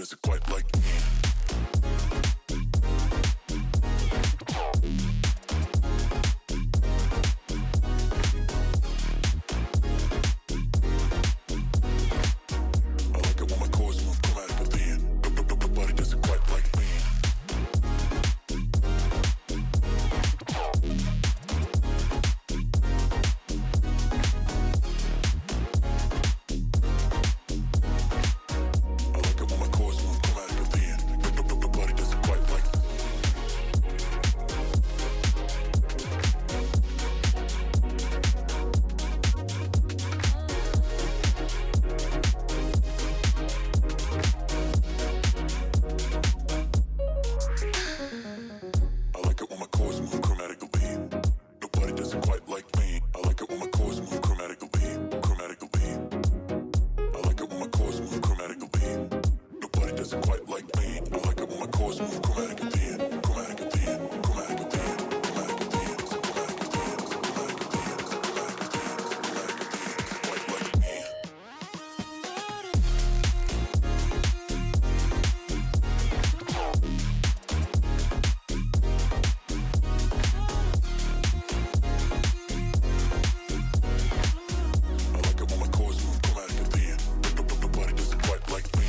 does it quite like me. I like it when my chords move chromatically. Nobody does it quite like me. I like it when my chords move chromatically. Nobody does it quite like me. I like it when my chords move chromatically. Nobody does it quite like me. I like it when my chords move chromatically. I like it when my chords move chromatically. Nobody does it quite like me. I like it when my chords move chromatically. Quite like me. I like it when my chords move chromatically. Nobody does it quite like me. I like it when my chords move chromatically. Nobody does it quite like me.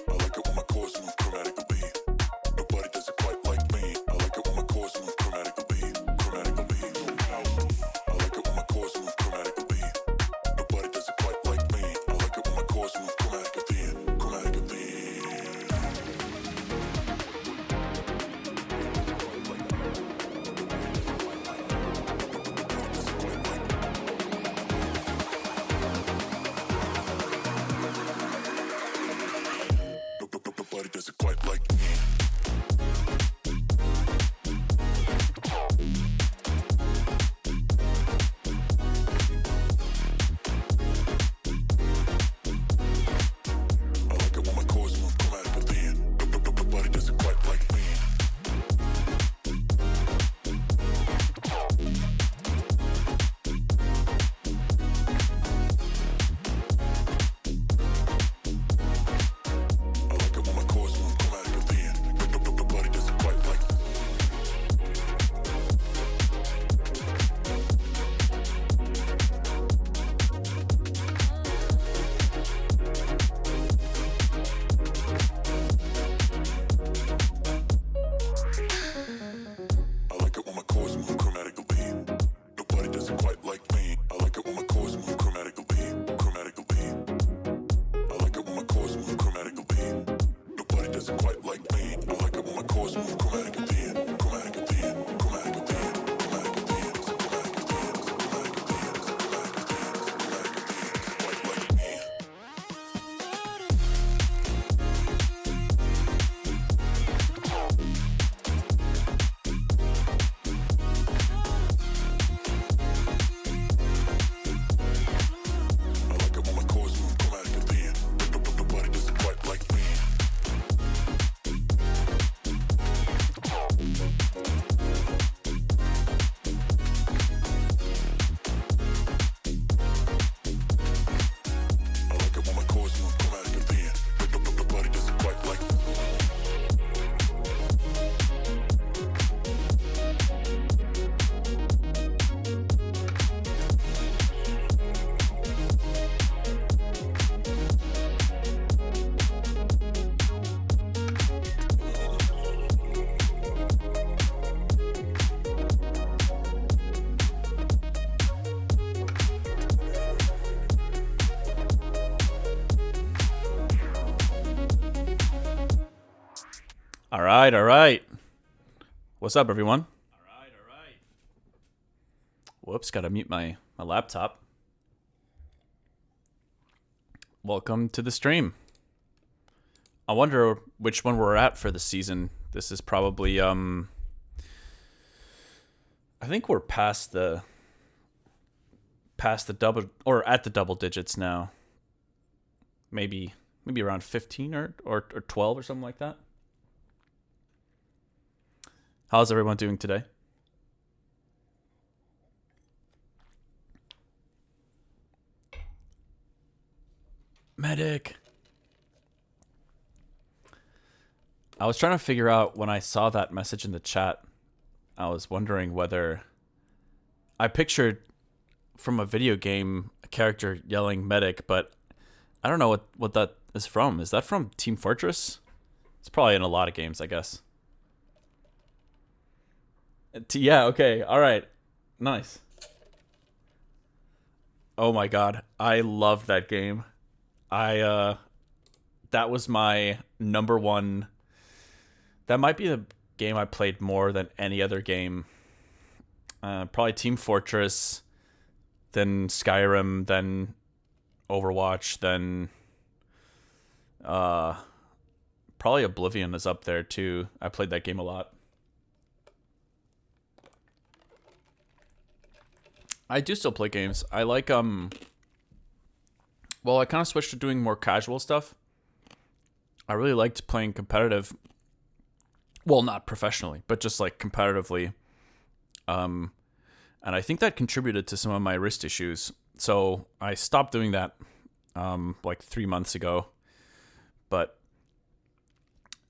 I like it when my chords move chromatically. Nobody does it quite like me. I like it when my chords move chromatically. I like it when my chords move chromatically. All right, all right. What's up, everyone? Whoops, gotta mute my laptop. Welcome to the stream. I wonder which one we're at for the season. This is probably I think we're past the double, or at the double digits now. Maybe around 15 or 12 or something like that. How's everyone doing today? Medic. I was trying to figure out when I saw that message in the chat. I was wondering whether I pictured from a video game a character yelling medic, but I don't know what that is from. Is that from Team Fortress? It's probably in a lot of games, I guess. Yeah, okay. All right. Nice. Oh my god. I love that game. That was my number one. That might be the game I played more than any other game. Probably Team Fortress, then Skyrim, then Overwatch, then probably Oblivion is up there too. I played that game a lot. I do still play games. I like well, I kind of switched to doing more casual stuff. I really liked playing competitive. Well, not professionally, but just like competitively. And I think that contributed to some of my wrist issues. So I stopped doing that like 3 months ago. But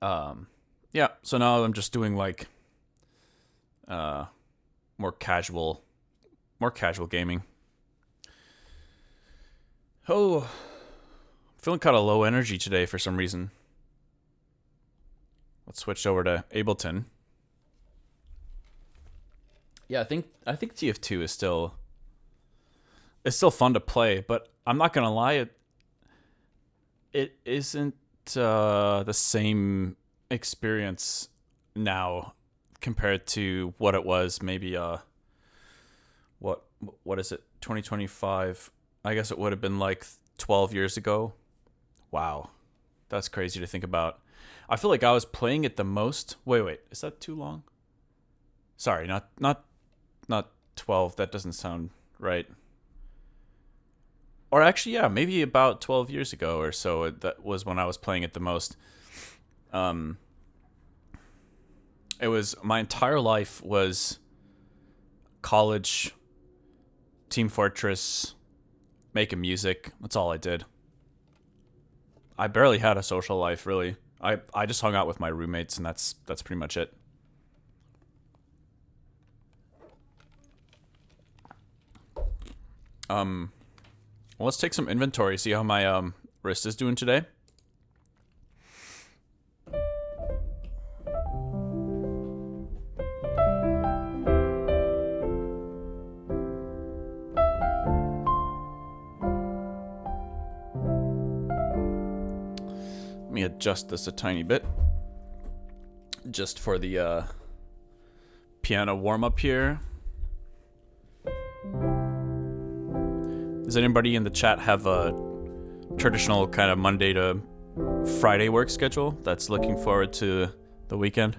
yeah, so now I'm just doing like more casual gaming. Oh, feeling kind of low energy today for some reason. Let's switch over to Ableton. Yeah, I think TF2 is still fun to play, but I'm not gonna lie, it isn't the same experience now compared to what it was maybe what is it, 2025? I guess it would have been like 12 years ago. Wow, that's crazy to think about. I feel like I was playing it the most. Wait, is that too long? Sorry, not 12. That doesn't sound right. Or actually, yeah, maybe about 12 years ago or so. That was when I was playing it the most. It was, my entire life was college, Team Fortress, making music. That's all I did. I barely had a social life, really. I just hung out with my roommates, and that's pretty much it. Well, let's take some inventory, see how my wrist is doing today. Let me adjust this a tiny bit, just for the piano warm-up here. Does anybody in the chat have a traditional kind of Monday to Friday work schedule that's looking forward to the weekend?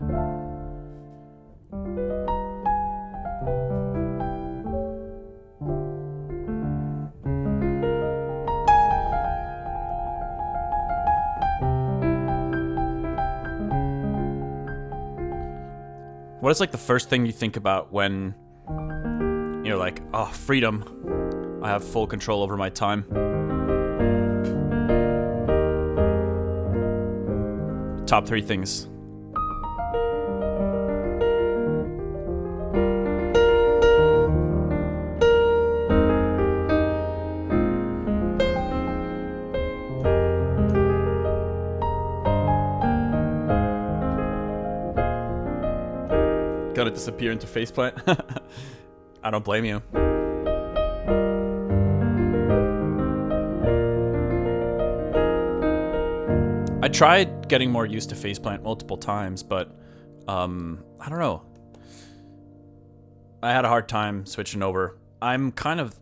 What is like the first thing you think about when you're like, oh, freedom. I have full control over my time. Top 3 things. Gonna disappear into faceplant. I don't blame you. I tried getting more used to faceplant multiple times, but I don't know. I had a hard time switching over. I'm kind of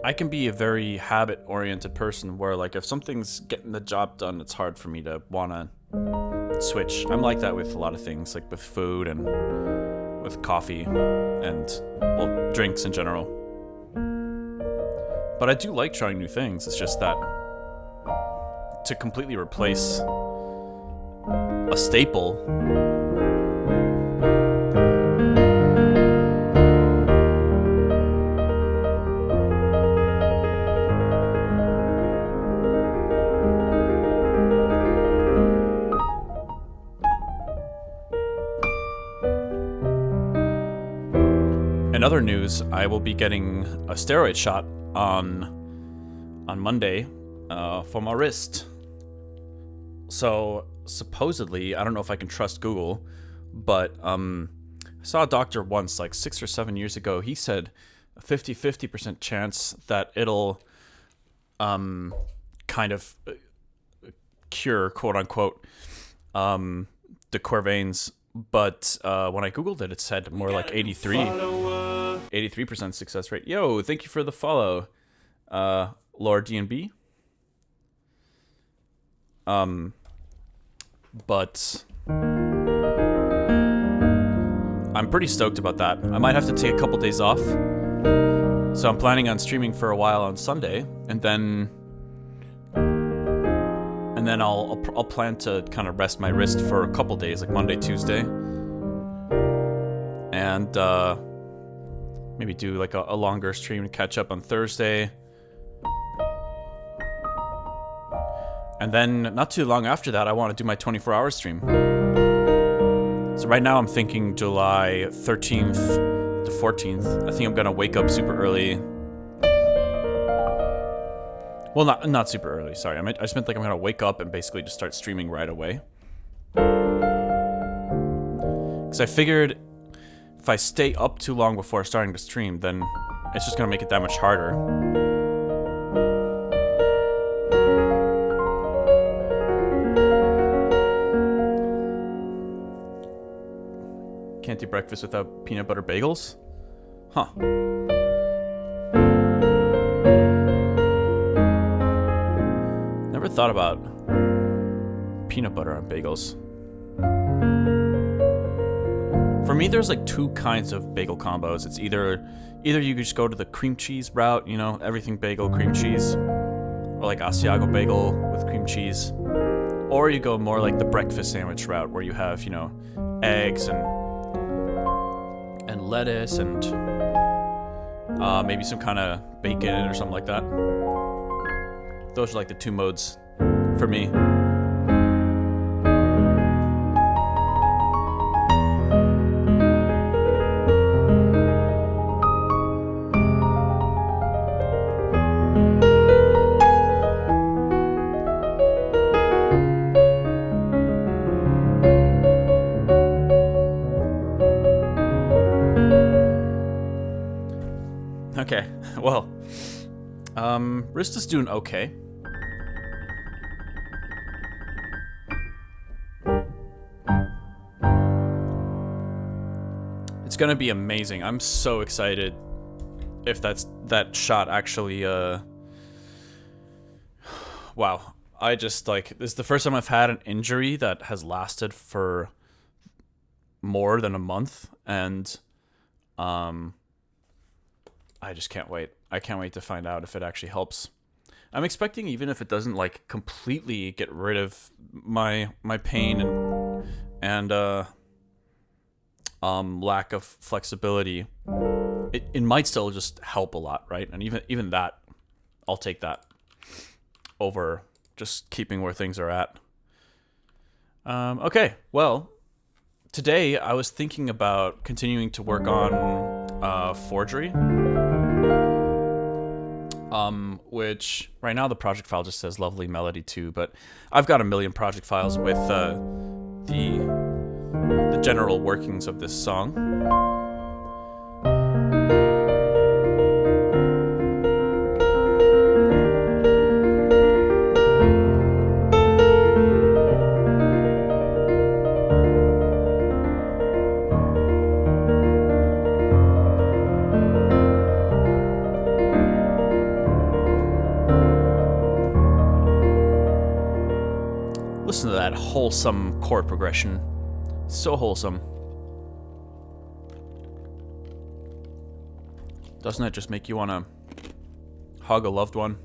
I can be a very habit-oriented person where, like, if something's getting the job done, it's hard for me to want to switch. I'm like that with a lot of things, like with food and with coffee and, well, drinks in general. But I do like trying new things. It's just that to completely replace a staple... In other news, I will be getting a steroid shot on Monday for my wrist. So supposedly, I don't know if I can trust Google, but I saw a doctor once, like 6 or 7 years ago. He said a 50% chance that it'll kind of cure, quote unquote, the core veins. But when I Googled it, it said more like 83% success rate. Yo, thank you for the follow, Lord D&B. But I'm pretty stoked about that. I might have to take a couple days off. So I'm planning on streaming for a while on Sunday, and then I'll plan to kind of rest my wrist for a couple days, like Monday, Tuesday, and maybe do like a longer stream to catch up on Thursday, and then not too long after that, I want to do my 24-hour stream. So right now I'm thinking July 13th to 14th. I think I'm gonna wake up super early. Well, not super early, sorry. I just meant like I'm gonna wake up and basically just start streaming right away. Because I figured if I stay up too long before starting to stream, then it's just gonna make it that much harder. Can't do breakfast without peanut butter bagels? Huh. Never thought about peanut butter on bagels. For me, there's like two kinds of bagel combos. It's either you just go to the cream cheese route, you know, everything bagel, cream cheese, or like Asiago bagel with cream cheese, or you go more like the breakfast sandwich route where you have, you know, eggs and lettuce and maybe some kind of bacon or something like that. Those are like the two modes for me. Okay, well, wrist is doing okay. It's gonna be amazing. I'm so excited if that shot actually, wow. I just, like, this is the first time I've had an injury that has lasted for more than a month, and, I just can't wait. I can't wait to find out if it actually helps. I'm expecting, even if it doesn't like completely get rid of my pain and lack of flexibility, it might still just help a lot, right? And even that, I'll take that over just keeping where things are at. Okay, well, today I was thinking about continuing to work on forgery. Which right now the project file just says lovely melody 2, but I've got a million project files with the general workings of this song. wholesome chord progression. So wholesome. Doesn't that just make you want to hug a loved one?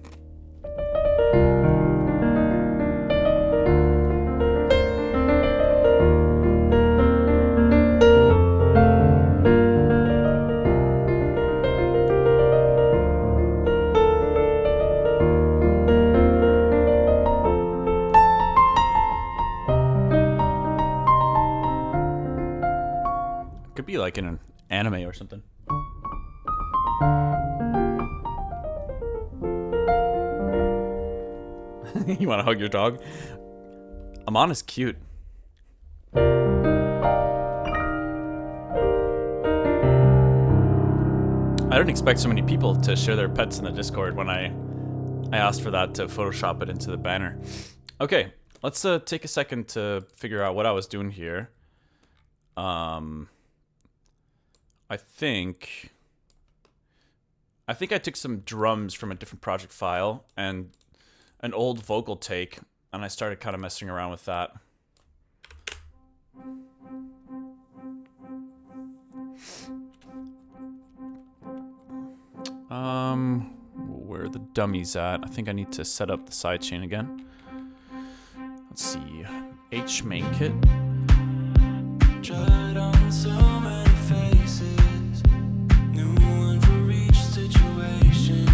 Could be like in an anime or something. You want to hug your dog? Amon is cute. I didn't expect so many people to share their pets in the Discord when I asked for that to Photoshop it into the banner. Okay, let's take a second to figure out what I was doing here. I think I took some drums from a different project file and an old vocal take, and I started kind of messing around with that. Where are the dummies at? I think I need to set up the sidechain again. Let's see. H main kit. Tried on so many faces, new one for each situation.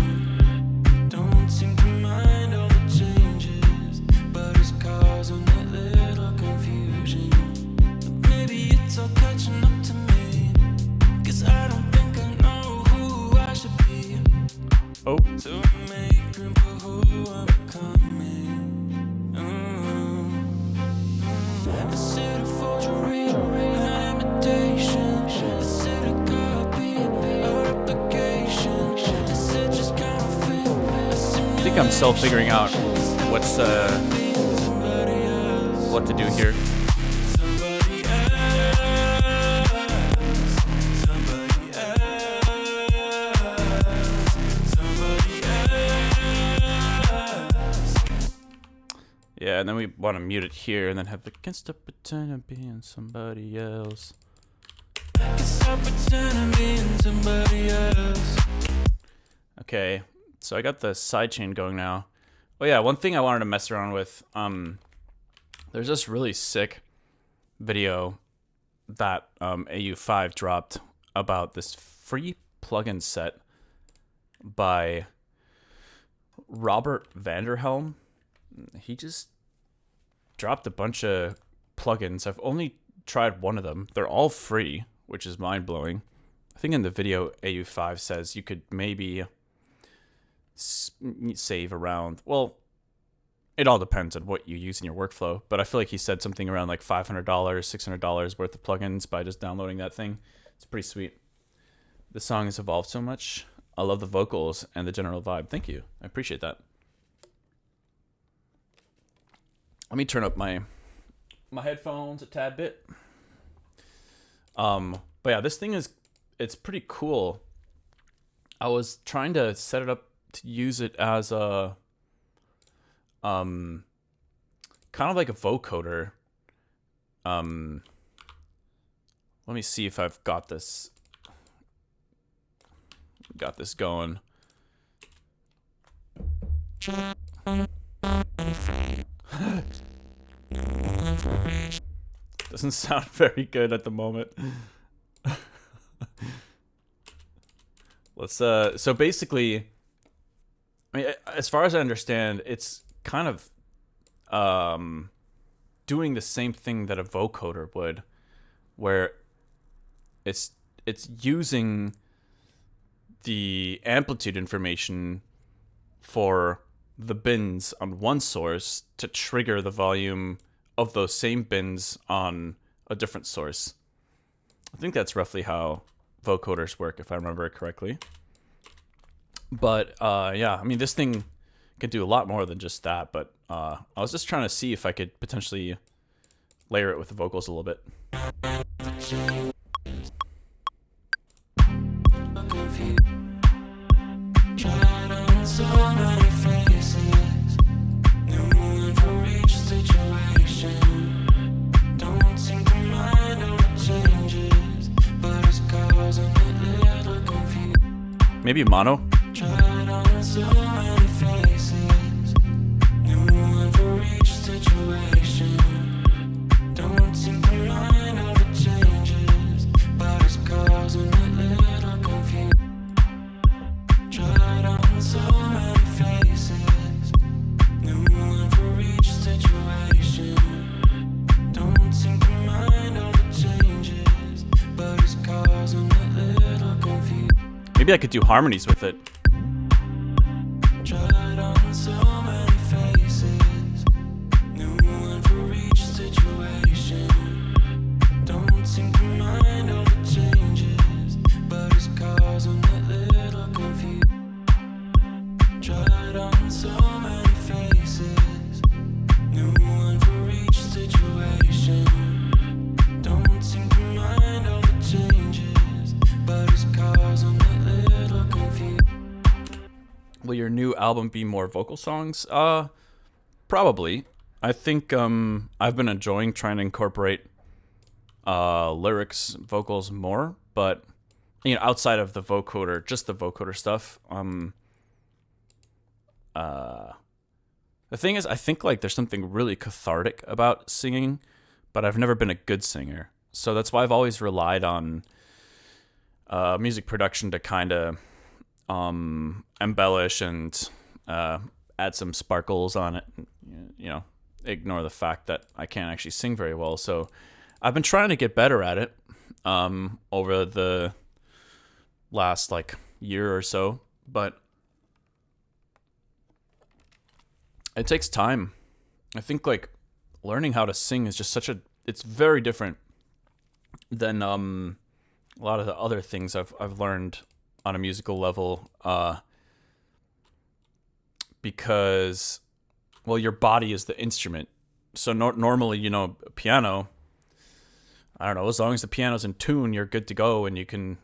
Don't seem to mind all the changes, but it's causing a little confusion. But maybe it's all catching up to me, 'cause I don't think I know who I should be. Oh. So make room for who I'm becoming. Is it a forgery, an imitation? Is it a copy or replication? Is it just counterfeit? I think I'm still figuring out what's what to do here. Yeah, and then we want to mute it here and then have the can't stop pretending I'm being somebody else. Can't stop pretending I'm being somebody else. Okay, so I got the sidechain going now. Oh yeah, one thing I wanted to mess around with, there's this really sick video that AU5 dropped about this free plugin set by Robert Vanderhelm. He just dropped a bunch of plugins. I've only tried one of them. They're all free, which is mind-blowing. I think in the video, AU5 says you could maybe save around... Well, it all depends on what you use in your workflow, but I feel like he said something around like $500, $600 worth of plugins by just downloading that thing. It's pretty sweet. The song has evolved so much. I love the vocals and the general vibe. Thank you. I appreciate that. Let me turn up my headphones a tad bit. But yeah, this thing it's pretty cool. I was trying to set it up to use it as a kind of like a vocoder. Let me see if I've got this going. Doesn't sound very good at the moment. Let's so basically, I mean, as far as I understand, it's kind of doing the same thing that a vocoder would, where it's using the amplitude information for the bins on one source to trigger the volume of those same bins on a different source. I think that's roughly how vocoders work, if I remember correctly. But yeah, I mean, this thing could do a lot more than just that, but I was just trying to see if I could potentially layer it with the vocals a little bit. Maybe mono. Tried on so many faces, new one for each situation. Don't seem to mind all the changes, but it's causing a little confusion. Tried on so many faces, new one for each situation. Don't seem to mind all the changes, but it's causing a little confusion. Maybe I could do harmonies with it. Tried on so many faces, new one for each situation. Don't seem to mind all the changes, but it's causing a little confusion. Tried on so many faces, new one for each situation. Don't seem to mind all the changes, but it's causing a little confusion. Will your new album be more vocal songs? Probably. I think I've been enjoying trying to incorporate lyrics, vocals more, but you know, outside of the vocoder, just the vocoder stuff. The thing is, I think like there's something really cathartic about singing, but I've never been a good singer, so that's why I've always relied on music production to kind of embellish and add some sparkles on it. You know, ignore the fact that I can't actually sing very well. So I've been trying to get better at it over the last like year or so, but it takes time. I think like learning how to sing is just it's very different than a lot of the other things I've learned on a musical level, because, well, your body is the instrument. So normally, you know, piano, I don't know, as long as the piano's in tune, you're good to go and you can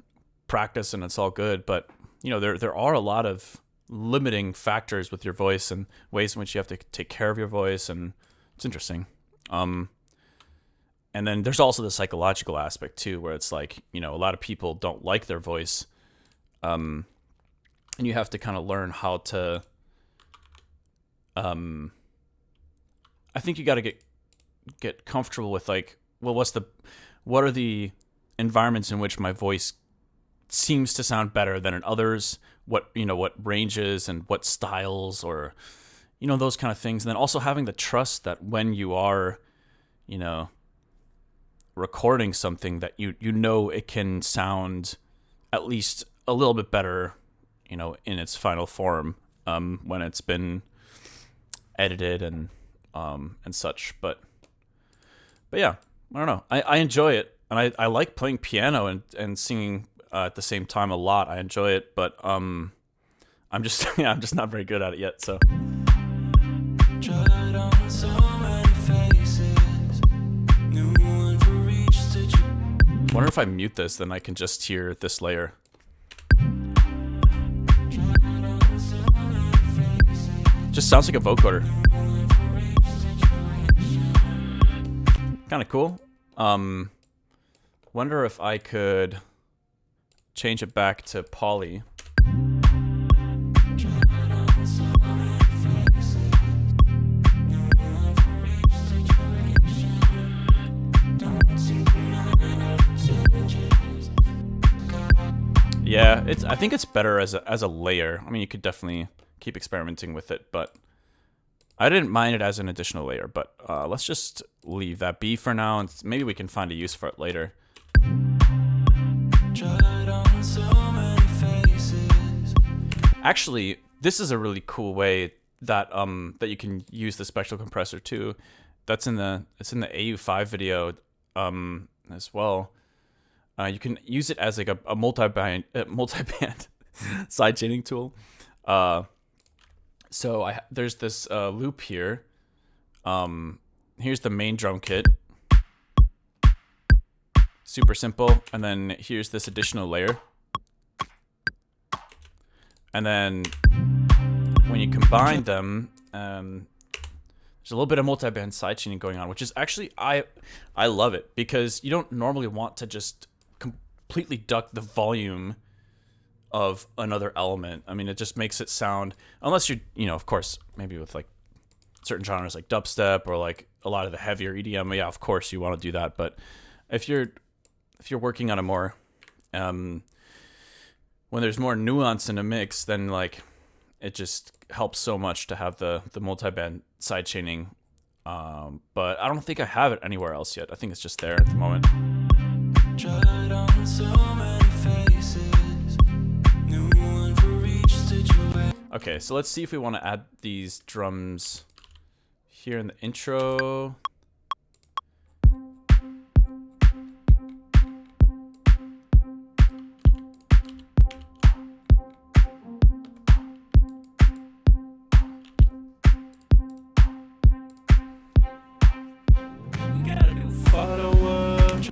practice and it's all good. But, you know, there are a lot of limiting factors with your voice and ways in which you have to take care of your voice, and it's interesting. And then there's also the psychological aspect too, where it's like, you know, a lot of people don't like their voice. And you have to kind of learn how to, I think you got to get comfortable with like, well, what are the environments in which my voice seems to sound better than in others? What ranges and what styles, or, you know, those kind of things. And then also having the trust that when you are, you know, recording something that you know it can sound at least a little bit better, you know, in its final form, when it's been edited and such. But yeah, I don't know. I enjoy it, and I like playing piano and singing at the same time a lot. I enjoy it, but I'm just I'm just not very good at it yet. So. Tried on so many faces, new one for each situation. Wonder if I mute this, then I can just hear this layer. Just sounds like a vocoder. Kind of cool. Wonder if I could change it back to poly. Yeah, I think it's better as a layer. I mean, you could definitely keep experimenting with it, but I didn't mind it as an additional layer. But let's just leave that be for now, and maybe we can find a use for it later. Actually, this is a really cool way that that you can use the spectral compressor too. It's in the AU5 video as well. You can use it as like a multi-band sidechaining tool. So there's this loop here. Here's the main drum kit. Super simple. And then here's this additional layer. And then when you combine them, there's a little bit of multi-band sidechaining going on, which is actually, I love it, because you don't normally want to just completely duck the volume of another element. I mean, it just makes it sound, unless you know, of course, maybe with like certain genres like dubstep or like a lot of the heavier EDM, yeah, of course you want to do that. But if you're working on a more when there's more nuance in a mix, then like it just helps so much to have the multi-band side chaining. But I don't think I have it anywhere else yet. I think it's just there at the moment. Tried on so many faces, new one for each situation. Okay, so let's see if we want to add these drums here in the intro.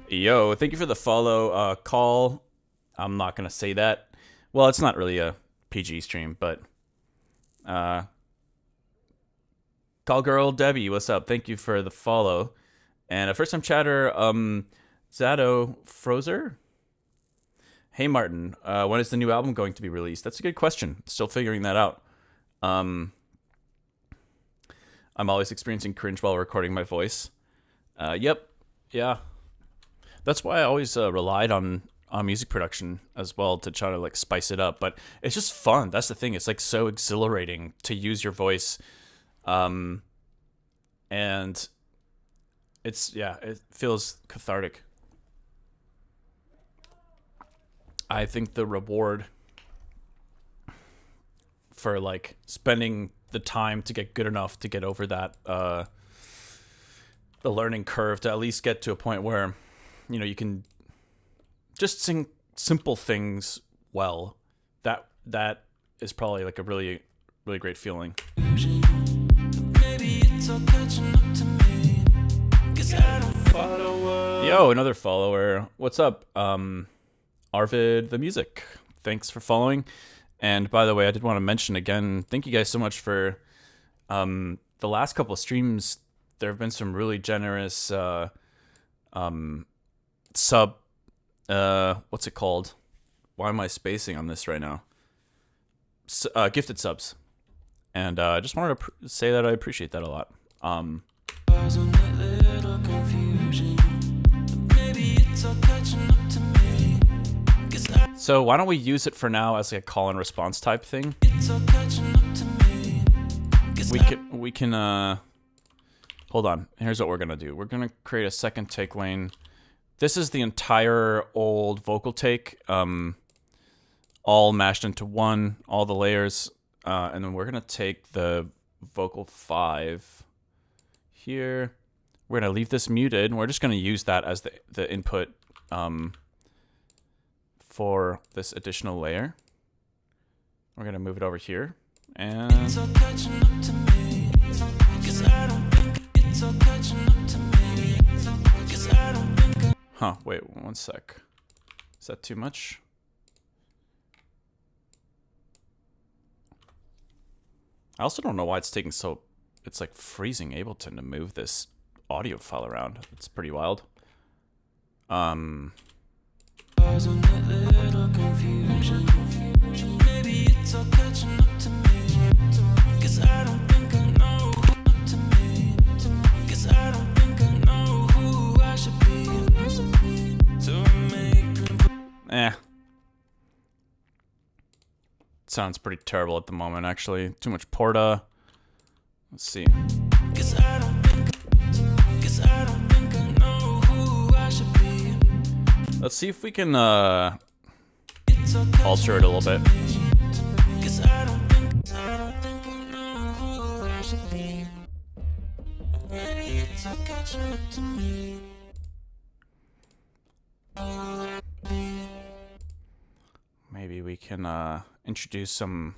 Yo, thank you for the follow, call. I'm not gonna say that. Well, it's not really a PG stream, but call girl Debbie, what's up? Thank you for the follow. And a first time chatter, Zato Frozer. Hey Martin, when is the new album going to be released? That's a good question. Still figuring that out. I'm always experiencing cringe while recording my voice. Yep, yeah. That's why I always relied on music production as well to try to like spice it up. But it's just fun. That's the thing. It's like so exhilarating to use your voice, and it feels cathartic. I think the reward for like spending the time to get good enough to get over that the learning curve, to at least get to a point where, you know, you can just sing simple things well. That is probably like a really, really great feeling. Yo, another follower. What's up? Arvid the Music. Thanks for following. And by the way, I did want to mention again, thank you guys so much for the last couple of streams. There have been some really generous sub what's it called? Why am I spacing on this right now? Gifted subs. And I just wanted to say that I appreciate that a lot. So why don't we use it for now as like a call and response type thing? We can hold on. Here's what we're gonna do. We're gonna create a second take lane. This is the entire old vocal take, all mashed into one, all the layers, and then we're gonna take the vocal 5 here. We're gonna leave this muted, and we're just gonna use that as the input for this additional layer. We're gonna move it over here, and huh, wait, one sec. Is that too much? I also don't know why it's taking so... It's like freezing Ableton to move this audio file around. It's pretty wild. Sounds pretty terrible at the moment, actually. Too much porta. Let's see. Let's see if we can alter it a little bit. Maybe we can introduce some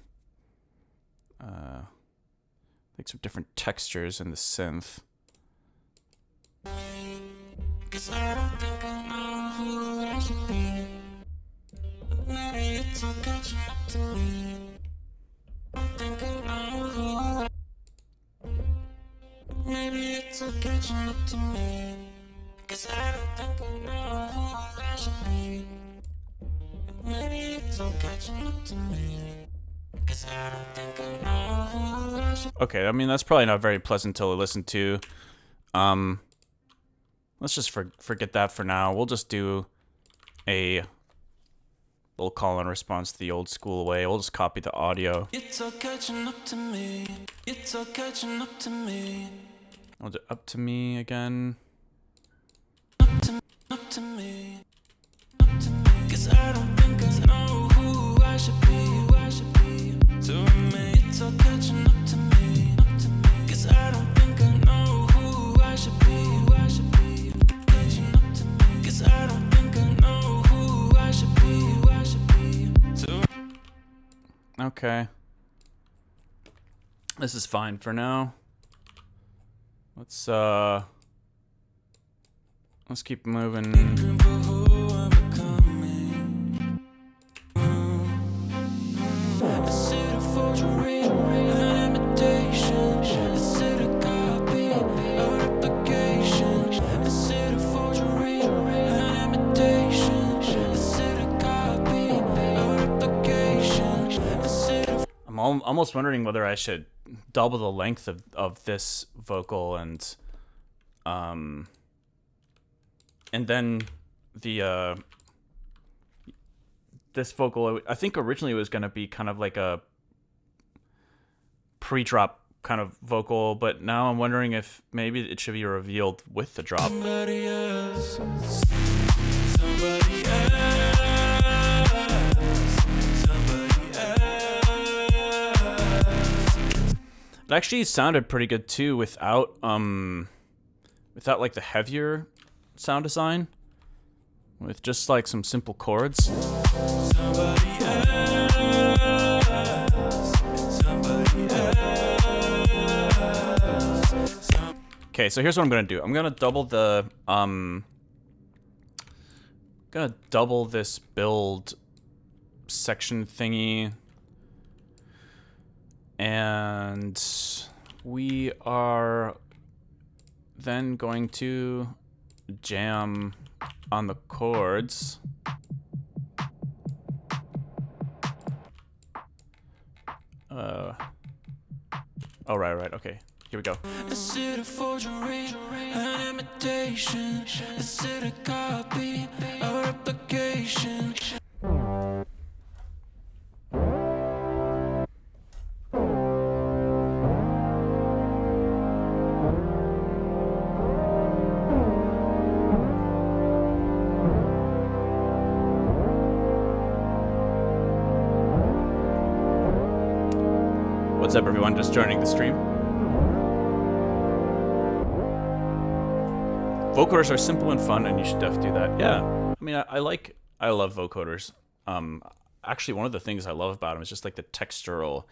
like some different textures in the synth. Okay, I mean that's probably not very pleasant to listen to. Let's just forget that for now. We'll just do a little call and response the old school way. We'll just copy the audio. It's all catching up to me. It's all catching up to me. I'll do up to me again. Up to me. Up to me. 'Cause I don't think I know who I should be. To me, it's all catching up to me. 'Cause I don't think I know who I should be. Catching up to me. 'Cause I don't think I know who I should be. Okay. This is fine for now. Let's keep moving. I'm almost wondering whether I should double the length of this vocal and then the this vocal. I think originally it was gonna be kind of like a pre-drop kind of vocal, but now I'm wondering if maybe it should be revealed with the drop. Somebody else. Somebody else. It actually sounded pretty good too without like the heavier sound design, with just like some simple chords. Somebody else. Somebody else. Okay, so here's what I'm gonna do. I'm gonna double the this build section thingy. And we are then going to jam on the chords. Oh, right, okay. Here we go. Is it a forgery, an imitation? Is it a copy, a replication? What's up, everyone? Just joining the stream. Vocoders are simple and fun, and you should definitely do that. Yeah, I mean, I love vocoders. Actually, one of the things I love about them is just like the textural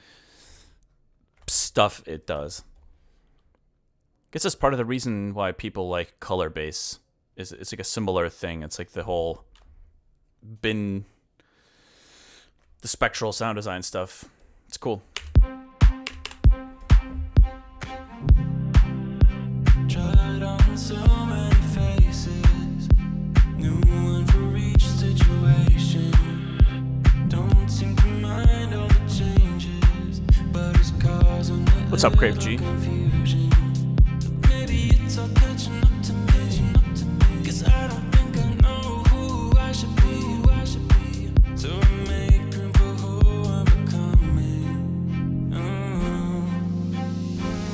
stuff it does. I guess that's part of the reason why people like color bass. Is it's like a similar thing. It's like the whole the spectral sound design stuff. It's cool. Tried on so many faces, new one for each situation. Don't seem to mind all the changes, but it's causing What's up, Crave G? confusion. Maybe it's all catching up to me, 'cause I don't think I know who I should be. So I make room for who I'm becoming.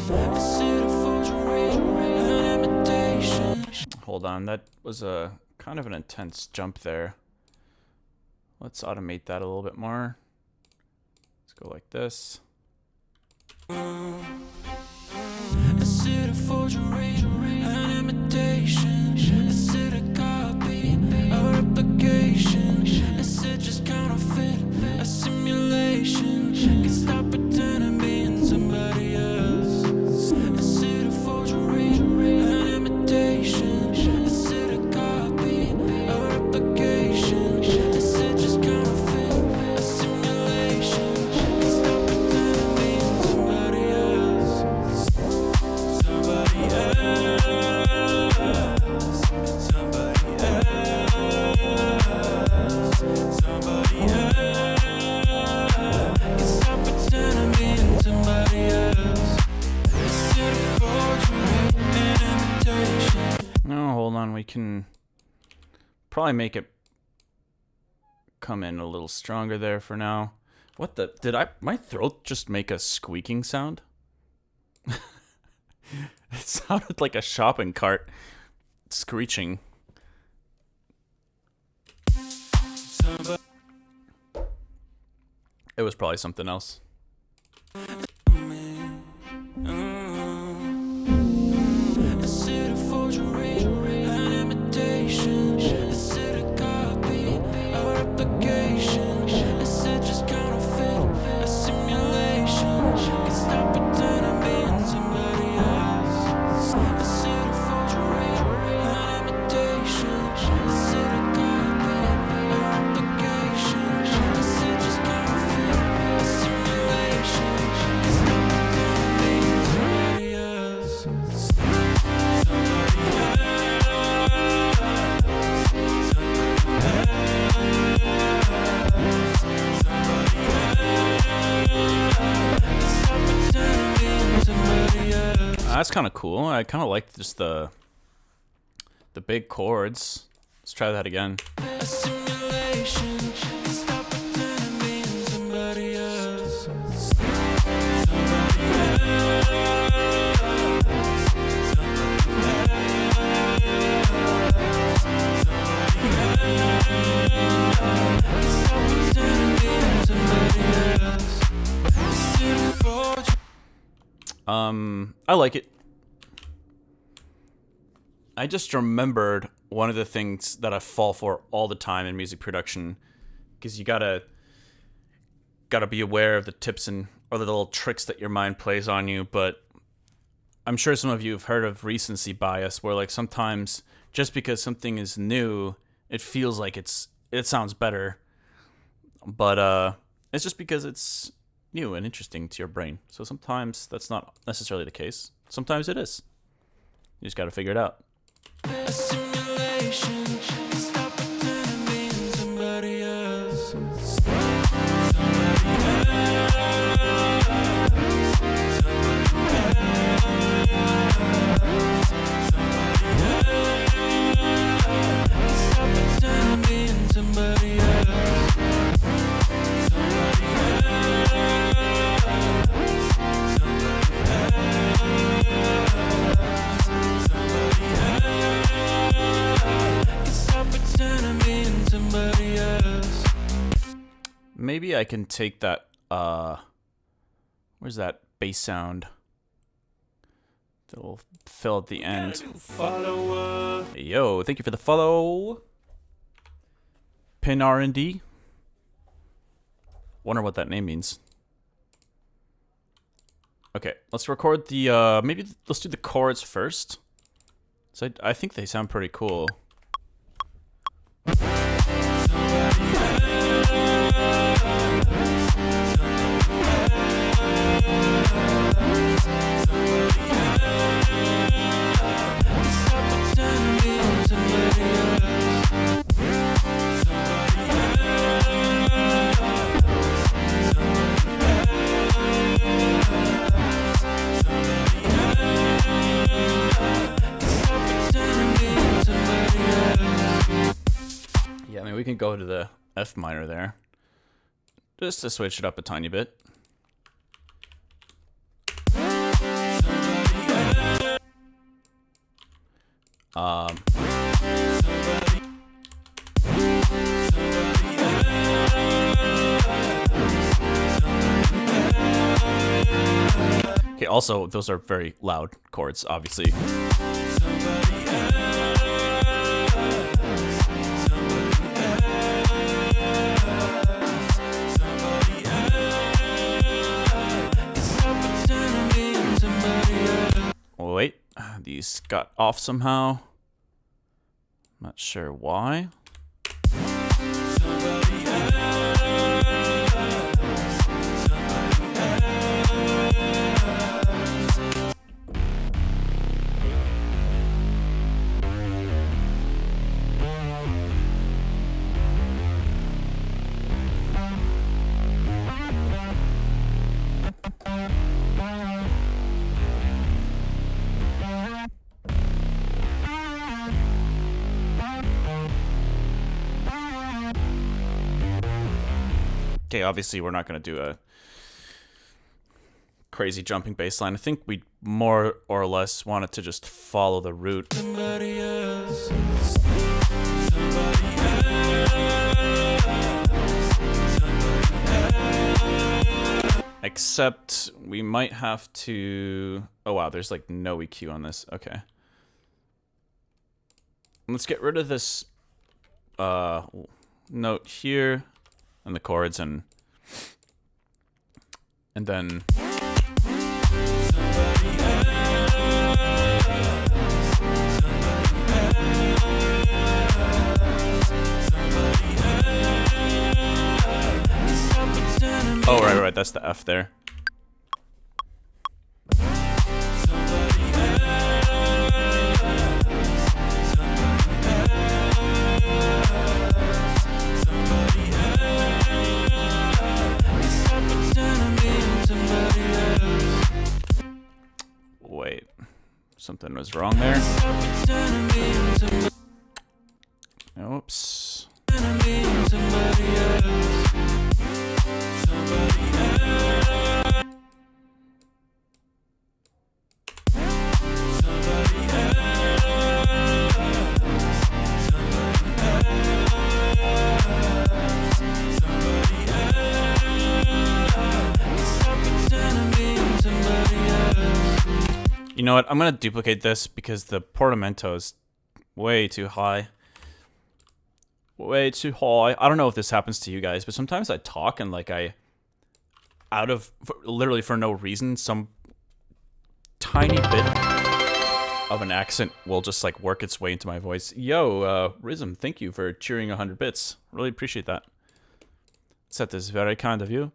Is it a forgery, an imitation? Hold on, that was a kind of an intense jump there. Let's automate that a little bit more. Let's go like this. Is it a forgery, an imitation? Is it a copy, a replication? Is it just counterfeit, a simulation? Can stop pretending being somebody else. Is it a forgery, an imitation? Is it a copy, a replication? Is it just counterfeit, a simulation? Can stop pretending being somebody else. can probably make it come in a little stronger there for now. What the? Did my throat just make a squeaking sound? It sounded like a shopping cart screeching. It was probably something else. That's kind of cool. I kind of like just the big chords. Let's try that again. I like it. I just remembered one of the things that I fall for all the time in music production, because you gotta be aware of the tips and or the little tricks that your mind plays on you. But I'm sure some of you have heard of recency bias, where like sometimes just because something is new, it feels like it sounds better, but it's just because it's new and interesting to your brain. So sometimes that's not necessarily the case. Sometimes it is. You just got to figure it out. A simulation, stop pretending being somebody else. Stop pretending being somebody else. Maybe I can take that, where's that bass sound? That will fill at the end. Hey, yo, thank you for the follow. Pin R&D. Wonder what that name means. Okay, let's record the, maybe let's do the chords first. So I think they sound pretty cool. Yeah, I mean, we can go to the F minor there, just to switch it up a tiny bit. Okay, also, those are very loud chords, obviously. Oh, wait, these got off somehow. Not sure why. Okay, obviously we're not going to do a crazy jumping bass line. I think we more or less wanted to just follow the route. Somebody else. Except we might have to... Oh wow, there's like no EQ on this. Okay. Let's get rid of this note here and the chords and then... Oh, right, that's the F there. Wait, something was wrong there. Oops. You know what? I'm going to duplicate this because the portamento is way too high. Way too high. I don't know if this happens to you guys, but sometimes I talk and like literally for no reason, some tiny bit of an accent will just like work its way into my voice. Yo, Rhythm, thank you for cheering 100 bits. Really appreciate that. That is very kind of you.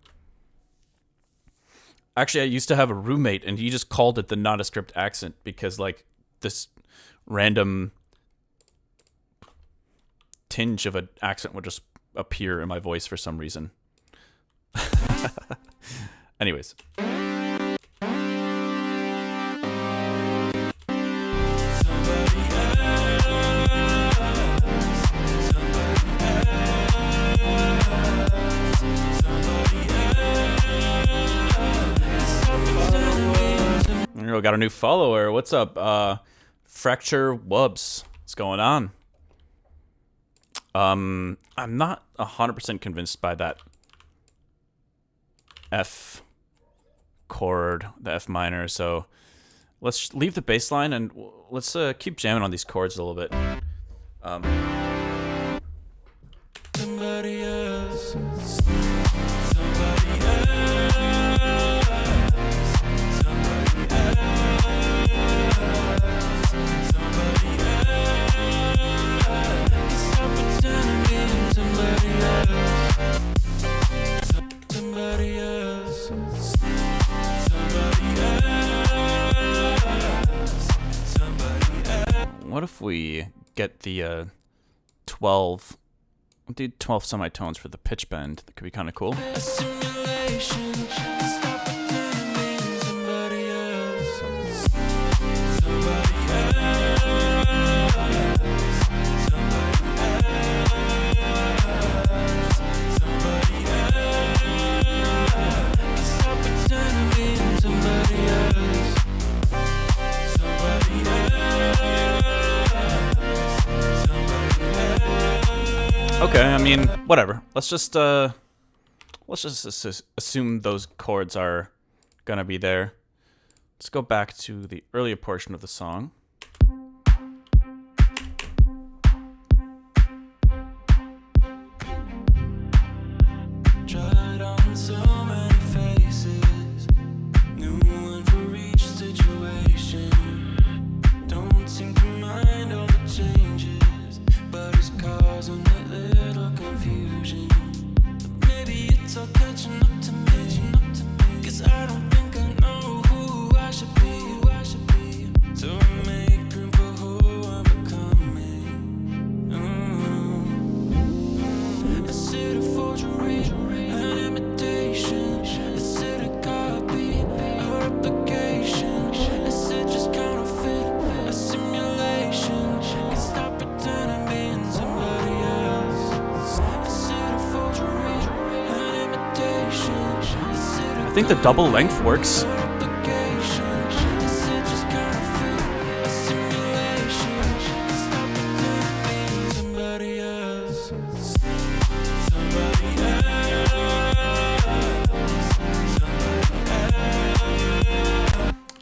Actually, I used to have a roommate, and he just called it the nondescript accent because, like, this random tinge of an accent would just appear in my voice for some reason. Anyways. We got a new follower. What's up? Fracture Wubs. What's going on? I'm not 100% convinced by that F chord, the F minor, so let's leave the bass line and let's keep jamming on these chords a little bit. Somebody else. What if we get the 12? We'll do 12 semitones for the pitch bend. That could be kind of cool. Okay, I mean, whatever. Let's just assume those chords are gonna be there. Let's go back to the earlier portion of the song. Tried on so many faces, new one for each situation. Don't seem to mind all the changes, but it's causing a little confusion. But maybe it's all catching up to me, 'cause I don't think I know who I should be. So I may I think the double length works.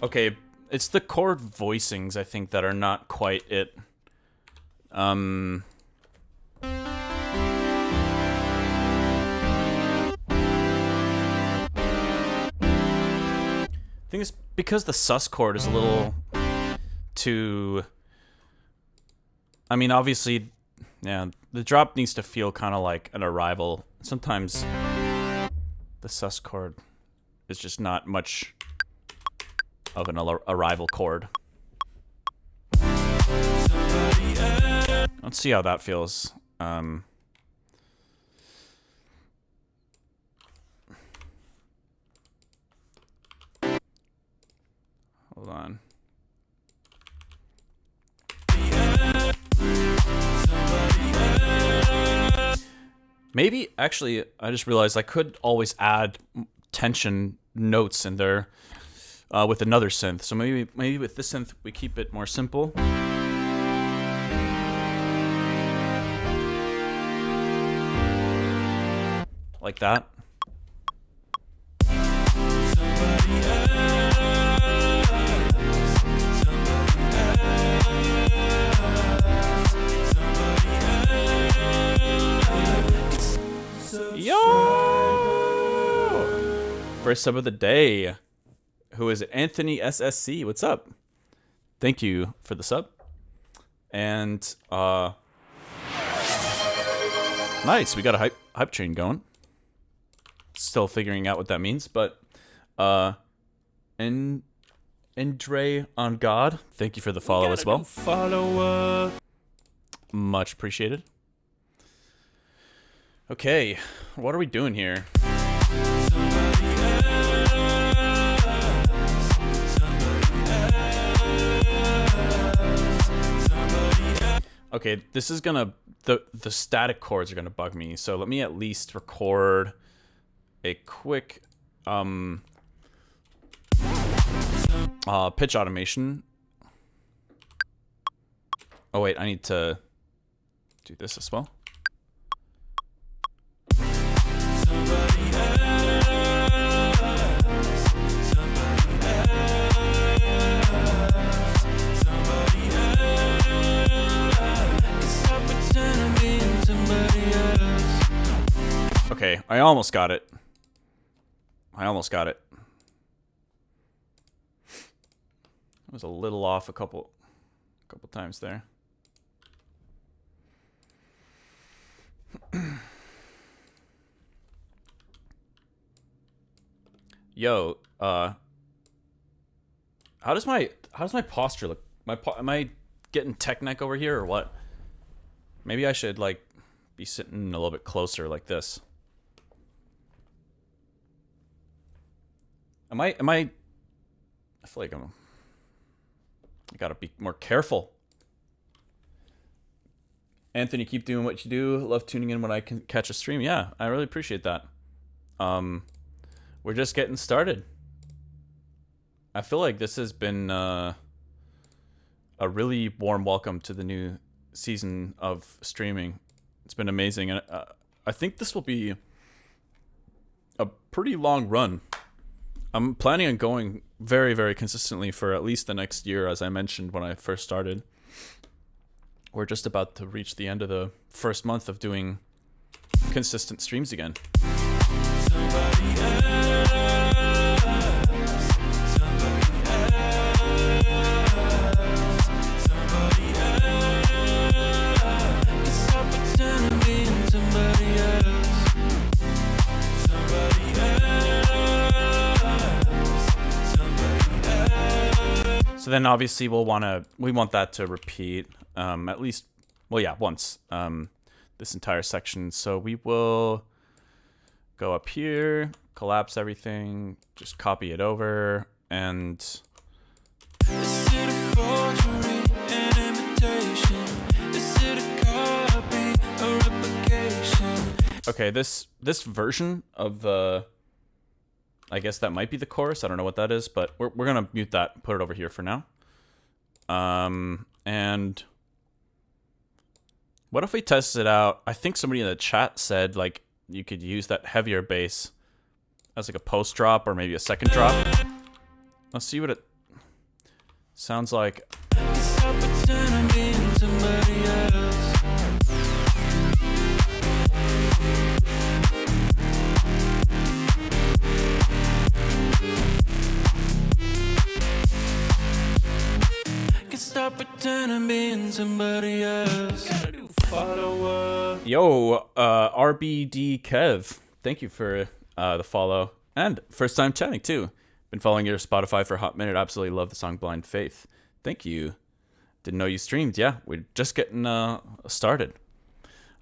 Okay, it's the chord voicings, I think, that are not quite it. I think it's because the sus chord is a little too... I mean, obviously, yeah, the drop needs to feel kind of like an arrival. Sometimes the sus chord is just not much of an arrival chord. Let's see how that feels. Hold on. Maybe, actually, I just realized I could always add tension notes in there with another synth. So maybe with this synth, we keep it more simple. Like that. Yo! First sub of the day. Who is it? Anthony SSC. What's up? Thank you for the sub. And nice. We got a hype train going. Still figuring out what that means, but Andre on God. Thank you for the follow as well. Follower. Much appreciated. Okay, what are we doing here? Okay, this is gonna the static chords are gonna bug me. So let me at least record a quick pitch automation. Oh wait, I need to do this as well. Okay, I almost got it. I was a little off a couple times there. Yo, how does my posture look? Am I getting tech neck over here or what? Maybe I should like be sitting a little bit closer like this. I feel like I gotta be more careful. Anthony, keep doing what you do. Love tuning in when I can catch a stream. Yeah, I really appreciate that. We're just getting started. I feel like this has been a really warm welcome to the new season of streaming. It's been amazing, and I think this will be a pretty long run. I'm planning on going very, very consistently for at least the next year, as I mentioned when I first started. We're just about to reach the end of the first month of doing consistent streams again. So then obviously we want that to repeat at least, well, yeah, once this entire section. So we will go up here, collapse everything, just copy it over, and okay, this version of the I guess that might be the chorus. I don't know what that is, but we're gonna mute that and put it over here for now. And what if we test it out? I think somebody in the chat said like you could use that heavier bass as like a post drop or maybe a second drop. Let's see what it sounds like. Stop pretending being somebody else. Stop pretending being somebody else. Gotta do follow up. Yo, RBD Kev, thank you for the follow and first time chatting too. Been following your Spotify for a hot minute. Absolutely love the song Blind Faith. Thank you. Didn't know you streamed. Yeah, we're just getting started.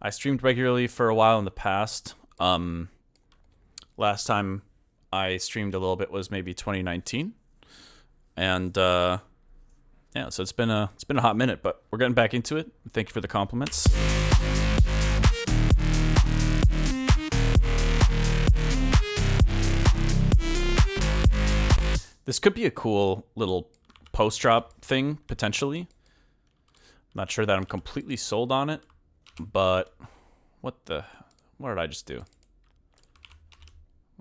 I streamed regularly for a while in the past. Last time I streamed a little bit was maybe 2019, and yeah, so it's been a hot minute, but we're getting back into it. Thank you for the compliments. This could be a cool little post-drop thing, potentially. I'm not sure that I'm completely sold on it, but what did I just do?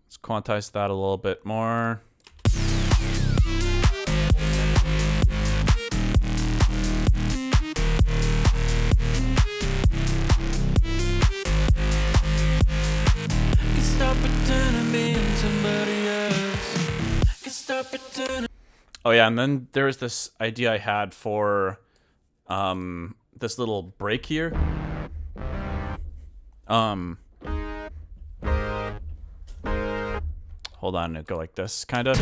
Let's quantize that a little bit more. Oh yeah, and then there was this idea I had for this little break here. Hold on, it'll go like this, kind of.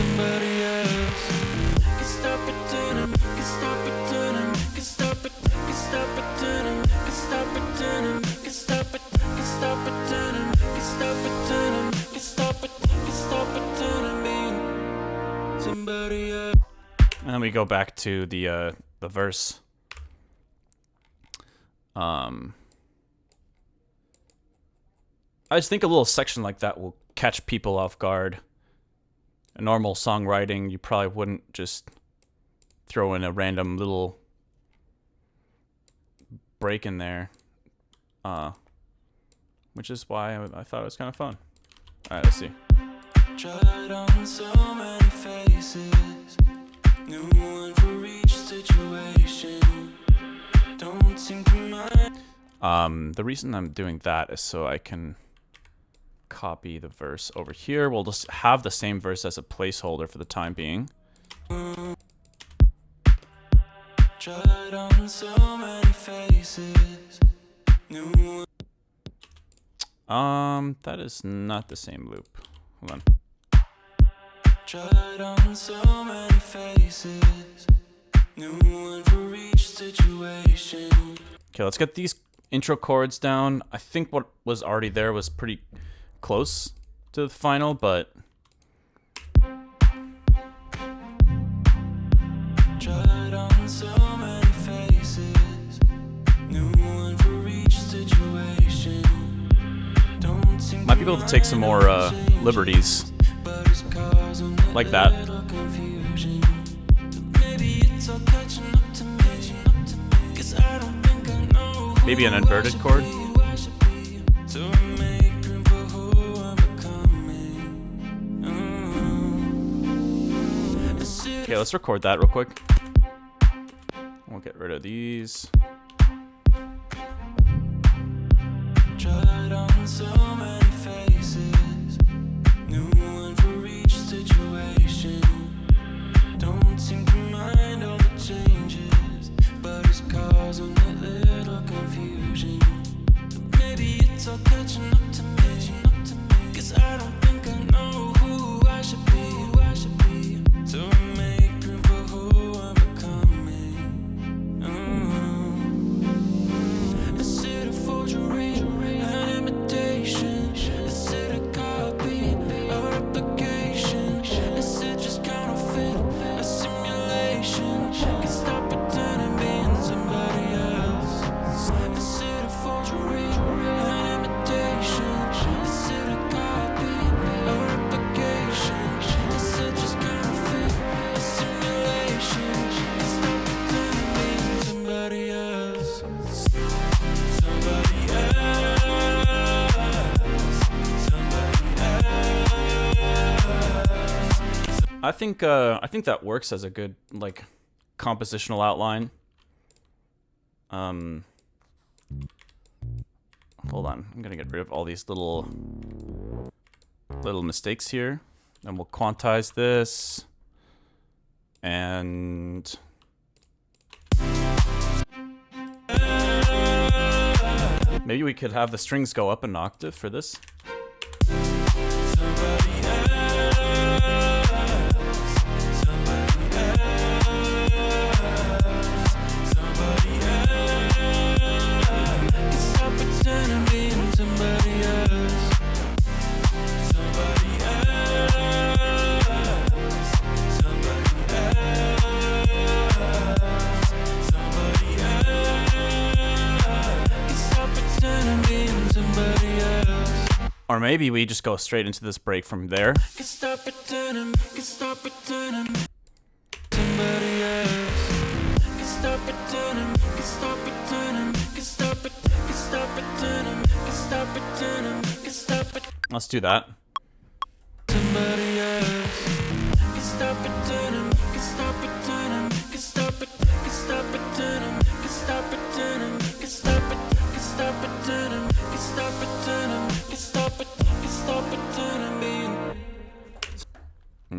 And then we go back to the verse. I just think a little section like that will catch people off guard. A normal songwriting, you probably wouldn't just throw in a random little break in there. Which is why I thought it was kind of fun. All right, let's see. Tried on so many faces, new one for each situation. Don't seem to mind. The reason I'm doing that is so I can copy the verse over here. We'll just have the same verse as a placeholder for the time being. Tried on so many faces, new one. That is not the same loop. Hold on. Tried on so many faces, new one for each situation. Okay, let's get these intro chords down. I think what was already there was pretty close to the final, but Tried on so many faces, new one for each situation. Don't seem might be able to take some more liberties but it's causing a like that. little confusion. Maybe it's all catching up to me, 'cause I don't think I know who Maybe an inverted chord. I should be to make room for who I'm becoming. Okay, let's record that real quick. We'll get rid of these. Tried on so many faces, new one for each situation. Don't seem to mind all the changes, but it's causing a little confusion. Maybe it's all catching up to me, 'cause I don't think I know who I should be, so I make room for who I'm becoming. Is it a forgery, an imitation? I think that works as a good like compositional outline. Hold on, I'm gonna get rid of all these little mistakes here, and we'll quantize this, and maybe we could have the strings go up an octave for this. Or maybe we just go straight into this break from there. Let's do that.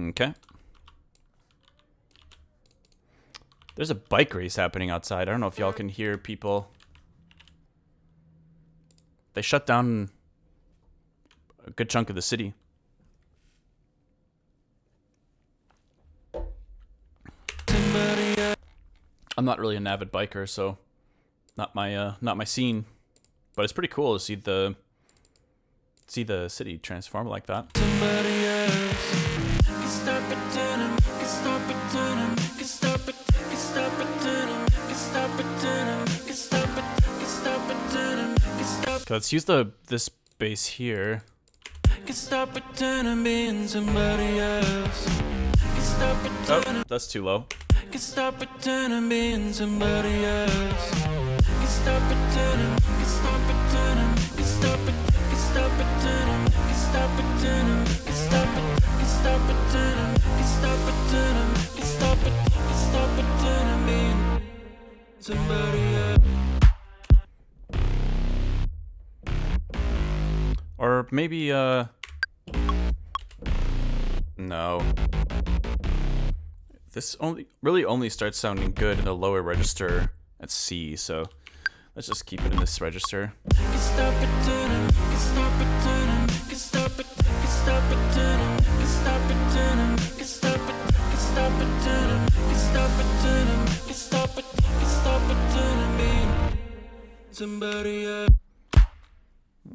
Okay. There's a bike race happening outside. I don't know if y'all can hear people. They shut down a good chunk of the city. I'm not really an avid biker, so not my scene. But it's pretty cool to see the city transform like that. Okay, let's use this bass here. Oh, that's too low. Or maybe, no. This really only starts sounding good in the lower register at C, so let's just keep it in this register.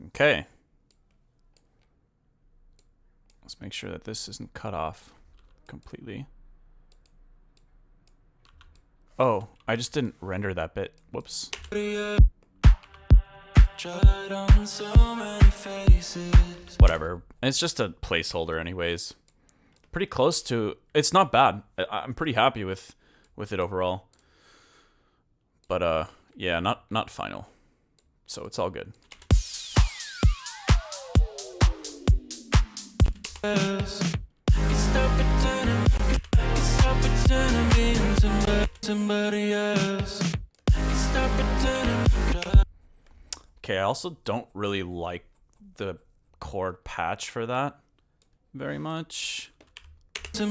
Okay. Let's make sure that this isn't cut off completely. Oh, I just didn't render that bit. Whoops. Whatever. It's just a placeholder anyways. Pretty close to... It's not bad. I'm pretty happy with it overall. But, yeah, not final. So it's all good. Okay, I also don't really like the chord patch for that very much. I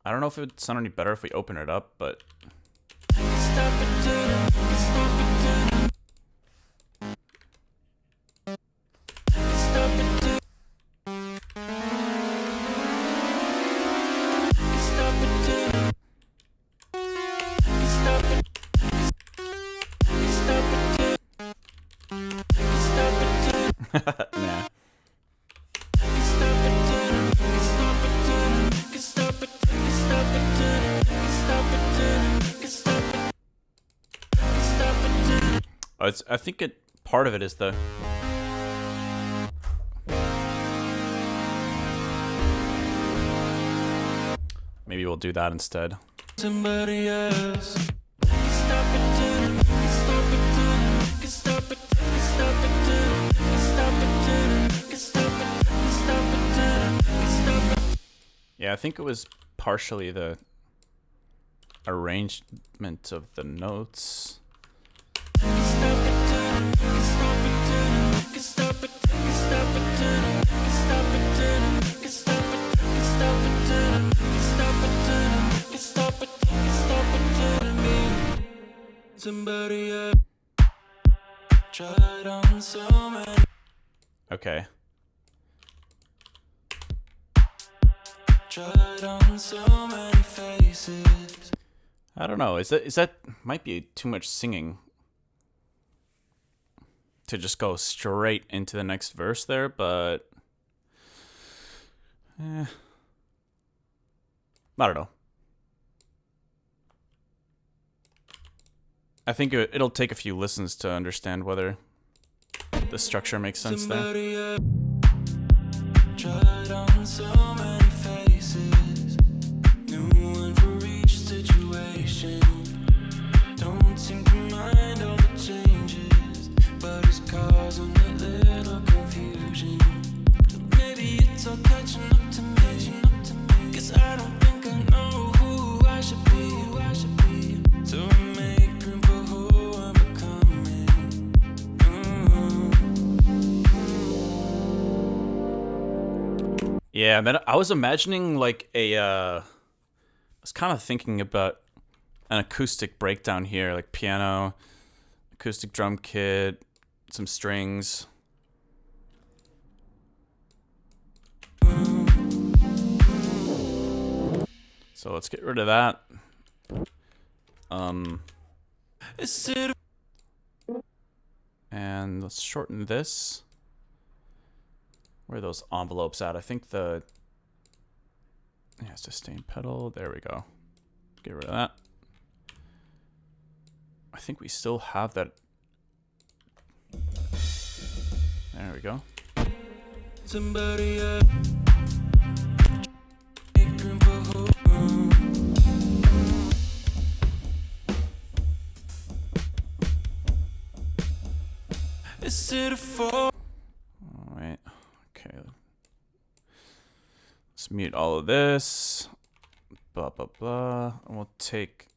don't know if it would sound any better if we open it up, but... Nah. I think part of it is the... Maybe we'll do that instead. Somebody else. Yeah, I think it was partially the arrangement of the notes. Somebody tried on so many. Okay. Tried on so many faces. I don't know. Is that might be too much singing to just go straight into the next verse there, but I don't know. I think it'll take a few listens to understand whether the structure makes sense there. Somebody tried on so many faces. New one for each situation. Don't seem to mind all the changes, but it's causing a little confusion. Maybe it's all catching up to me. 'Cause I don't think I know who I should be. So I make room for who I'm becoming. Yeah, and then I was imagining like I was kind of thinking about an acoustic breakdown here, like piano, acoustic drum kit, some strings. So let's get rid of that. And let's shorten this. Where are those envelopes at? I think sustain pedal. There we go. Get rid of that. I think we still have that. There we go. Somebody make room for who. Is it a fall? Alright. Okay. Let's mute all of this. Blah, blah, blah. And we'll take...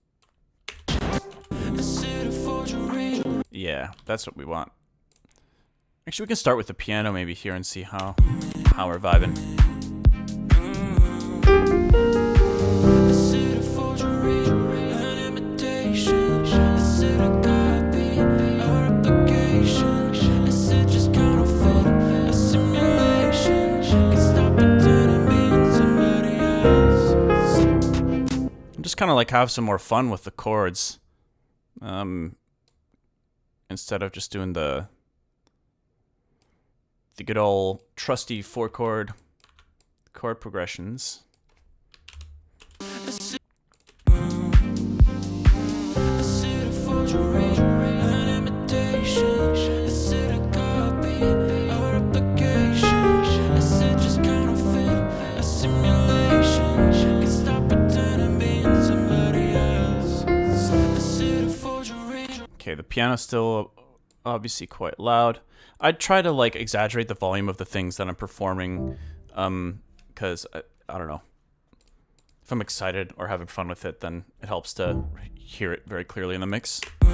Is it a forgery? Yeah, that's what we want. Actually, we can start with the piano maybe here and see how we're vibing. Is it a forgery? An imitation? Is it a copy or replication? Is it just counterfeit? A simulation? Can stop pretending being somebody else. I'm just kind of like have some more fun with the chords. Instead of just doing the good old trusty 4-chord chord progressions. Is it a forgery? An imitation? Is it a copy or replication? Is it just counterfeit? A simulation? Can stop pretending being somebody else. Is it a forgery? Okay, the piano's still obviously quite loud. I'd try to like exaggerate the volume of the things that I'm performing, because I don't know. If I'm excited or having fun with it, then it helps to hear it very clearly in the mix. Is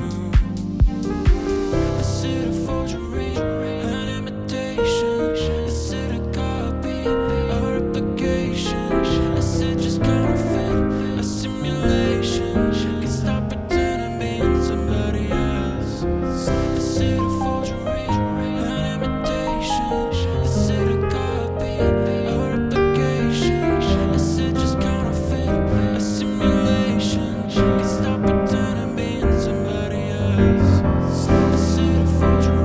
it a forgery? An imitation? Is it a copy or replication? Is it just counterfeit? A simulation? Can stop pretending being somebody else. Is it a forgery? An imitation? Is it a copy or replication? Is it just counterfeit? A simulation? Can stop pretending being somebody else. Is it a forgery?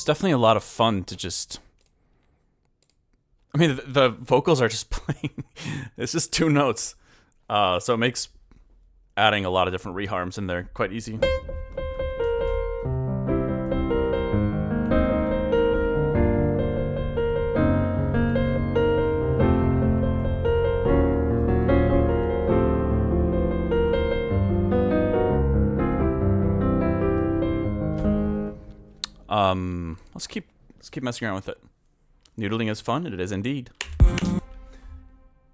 It's definitely a lot of fun to just... I mean, the vocals are just playing. It's just 2 notes. So it makes adding a lot of different reharms in there quite easy. Let's keep messing around with it. Noodling is fun, it is indeed.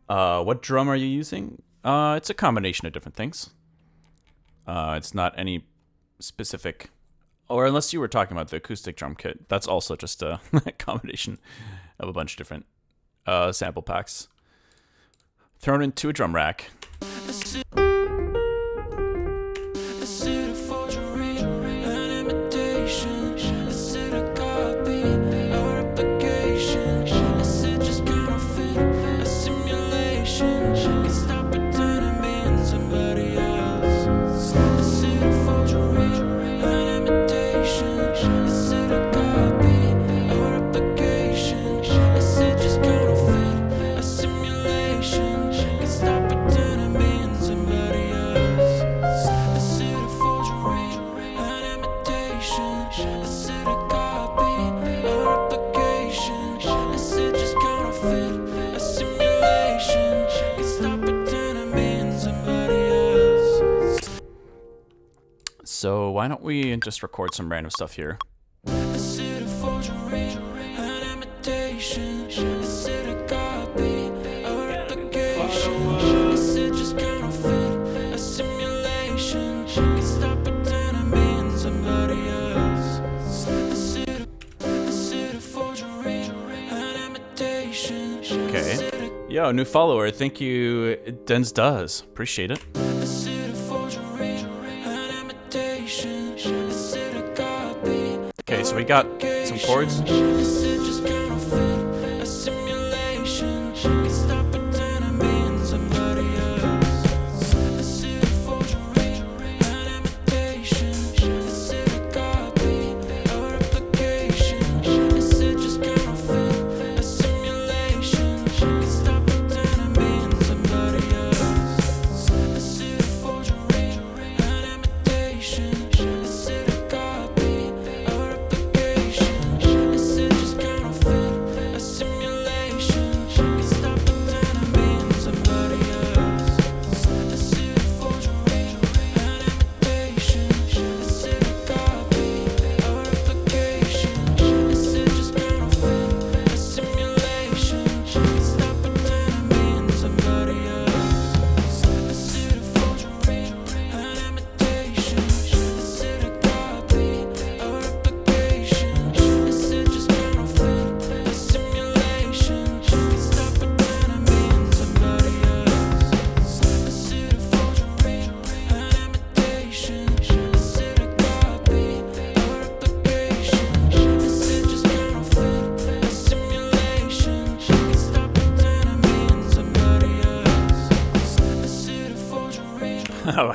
What drum are you using? It's a combination of different things. It's not any specific, or unless you were talking about the acoustic drum kit, that's also just a combination of a bunch of different sample packs thrown into a drum rack. So why don't we just record some random stuff here? Okay. Yo, new follower. Thank you, Dens Does. Appreciate it. Okay, so we got some chords.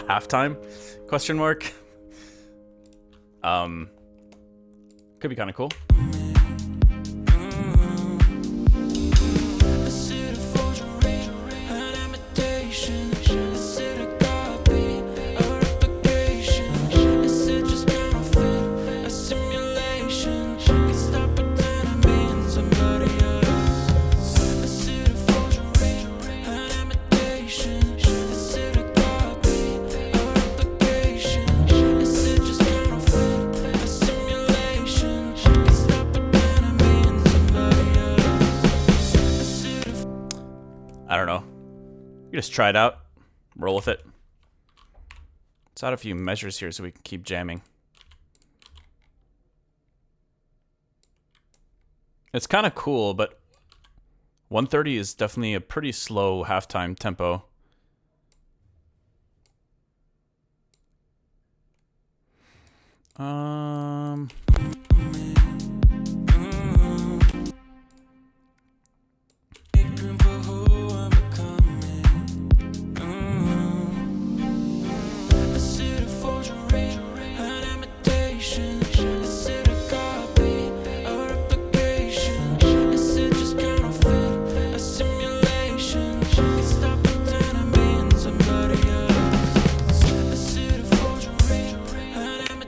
Halftime? Question mark. Could be kind of cool. I don't know. You just try it out. Roll with it. Let's add a few measures here so we can keep jamming. It's kind of cool, but 130 is definitely a pretty slow halftime tempo.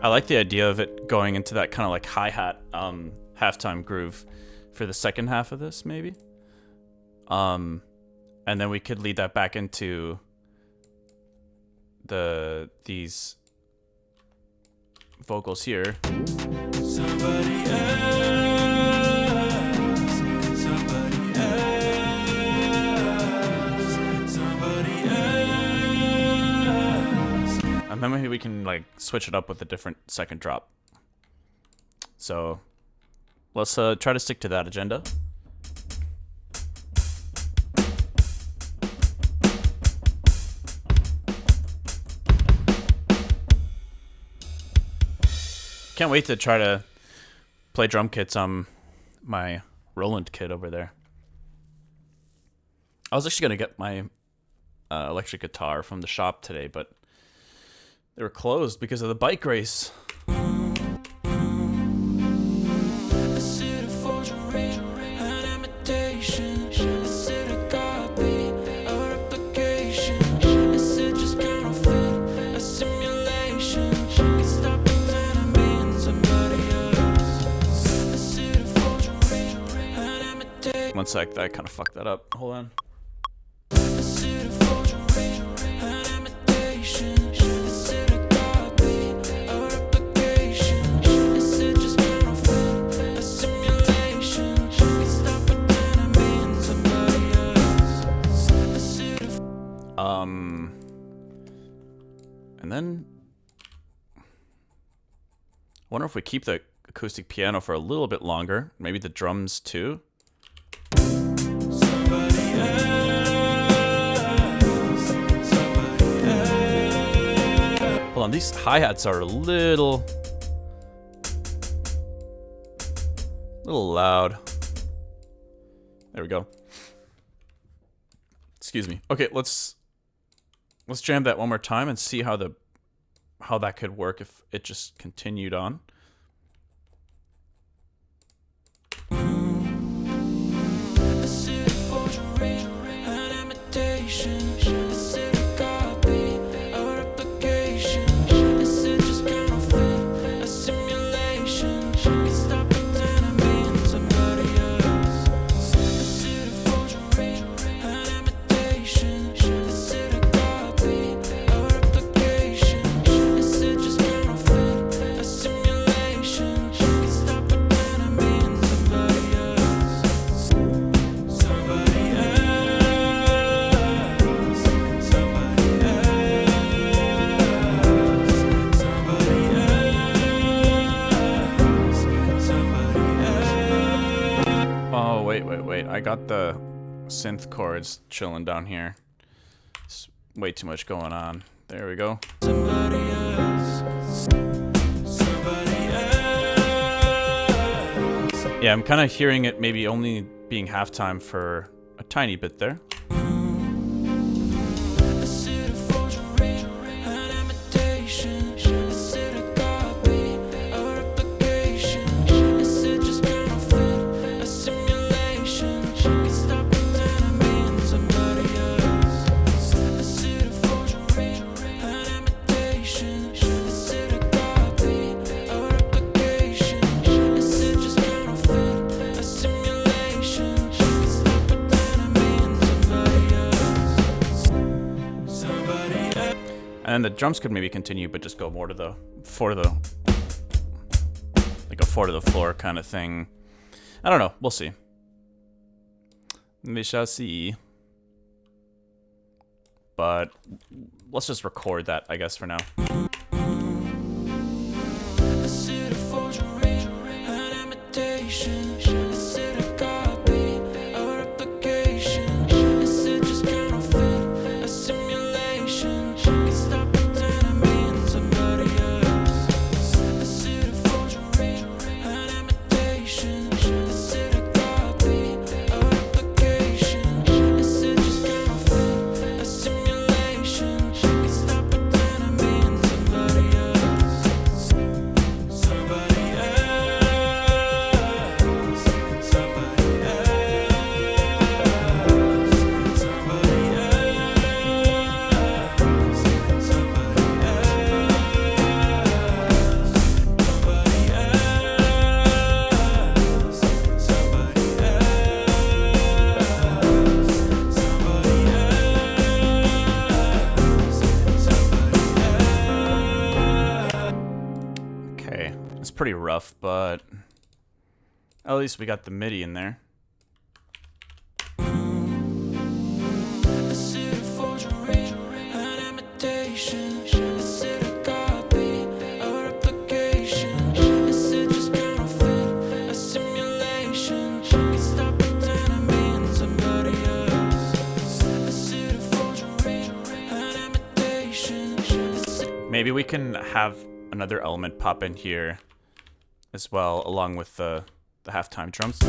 I like the idea of it going into that kind of like hi-hat halftime groove for the second half of this, maybe. And then we could lead that back into these vocals here. Somebody else, somebody else, somebody else. And then maybe we can like switch it up with a different second drop. So let's try to stick to that agenda. Can't wait to try to play drum kits on my Roland kit over there. I was actually gonna get my electric guitar from the shop today, but they were closed because of the bike race. One sec, I kind of fucked that up. Hold on. And then I wonder if we keep the acoustic piano for a little bit longer, maybe the drums too. Hold on, these hi-hats are a little loud. There we go. Excuse me. Okay, let's jam that one more time and see how that could work if it just continued on. Wait, I got the synth chords chilling down here. It's way too much going on. There we go. Somebody else. Somebody else. Yeah, I'm kind of hearing it maybe only being halftime for a tiny bit there. And the drums could maybe continue, but just go more to the like a 4 to the floor kind of thing. I don't know. We'll see. We shall see. But let's just record that, I guess, for now. pretty rough, but at least we got the MIDI in there. Maybe we can have another element pop in here as well, along with the halftime drums.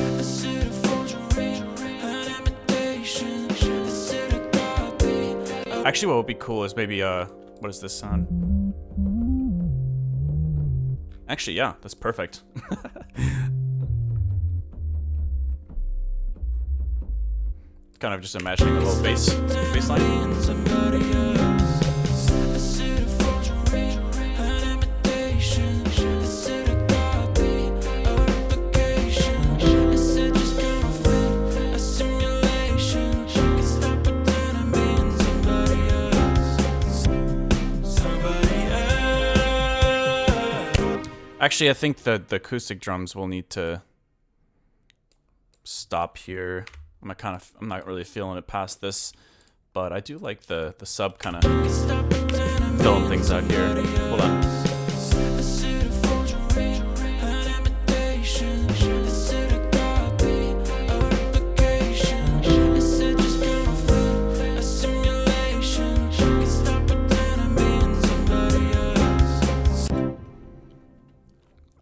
Actually, what would be cool is maybe, what is this sound? Actually, yeah, that's perfect. Kind of just imagining a little bass line. Actually, I think the acoustic drums will need to stop here. I'm not really feeling it past this, but I do like the sub kind of filling things out here. Hold on.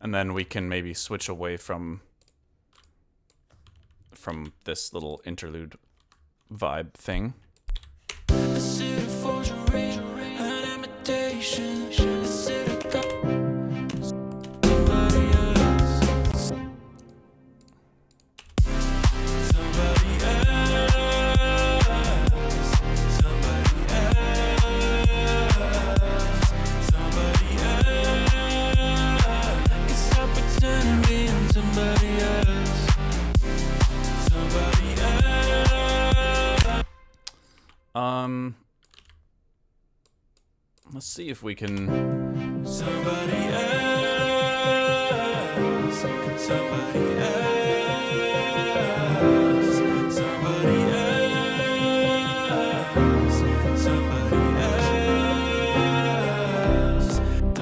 And then we can maybe switch away from this little interlude vibe thing. Let's see if we can. Somebody else, somebody else, somebody else,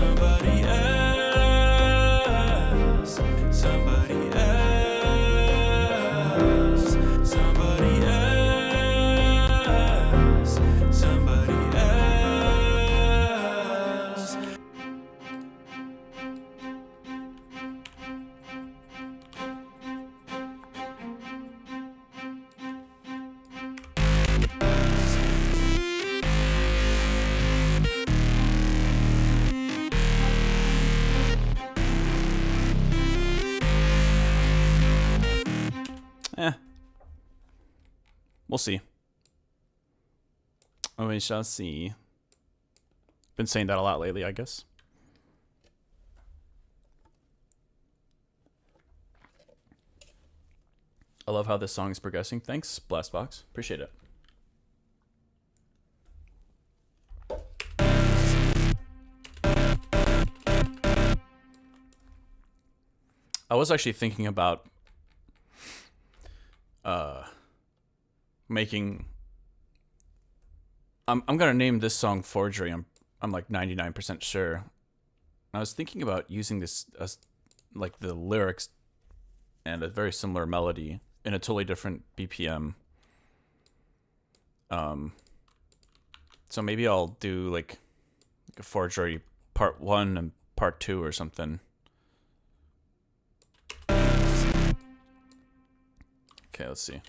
somebody else, somebody else, somebody else, somebody else, somebody else. We'll see. Oh, we shall see. Been saying that a lot lately, I guess. I love how this song is progressing. Thanks, Blastbox. Appreciate it. I was actually thinking about making. I'm gonna name this song Forgery. I'm like 99% sure. I was thinking about using this as like the lyrics and a very similar melody in a totally different BPM. So maybe I'll do like a Forgery part 1 and part 2 or something. Okay, let's see.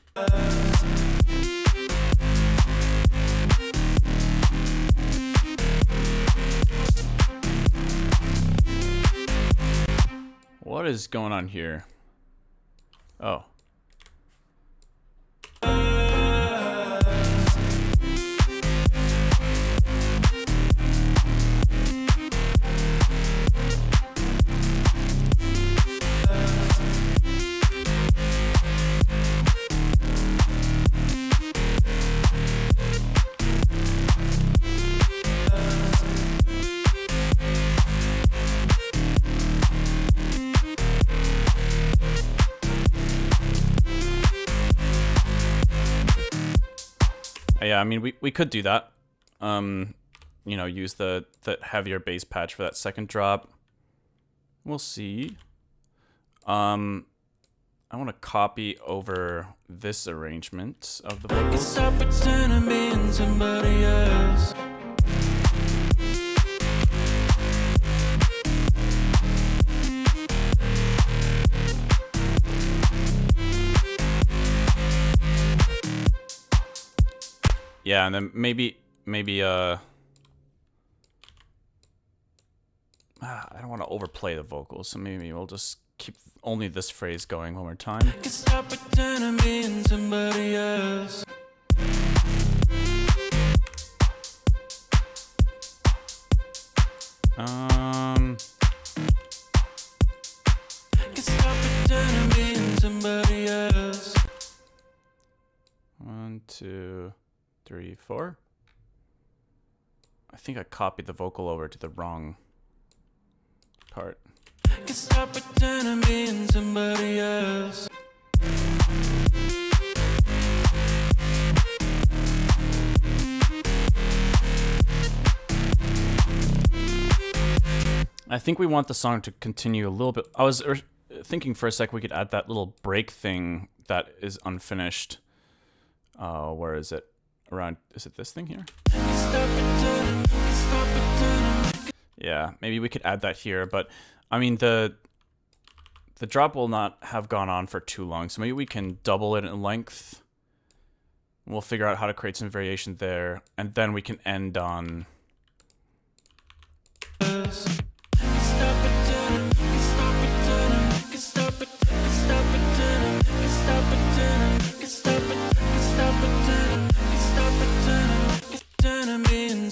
What is going on here? Oh. yeah, I mean, we could do that. You know, use the heavier bass patch for that second drop. We'll see. I want to copy over this arrangement of the vocals. Stop pretending to be somebody else. Yeah, and then maybe I don't want to overplay the vocals, so maybe we'll just keep only this phrase going one more time. Stop pretending to be somebody else. Stop pretending to be somebody else. 1, 2, 3, 4. I think I copied the vocal over to the wrong part. Stop pretending to be somebody else. I think we want the song to continue a little bit. I was thinking for a sec we could add that little break thing that is unfinished. Where is it? Around, is it this thing here? Yeah, maybe we could add that here, but I mean the drop will not have gone on for too long, so maybe we can double it in length. We'll figure out how to create some variation there, and then we can end on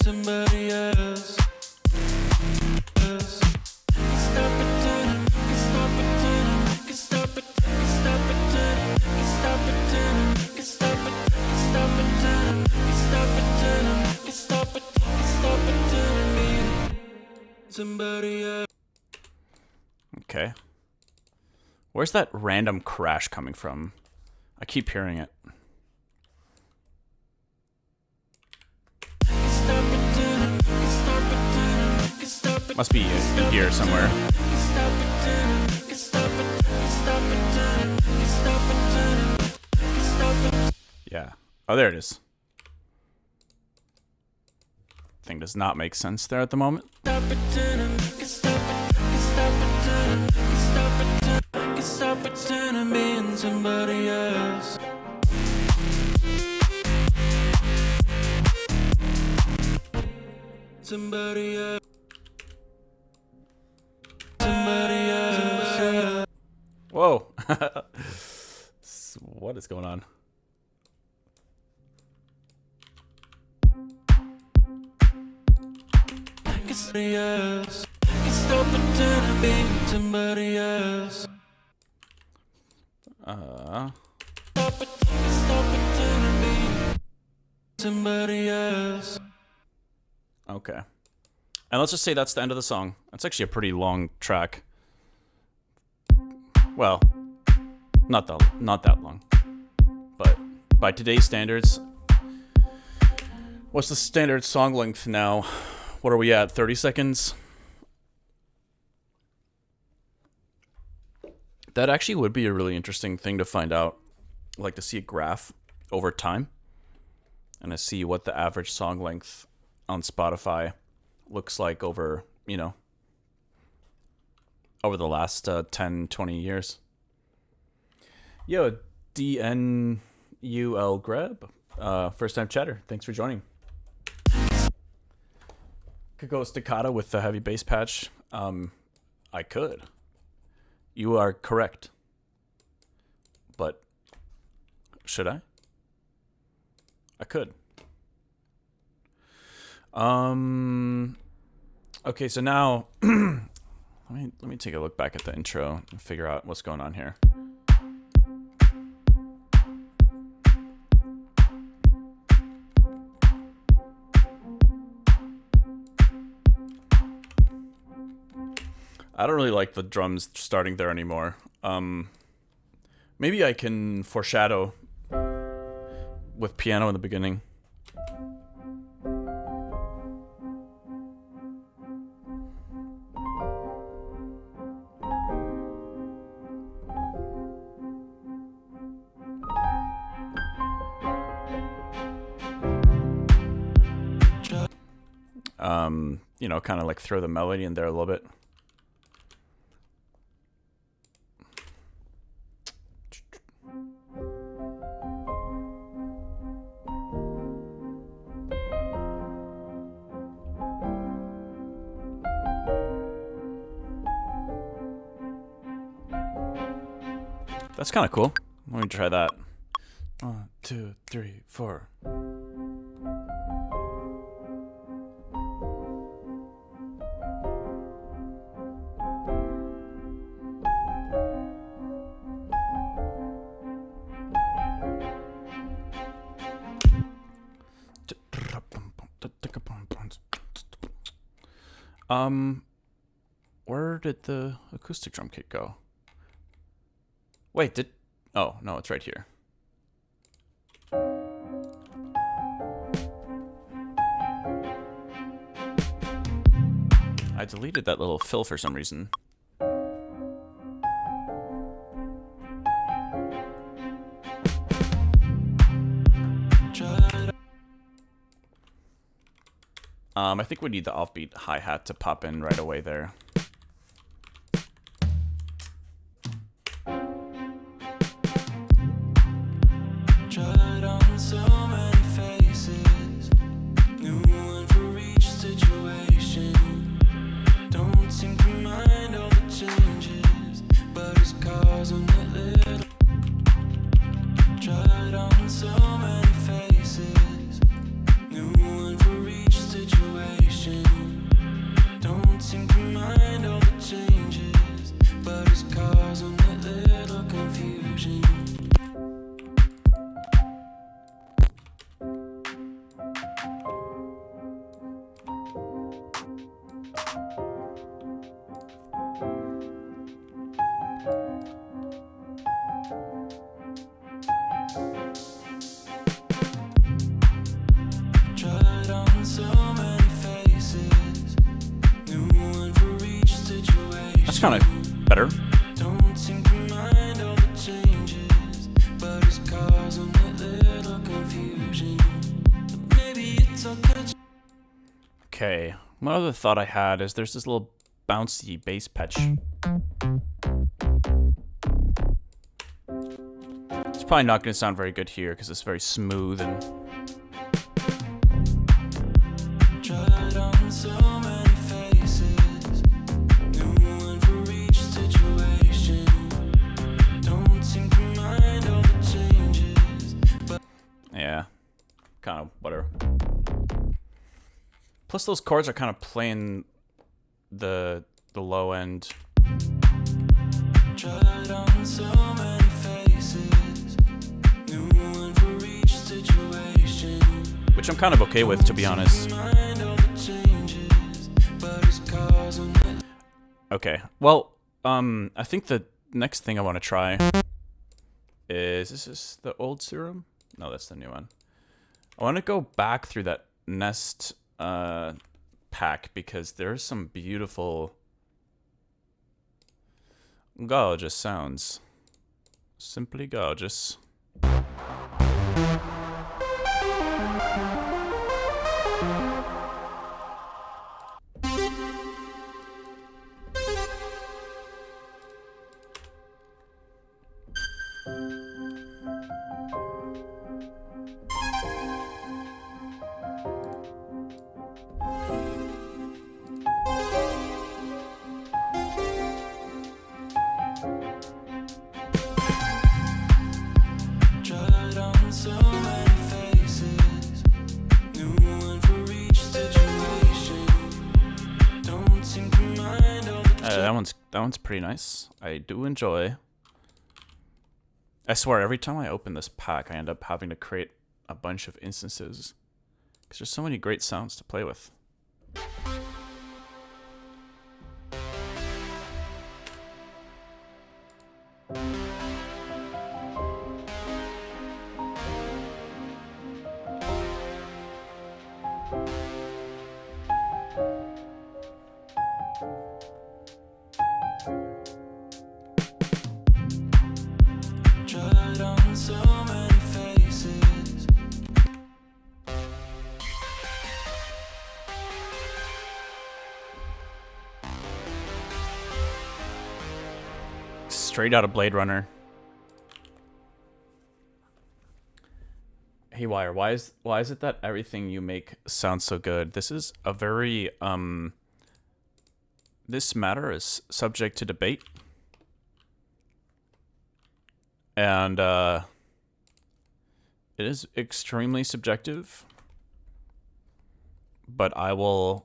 somebody else. okay. Where's that random crash coming from? I keep hearing it. Must be in here somewhere. Yeah. Oh, there it is. Thing does not make sense there at the moment. Stop pretending to be somebody else. Somebody else. Somebody else. Whoa. What is going on? Somebody else. Stop pretending to be somebody else. Stop pretending to be somebody else. Okay. And let's just say that's the end of the song. That's actually a pretty long track. Well, not that long. But by today's standards, what's the standard song length now? What are we at? 30 seconds? That actually would be a really interesting thing to find out. I'd like to see a graph over time and to see what the average song length on Spotify looks like over, you know, over the last 10, 20 years. Yo, DNUL Grab, first time chatter. Thanks for joining. Could go staccato with the heavy bass patch. I could. You are correct. But should I? I could. Okay, so now let me take a look back at the intro and figure out what's going on here. I don't really like the drums starting there anymore. Maybe I can foreshadow with piano in the beginning. You know, kind of like throw the melody in there a little bit. That's kind of cool. Let me try that. 1, 2, 3, 4. Where did the acoustic drum kit go? Wait, oh, no, it's right here. I deleted that little fill for some reason. I think we need the offbeat hi-hat to pop in right away there. Tried on so many faces, new one for each situation. Don't seem to mind all the changes, but it's causing a little. Tried on so many faces, new one for each situation. Don't seem to mind all the changes, but it's causing a little confusion. Tried on so many faces, new one for each situation. That's kind of better. Don't seem to mind all the changes, but it's causing a little confusion. But maybe it's okay. Okay, one other thought I had is there's this little bouncy bass patch. It's probably not going to sound very good here because it's very smooth and... Tried on so many faces, new one for each situation. Don't seem to mind all the changes, but yeah, kind of whatever. Plus those chords are kind of playing the low end. tried on so many faces, new one for each situation. Which I'm kind of okay with, to be honest. Mind all the changes, but it's causing it. Okay, well, I think the next thing I want to try is this the old serum? No, that's the new one. I want to go back through that Nest pack because there's some beautiful, gorgeous sounds. Simply gorgeous. Tried on so many faces, new one for each situation. Don't seem to mind all the That one's pretty nice. I do enjoy. I swear, every time I open this pack, I end up having to create a bunch of instances because there's so many great sounds to play with. tried on so many faces. Straight out of Blade Runner. Haywyre, why is it that everything you make sounds so good? This is a very this matter is subject to debate. And it is extremely subjective. But I will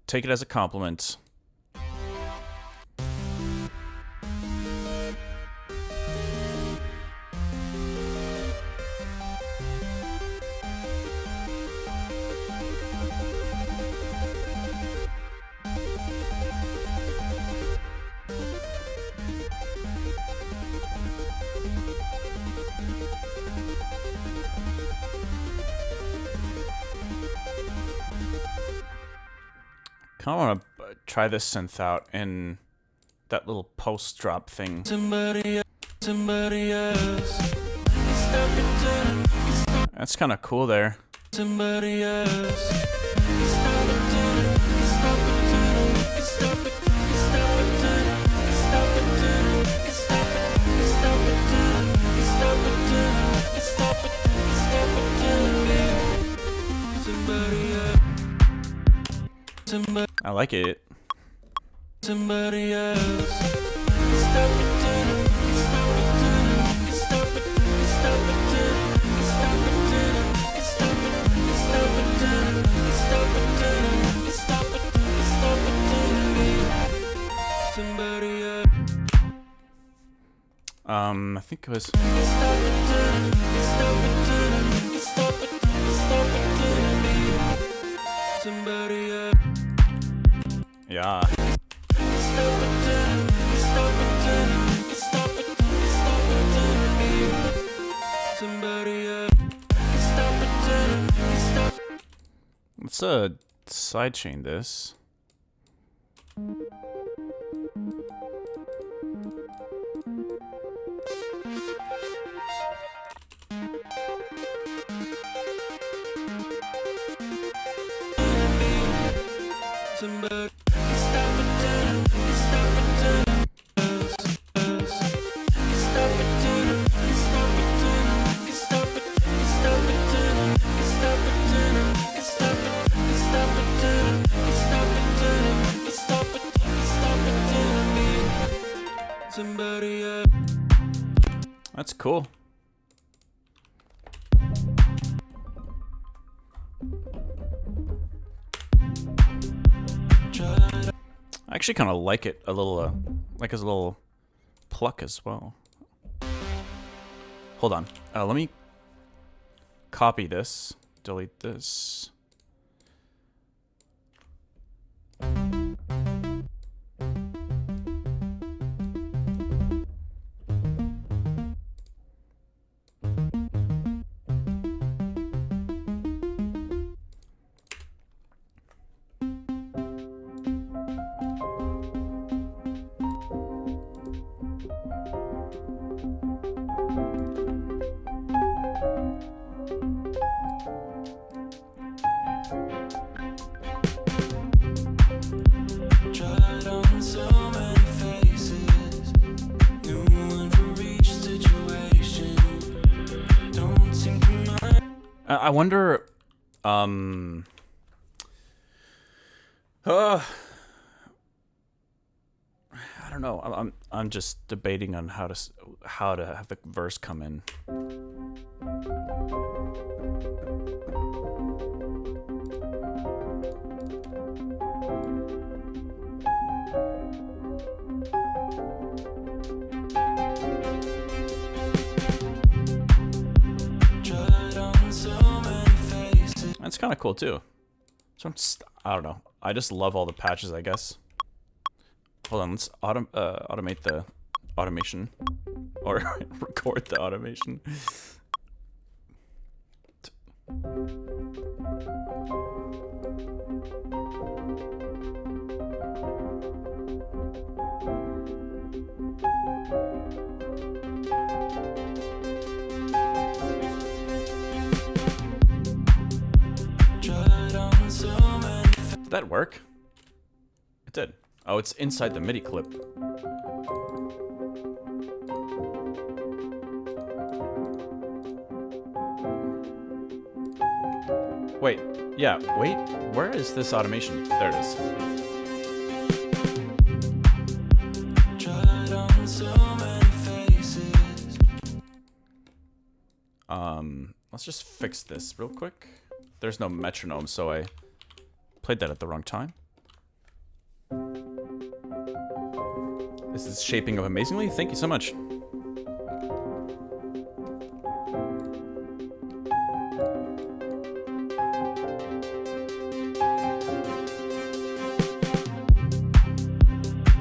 take it as a compliment. Kind of want to try this synth out in that little post drop thing. Somebody else. That's kind of cool there. Somebody else. I like it. Somebody else. I think it was. Yeah. Let's sidechain this. That's cool. I actually kind of like it a little, like his little pluck as well. Hold on. Let me copy this, delete this. I wonder, I don't know. I'm just debating on how to have the verse come in. That's kind of cool too. So I don't know. I just love all the patches, I guess. Hold on, let's automate the automation, or record the automation. Did that work? It did. Oh, it's inside the MIDI clip. Wait, yeah, wait. Where is this automation? There it is. Tried on so many faces. Let's just fix this real quick. There's no metronome, so I played that at the wrong time. This is shaping up amazingly. Thank you so much.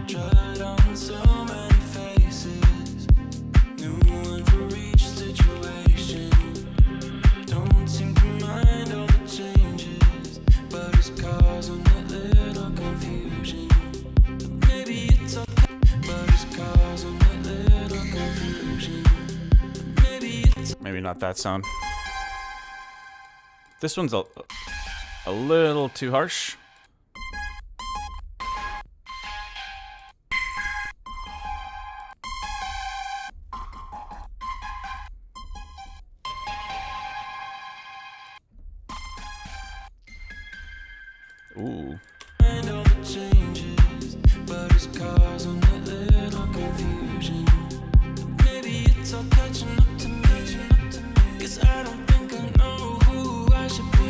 Tried on so many faces. New one for each situation. Don't seem to mind all the changes, but it's causing a little confusion. Maybe it's okay, but it's causing a little confusion. Maybe it's Maybe not that sound. This one's a little too harsh. Ooh. mind all the changes, but it's causing a little confusion. Maybe it's all catching up to me. 'Cause I don't think I know who I should be.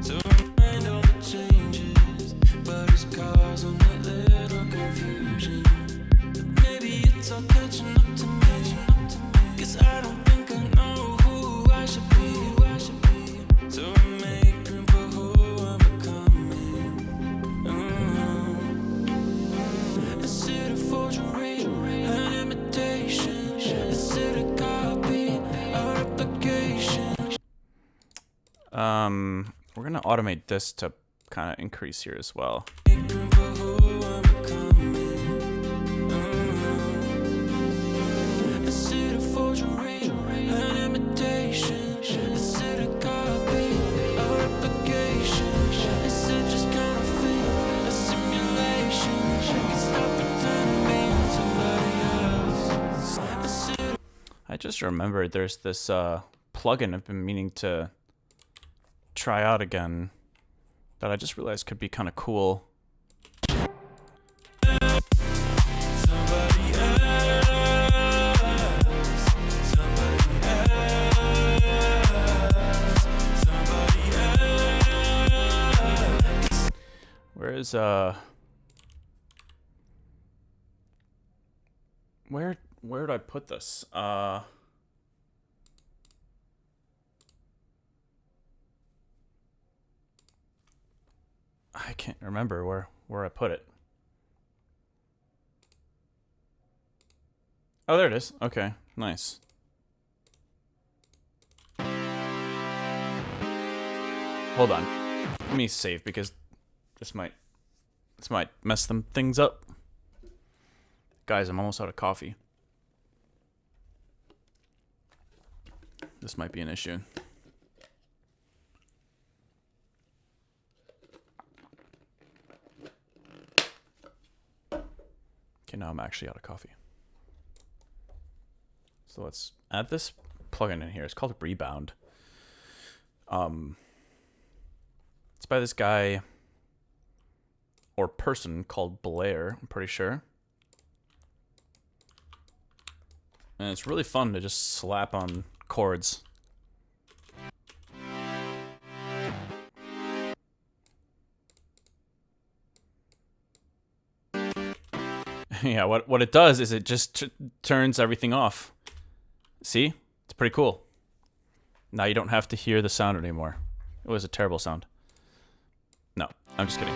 So I mind all the changes, but it's causing a little confusion. Maybe it's all catching up to me. 'Cause I don't think I know who I should be. So I make room for who I'm becoming. Is it a forgery, an imitation? Is it a copy, a replication? We're gonna automate this to kind of increase here as well. Make room for who I'm becoming. Is it a forgery, an imitation? Is it a copy, a replication? Is it just counterfeit, a simulation? Can stop pretending being somebody else. Is it I just remembered there's this plugin I've been meaning to try out again that I just realized could be kind of cool. somebody else? Somebody else? Somebody else? Where is where did I put this? I can't remember where I put it. Oh, there it is. Okay, nice. Hold on. Let me save because this might mess them things up. Guys, I'm almost out of coffee. This might be an issue. Okay, now I'm actually out of coffee. So let's add this plugin in here. It's called Rebound. It's by this guy or person called Blair, I'm pretty sure. And it's really fun to just slap on chords. Yeah, what it does is it just turns everything off. See? It's pretty cool. Now you don't have to hear the sound anymore. It was a terrible sound. No, I'm just kidding.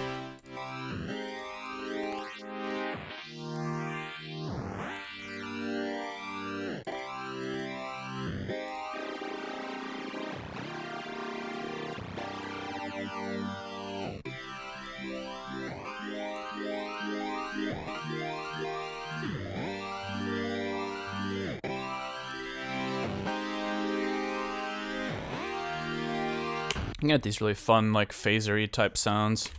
You can get these really fun, like, phaser-y type sounds.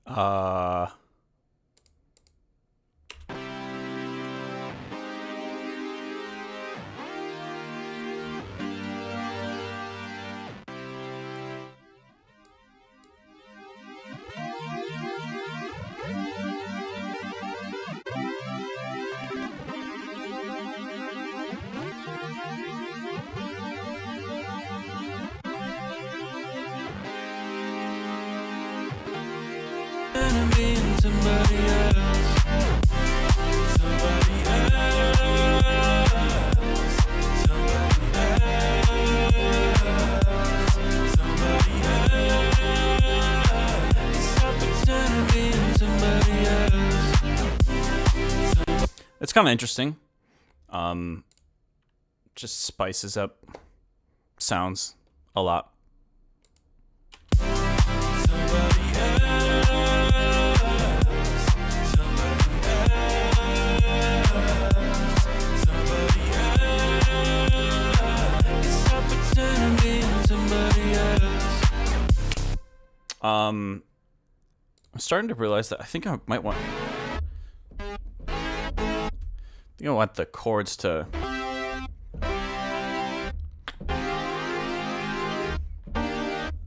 uh... Being somebody else, somebody else, somebody else, somebody else. Stop pretending being somebody else. It's kind of interesting. Just spices up sounds a lot. Somebody else, somebody else, somebody else. Stop pretending being somebody else. I'm starting to realize that I think I might want. I think I want the chords to.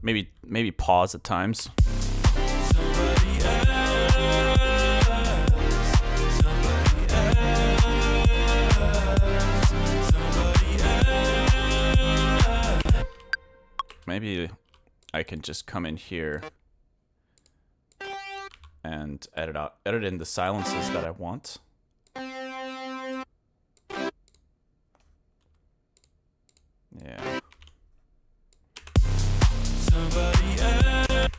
Maybe pause at times. Somebody else, somebody else, somebody else. Maybe I can just come in here and edit in the silences that I want. Yeah. Somebody else,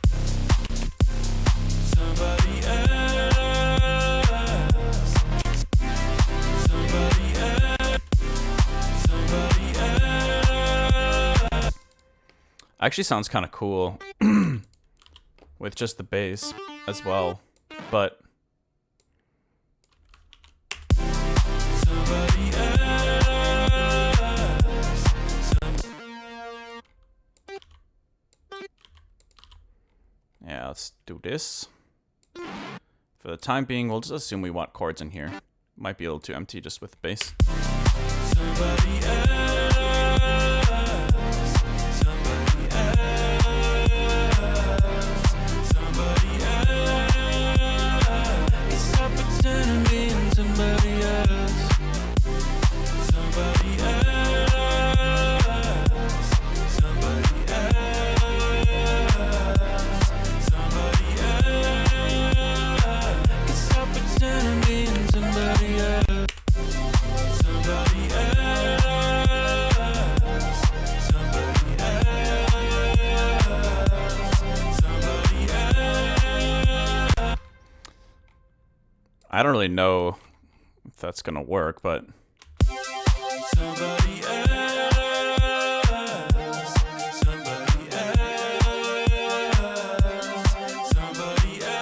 somebody else, somebody else, somebody else. Actually sounds kind of cool with just the bass as well, but Somebody else, yeah, let's do this. For the time being, we'll just assume we want chords in here. Might be a little too empty just with the bass. somebody else, somebody else, somebody else. Stop pretending being somebody else. Somebody else, somebody else, somebody else. Stop pretending being somebody else. Somebody else, somebody else, somebody else. I don't really know if that's gonna work, but Somebody else, somebody else, somebody else.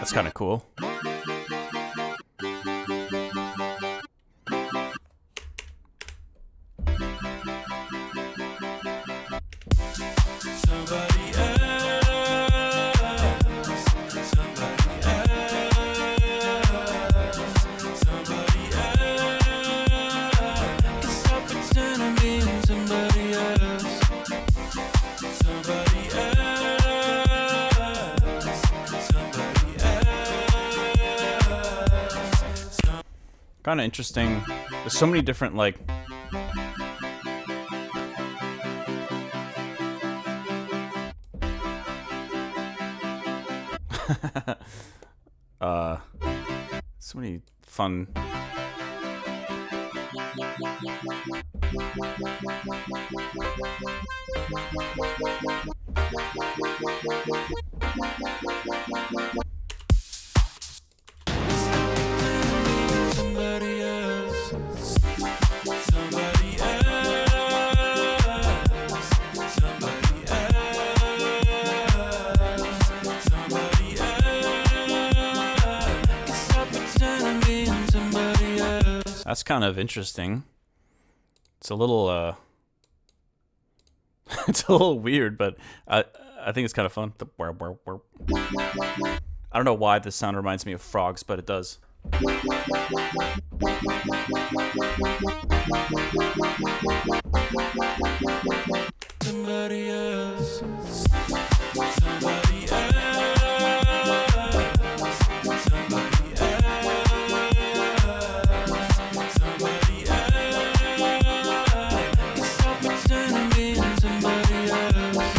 That's kind of cool. Somebody else, somebody else, somebody else. Guess I'll pretend I'm being somebody else. Somebody else, somebody else. Kind of interesting. There's so many different, like... so many fun... Somebody else, somebody else, somebody else, somebody else. Guess I'll pretend I'm being somebody else. That's kind of interesting. It's a little, it's a little weird, but I think it's kind of fun. The burp, burp, burp. I don't know why this sound reminds me of frogs, but it does. Somebody else, somebody else, somebody else, somebody else. Guess I'll pretend I'm being somebody else.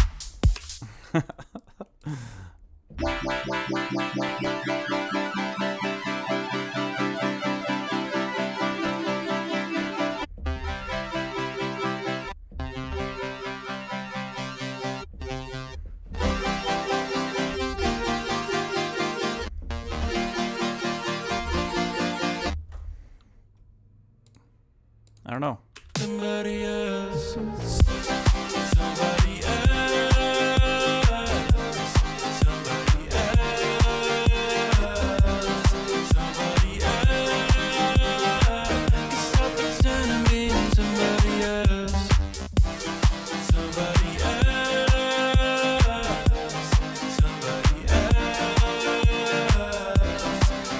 I don't know. Somebody else, somebody else, somebody else, somebody else. Guess I'll pretend I'm being somebody else. Somebody else, somebody else,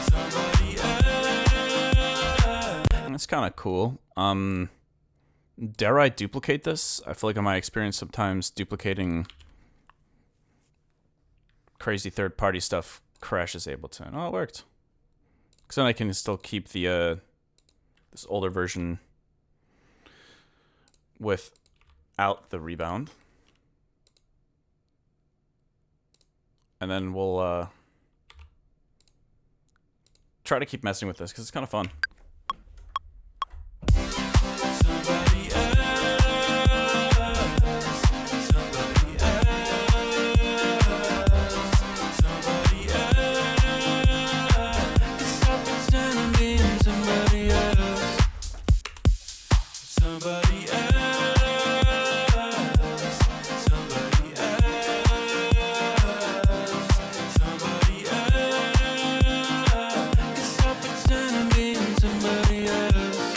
somebody else. That's kind of cool. Dare I duplicate this? I feel like in my experience, sometimes duplicating crazy third-party stuff crashes Ableton. Oh, it worked. Because then I can still keep the this older version without the rebound. And then we'll try to keep messing with this because it's kind of fun. Somebody else, somebody else, somebody else. Guess I'll pretend I'm being somebody else. Somebody else, somebody else, somebody else. Guess I'll pretend I'm being somebody else.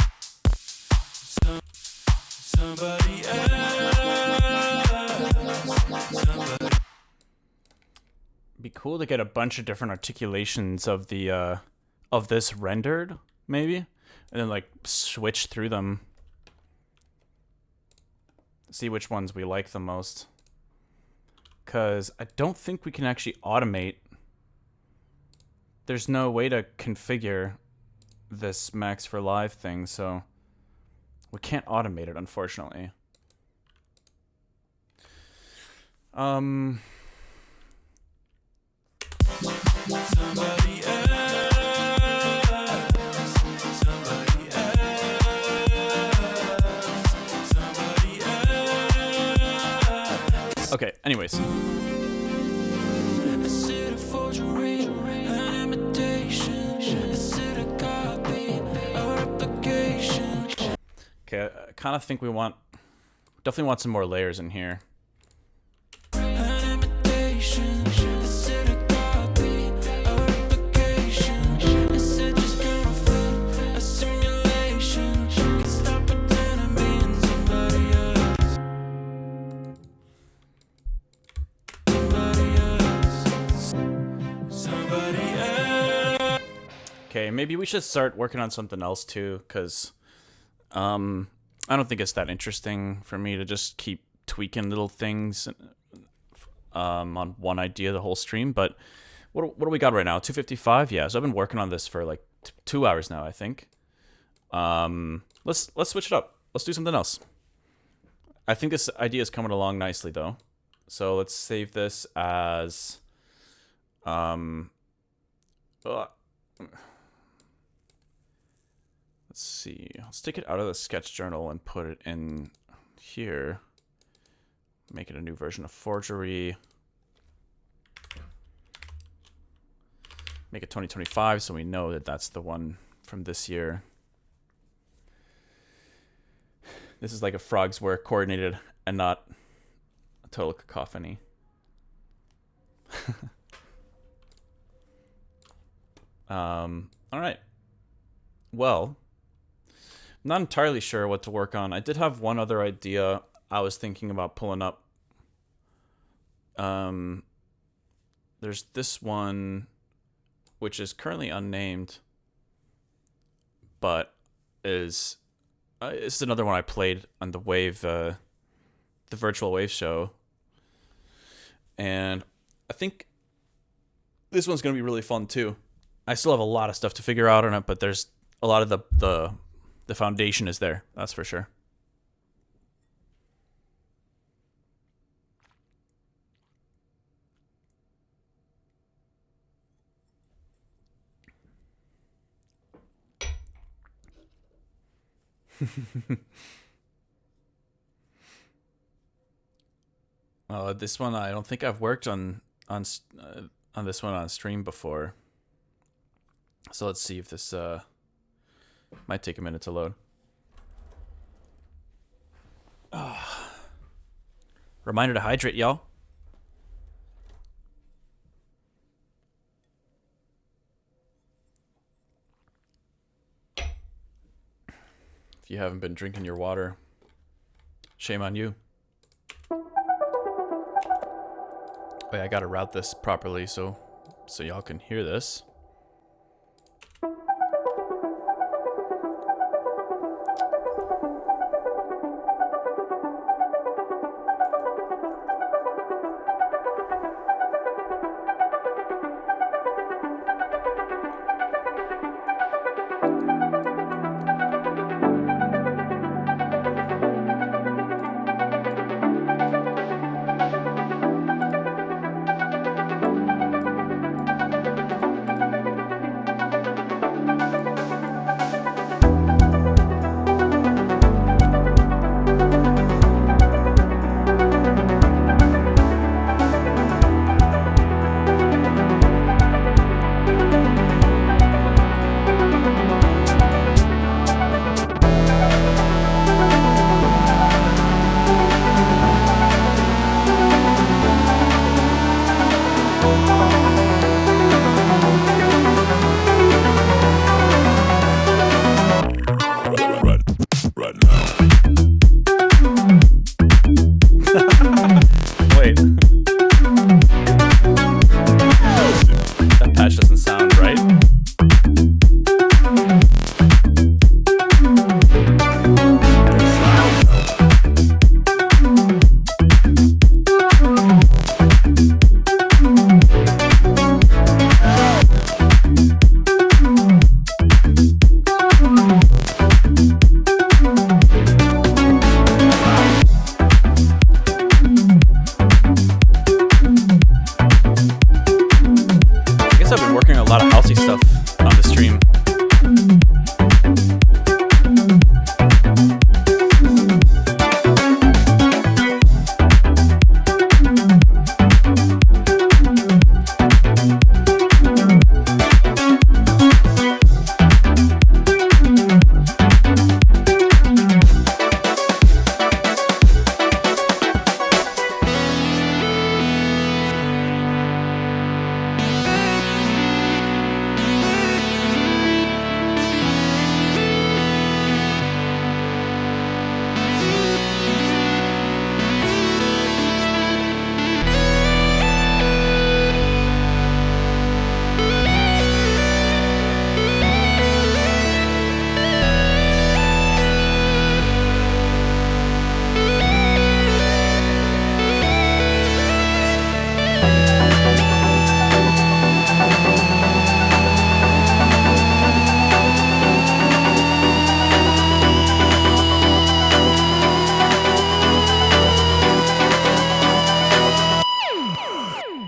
Somebody else, somebody. Be cool to get a bunch of different articulations of the of this rendered, maybe, and then like switch through them. See which ones we like the most. Because I don't think we can actually automate. There's no way to configure this Max for Live thing, so we can't automate it, unfortunately. Somebody else, somebody else, somebody else. Okay, anyways. A city forgery, an imitation, a city copy, a replication. Okay, I kind of think we definitely want some more layers in here. An imitation, a city copy, a Okay, maybe we should start working on something else too, because I don't think it's that interesting for me to just keep tweaking little things on one idea the whole stream. But what do we got right now? 2:55. Yeah, so I've been working on this for like 2 hours now, I think. Let's switch it up. Let's do something else. I think this idea is coming along nicely though. So let's save this as let's see. Let's take it out of the sketch journal and put it in here. Make it a new version of forgery. Make it 2025 so we know that that's the one from this year. This is like a Frogs Were coordinated and not a total cacophony. All right. Well, I'm not entirely sure what to work on. I did have one other idea I was thinking about pulling up. There's this one, which is currently unnamed, but is this is another one I played on the Wave, the virtual Wave show, and I think this one's gonna be really fun too. I still have a lot of stuff to figure out on it, but there's a lot of the foundation is there. That's for sure. This one I don't think I've worked on this one on stream before. So let's see if this might take a minute to load. Reminder to hydrate, y'all. If you haven't been drinking your water, shame on you. Wait, I gotta route this properly so y'all can hear this.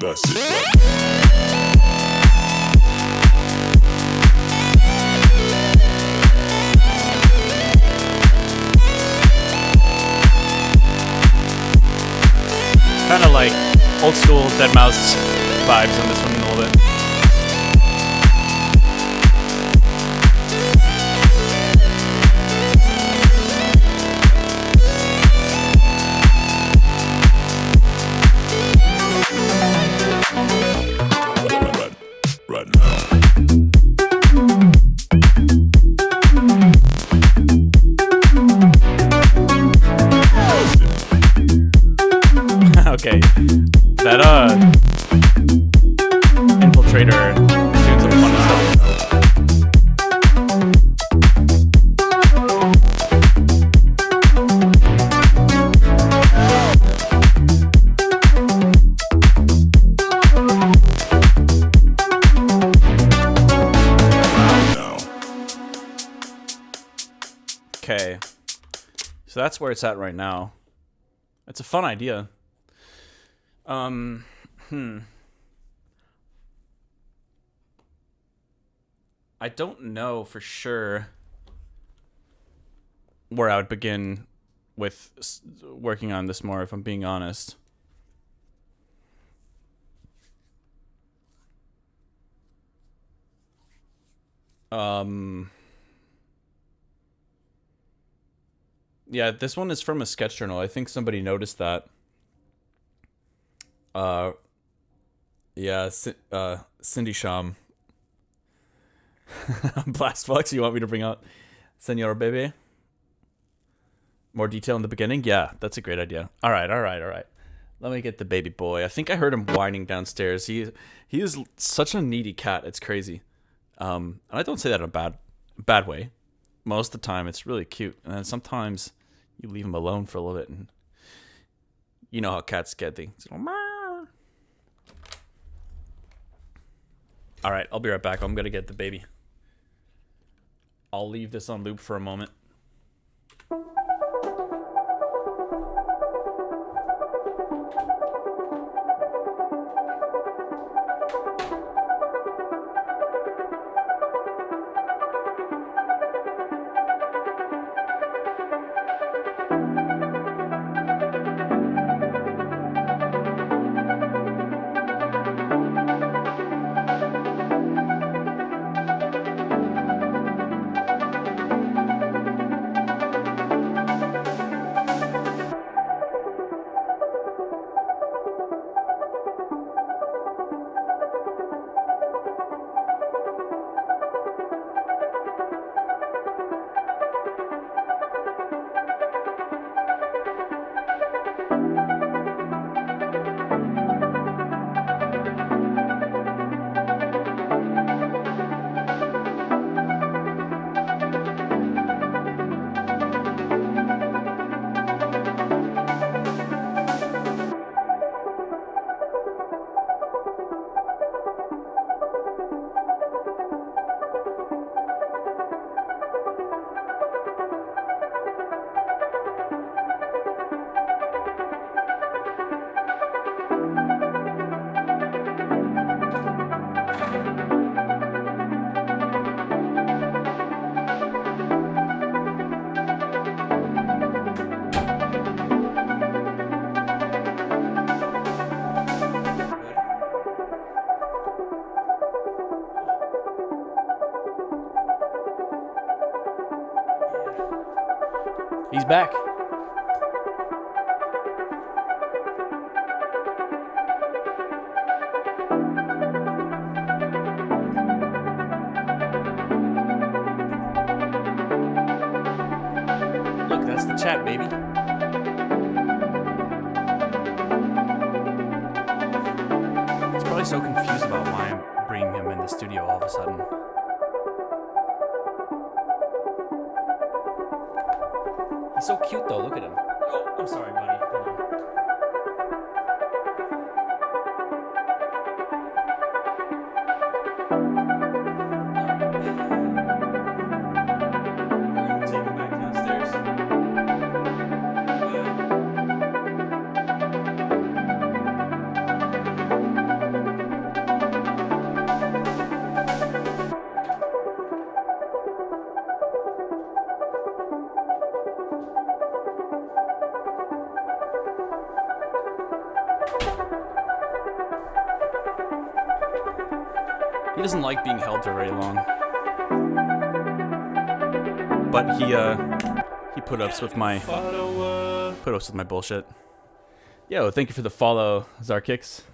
That's it. Kind of like old school Dead Mouse vibes on this one a little bit. Right now. Okay, that infiltrator doing some fun stuff. Now. Okay, so that's where it's at right now. It's a fun idea. I don't know for sure where I would begin with working on this more, if I'm being honest. Yeah, this one is from a sketch journal. I think somebody noticed that. Yeah, Cindy Sham. Blastbox, you want me to bring out Senor Bebe? More detail in the beginning? Yeah, that's a great idea. All right. Let me get the baby boy. I think I heard him whining downstairs. He is such a needy cat. It's crazy. And I don't say that in a bad way. Most of the time, it's really cute. And then sometimes you leave him alone for a little bit, and you know how cats get things. All right, I'll be right back. I'm gonna get the baby. I'll leave this on loop for a moment. He's back. Look, that's the chat, baby. He's probably so confused about why I'm bringing him in the studio all of a sudden. He's so cute, though. Look at him. Oh, I'm sorry, buddy. Hold on. He doesn't like being held for very long. But he put ups with my bullshit. Yo, thank you for the follow, Zarkix.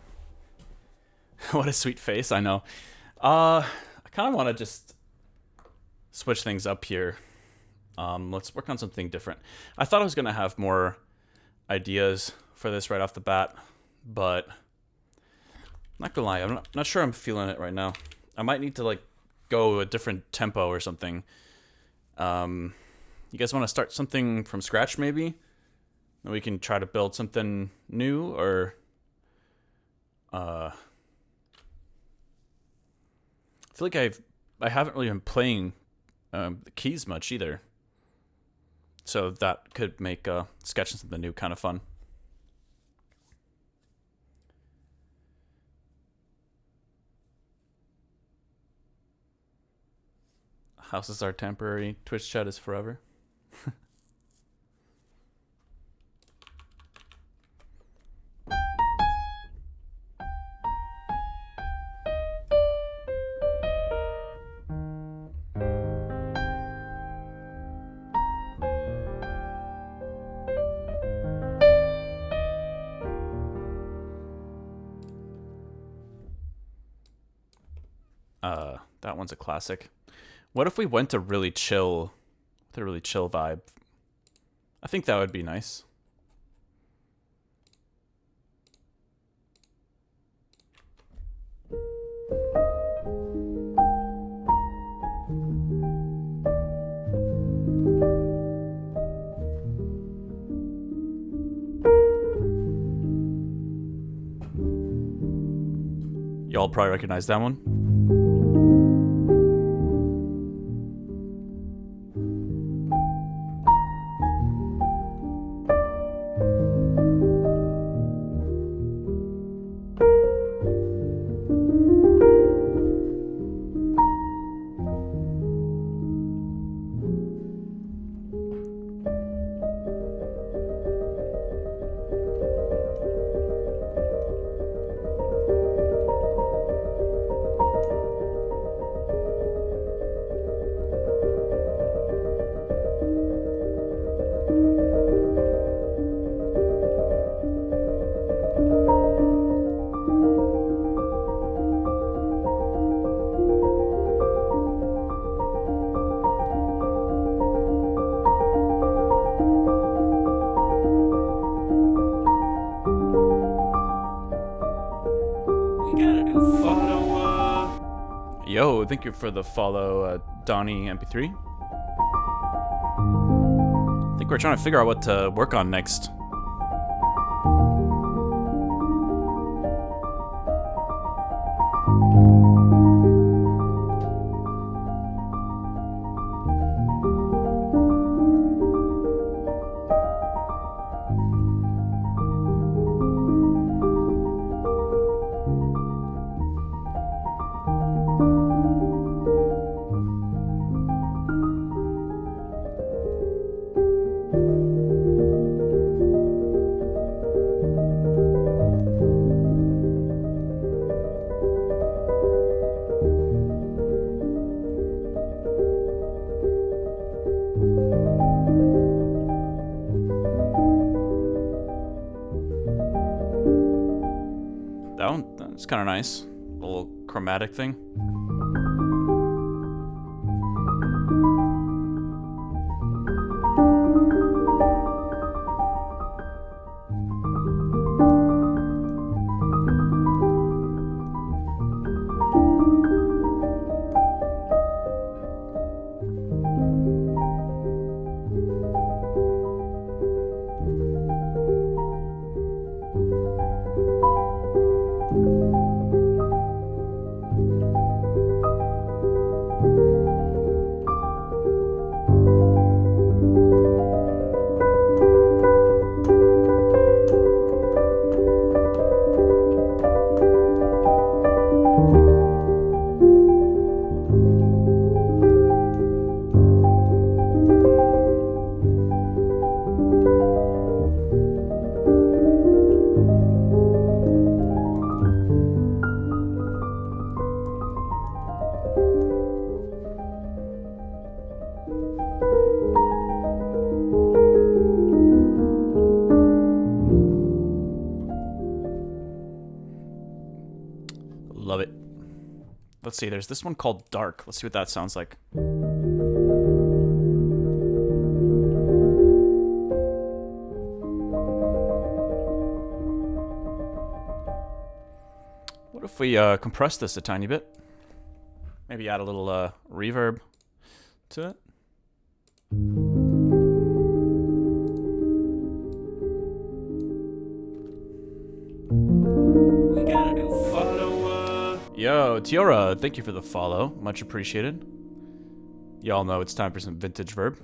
What a sweet face, I know. I kind of want to just switch things up here. Let's work on something different. I thought I was gonna have more ideas for this right off the bat, but not gonna lie, I'm not sure I'm feeling it right now. I might need to like go a different tempo or something. You guys want to start something from scratch maybe? And we can try to build something new, or I feel like I haven't really been playing the keys much either. So that could make sketching something new kind of fun. Houses are temporary. Twitch chat is forever. That one's a classic. What if we went to really chill, with a really chill vibe? I think that would be nice. Y'all probably recognize that one. Yo, thank you for the follow, Donnie MP3. I think we're trying to figure out what to work on next. It's kind of nice. A little chromatic thing. Love it. Let's see, there's this one called Dark. Let's see what that sounds like. What if we compress this a tiny bit? Maybe add a little reverb to it. We got a new follower. Yo, Tiora, thank you for the follow. Much appreciated. Y'all know it's time for some vintage verb.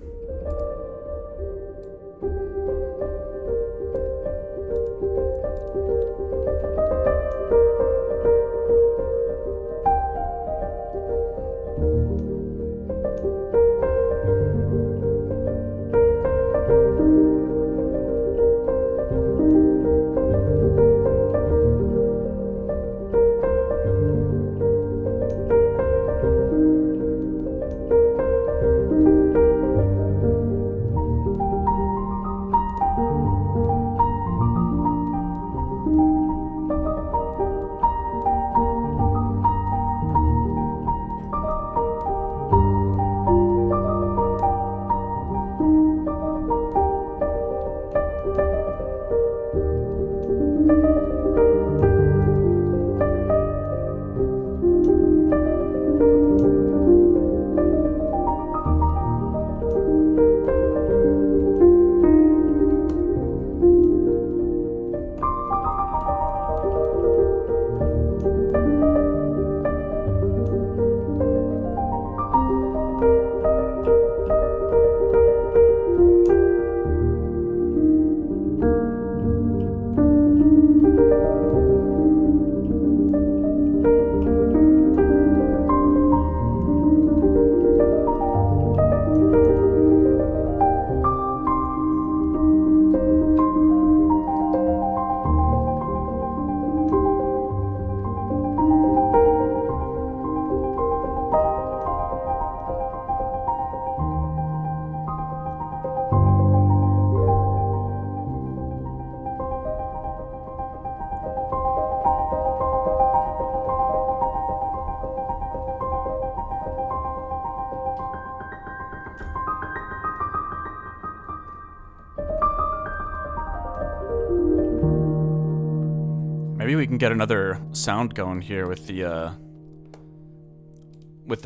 Maybe we can get another sound going here with the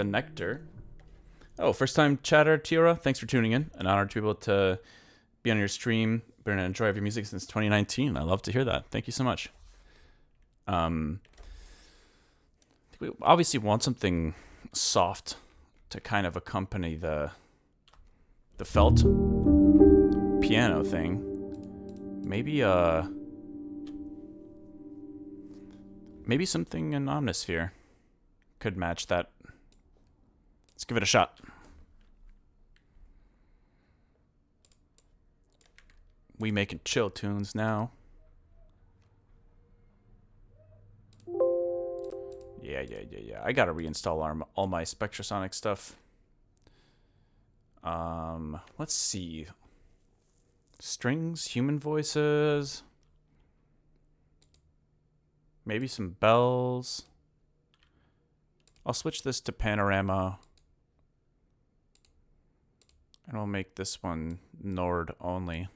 nectar. Oh, first time chatter, Tiora. Thanks for tuning in. An honor to be able to be on your stream. Been an enjoy of your music since 2019. I love to hear that. Thank you so much. We obviously want something soft to kind of accompany the felt piano thing. Maybe something in Omnisphere could match that. Let's give it a shot. We making chill tunes now. Yeah. I gotta reinstall all my Spectrasonic stuff. Let's see. Strings, human voices. Maybe some bells. I'll switch this to panorama. And I'll make this one Nord only.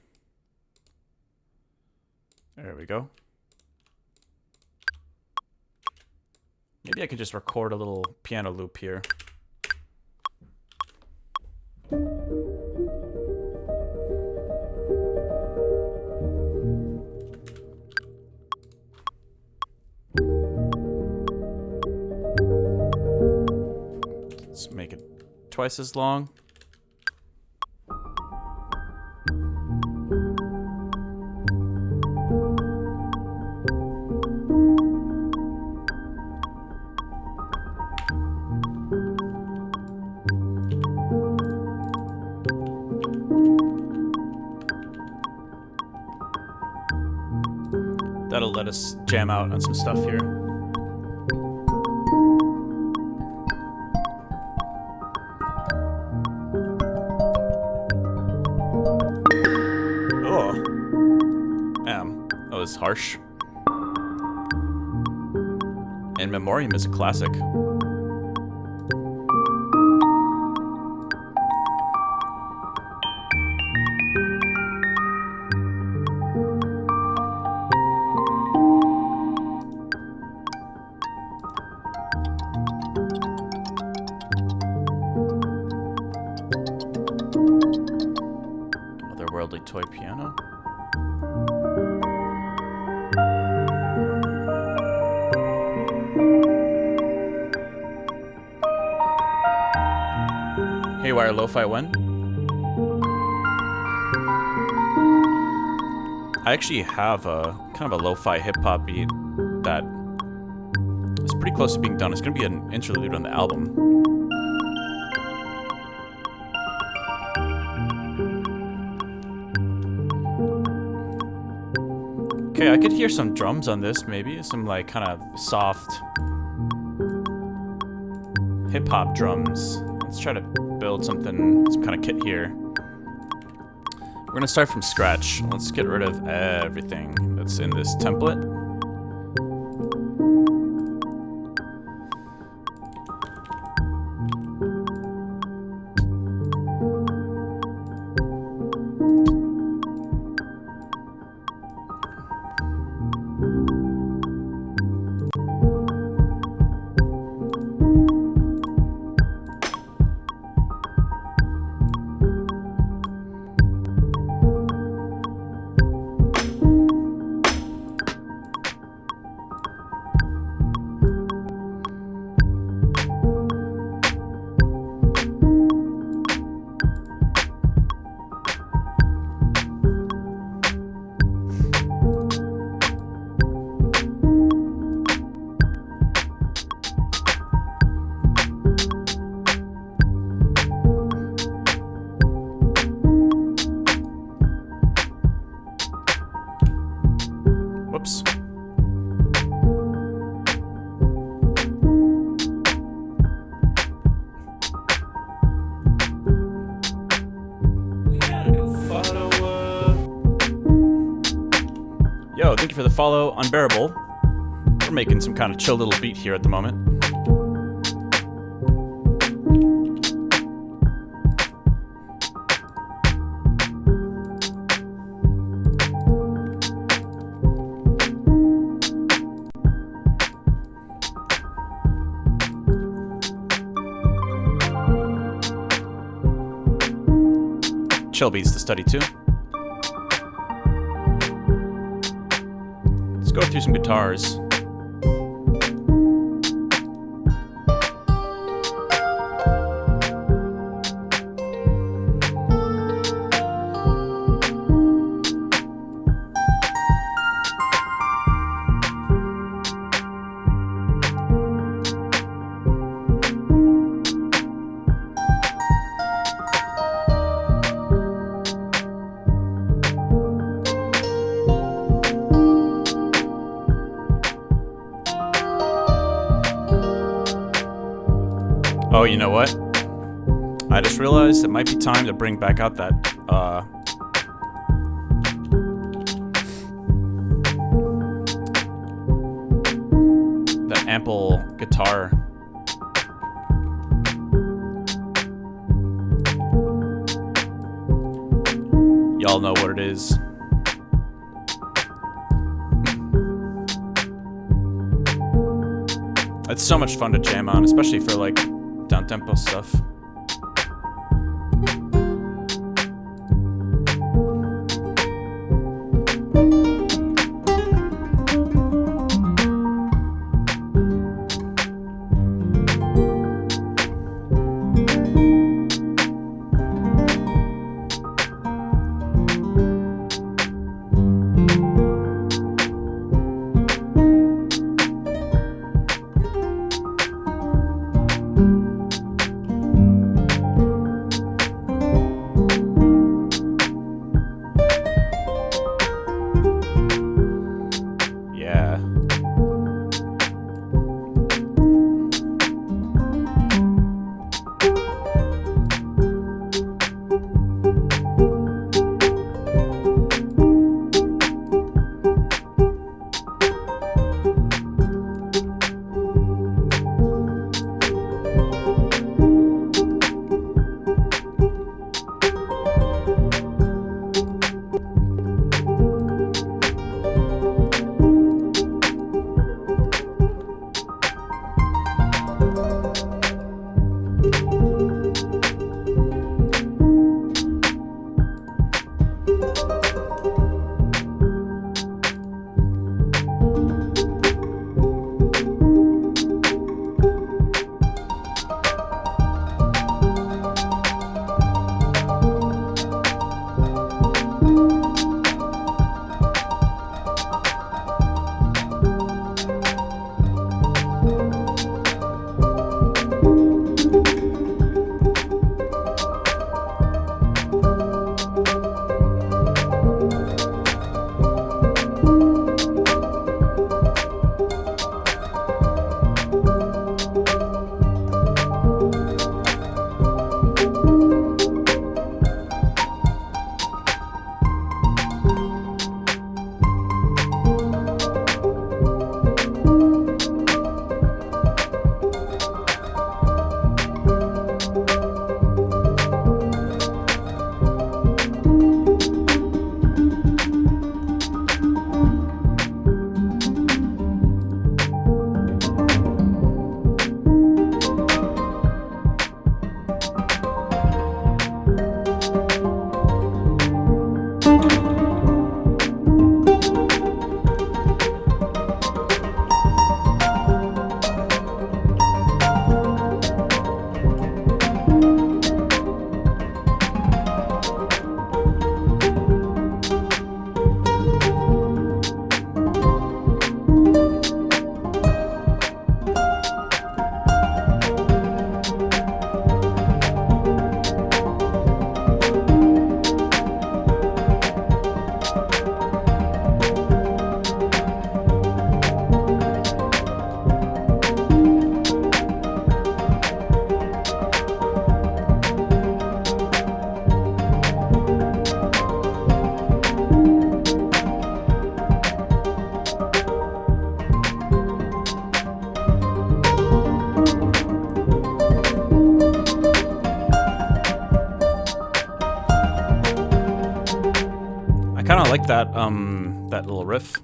There we go. Maybe I could just record a little piano loop here. Let's make it twice as long. That'll let us jam out on some stuff here. Oh. Damn, that was harsh. In Memoriam is a classic. Otherworldly toy piano. Haywyre Lo-Fi when? I actually have a kind of a lo-fi hip-hop beat that is pretty close to being done. It's going to be an interlude on the album. Okay, I could hear some drums on this, maybe. Some, like, kind of soft hip-hop drums. Let's try to build something, some kind of kit here. We're gonna start from scratch. Let's get rid of everything that's in this template. Whoops. Yo, thank you for the follow, Unbearable. We're making some kind of chill little beat here at the moment. Chill beats to study too. Let's go through some guitars. Oh, you know what? I just realized it might be time to bring back out that, that ample guitar. Y'all know what it is. It's so much fun to jam on, especially for like down-tempo stuff. that that little riff.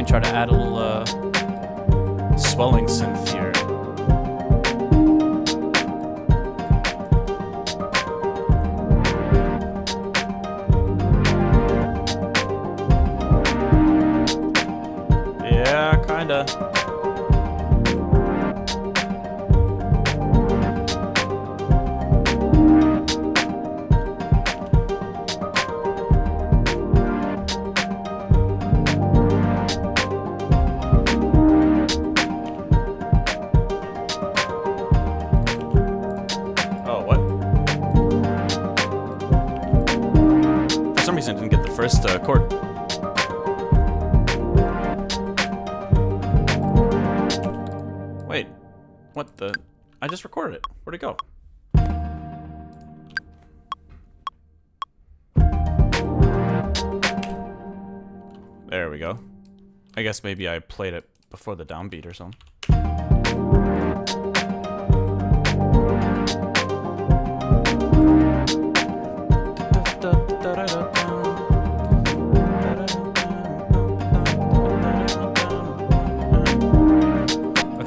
Try to add a little swelling synth here. Yeah, kinda. Didn't get the first chord. Wait, what the? I just recorded it. Where'd it go? There we go. I guess maybe I played it before the downbeat or something.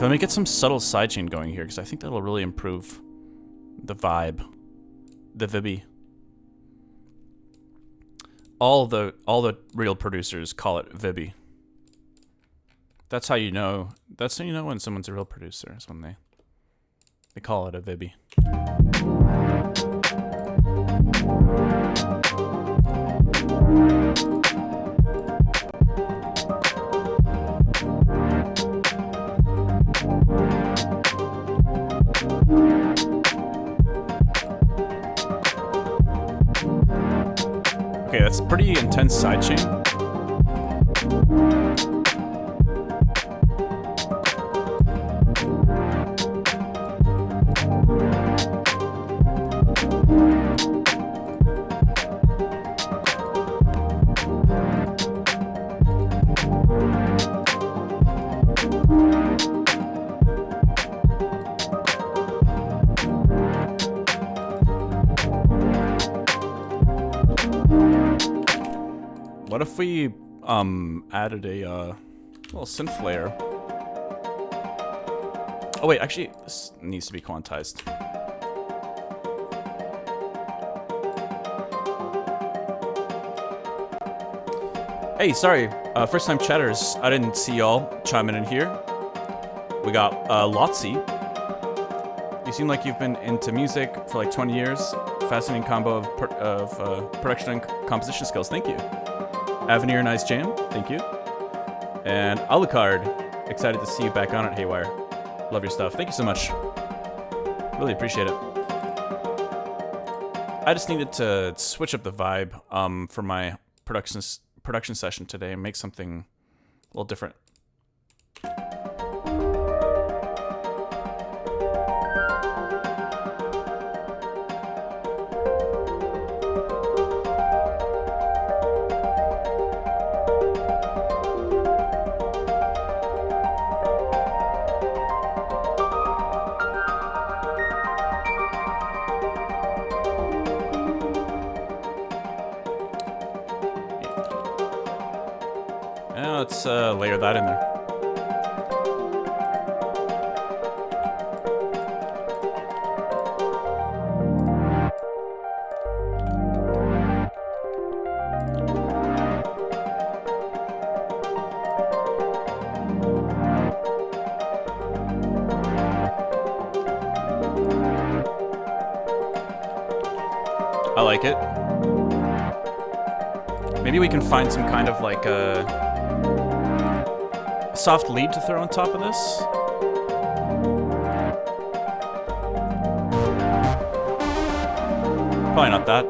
Let me get some subtle sidechain going here, because I think that'll really improve the vibe, the vibby. All the real producers call it vibby. That's how you know. That's how you know when someone's a real producer, is when they call it a vibby. Okay, that's pretty intense sidechain. What if we added a little synth layer? Oh wait, actually this needs to be quantized. Hey, sorry, first time chatters. I didn't see y'all chiming in here. We got Lotzi. You seem like you've been into music for like 20 years. Fascinating combo of production and composition skills. Thank you. Avenir, nice jam. Thank you. And Alucard, excited to see you back on it, Haywyre. Love your stuff. Thank you so much. Really appreciate it. I just needed to switch up the vibe for my production session today and make something a little different. Let's layer that in there. like it. Maybe we can find some kind of like a soft lead to throw on top of this. Probably not that.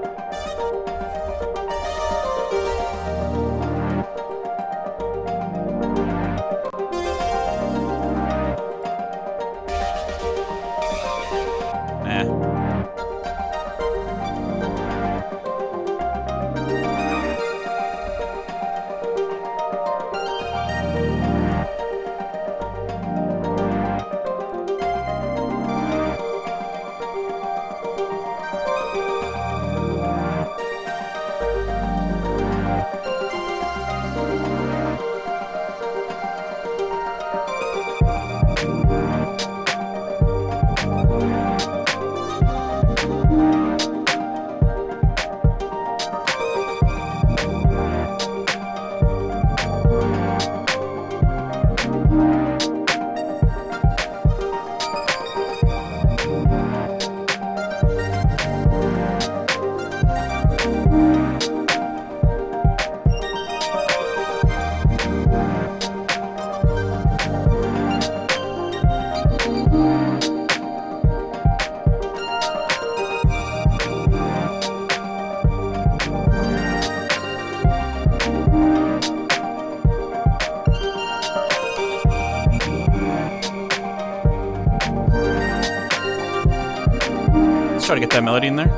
Try to get that melody in there.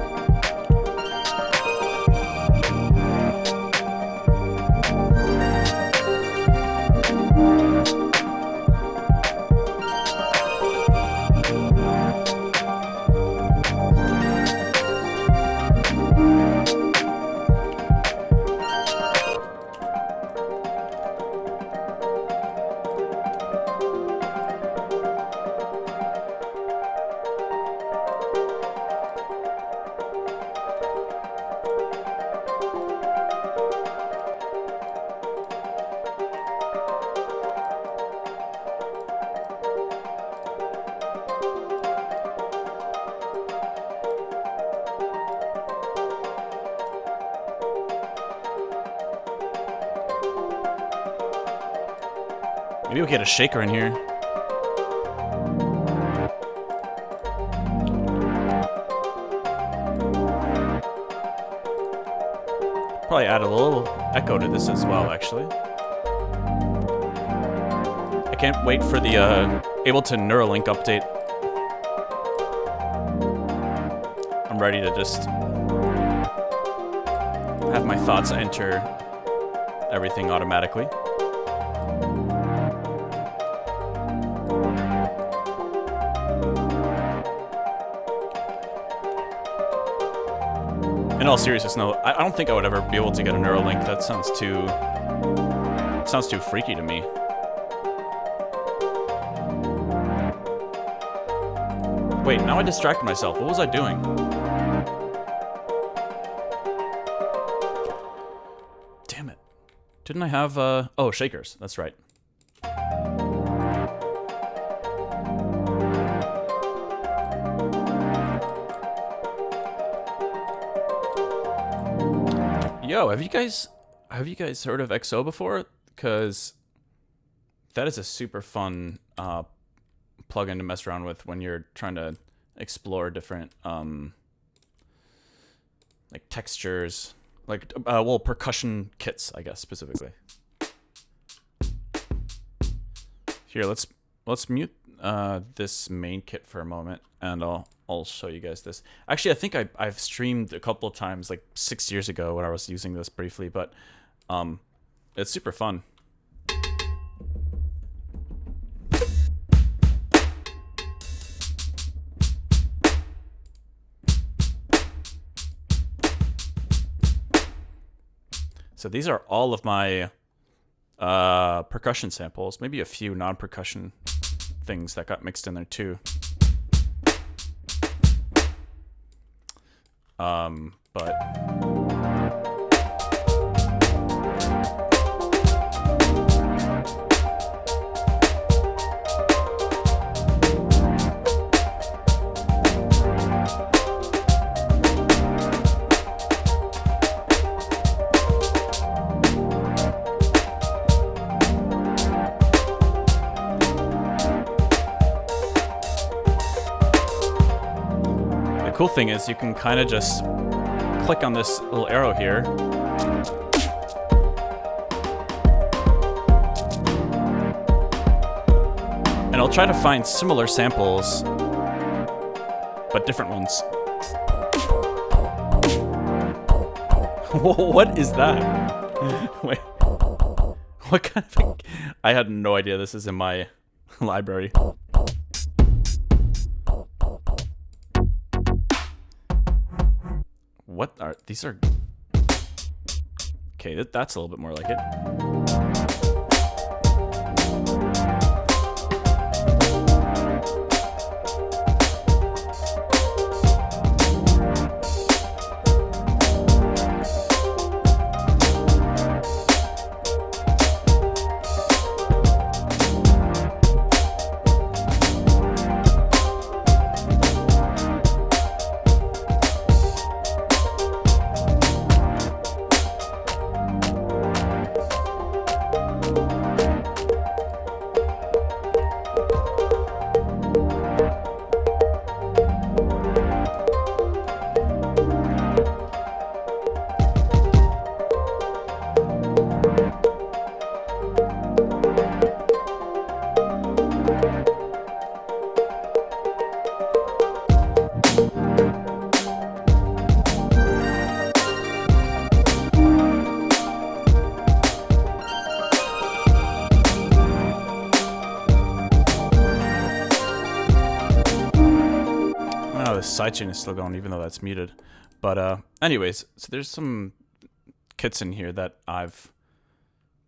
Maybe we'll get a shaker in here. Probably add a little echo to this as well, actually. I can't wait for the Ableton Neuralink update. I'm ready to just have my thoughts enter everything automatically. In all seriousness, no, I don't think I would ever be able to get a Neuralink. That sounds too freaky to me. Wait, now I distracted myself. What was I doing? Damn it. Didn't I have, oh, shakers. That's right. Yo, have you guys heard of XO before? Because that is a super fun plugin to mess around with when you're trying to explore different like textures, like well, percussion kits, I guess specifically. Here, let's mute this main kit for a moment, and I'll show you guys this. Actually, I think I've streamed a couple of times, like 6 years ago when I was using this briefly, but it's super fun. So these are all of my percussion samples, maybe a few non-percussion things that got mixed in there too. But cool thing is you can kind of just click on this little arrow here. And I'll try to find similar samples, but different ones. What is that? Wait. What kind of... I had no idea this is in my library. What are... These are... Okay, that's a little bit more like it. Sidechain is still going, even though that's muted. But anyways, so there's some kits in here that I've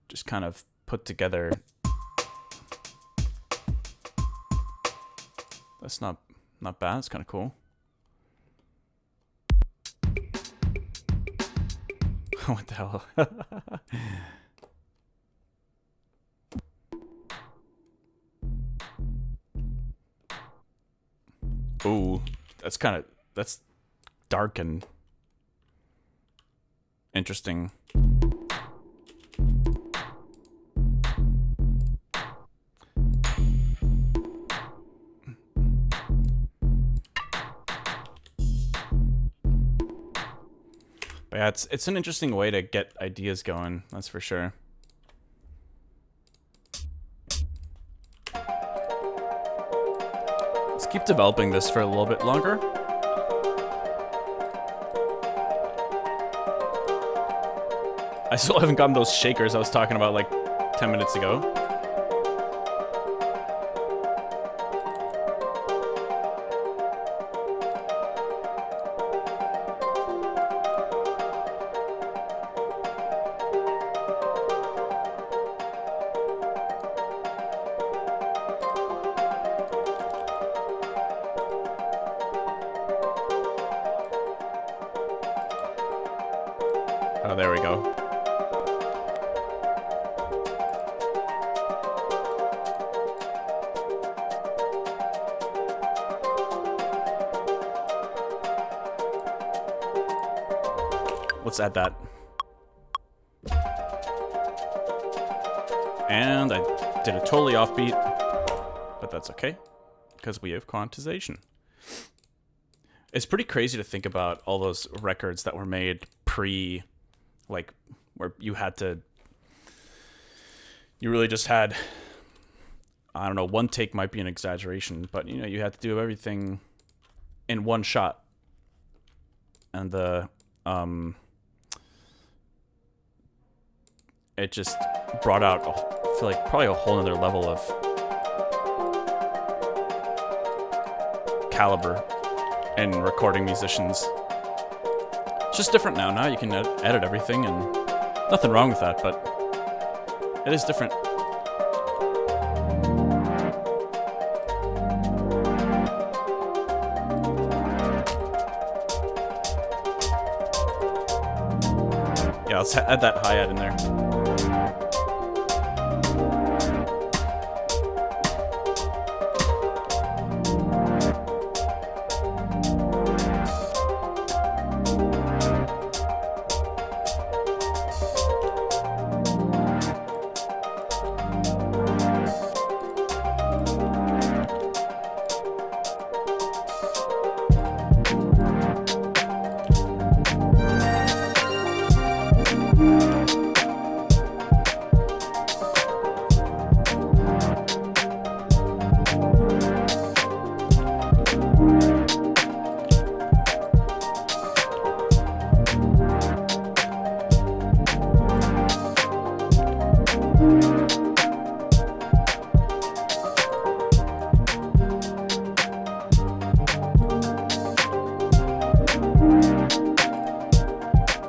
just kind of put together. That's not bad. It's kind of cool. What the hell? Ooh. That's dark and interesting. But yeah, it's an interesting way to get ideas going, that's for sure. Let's keep developing this for a little bit longer. I still haven't gotten those shakers I was talking about like 10 minutes ago. Oh, there we go. Let's add that. And I did a totally offbeat, but that's okay, because we have quantization. It's pretty crazy to think about all those records that were made pre, like, where you really just had, I don't know, one take might be an exaggeration, but, you know, you had to do everything in one shot. And it just brought out, I feel like, probably a whole other level of caliber in recording musicians. It's just different now. Now you can edit everything, and nothing wrong with that, but it is different. Yeah, let's add that hi-hat in there.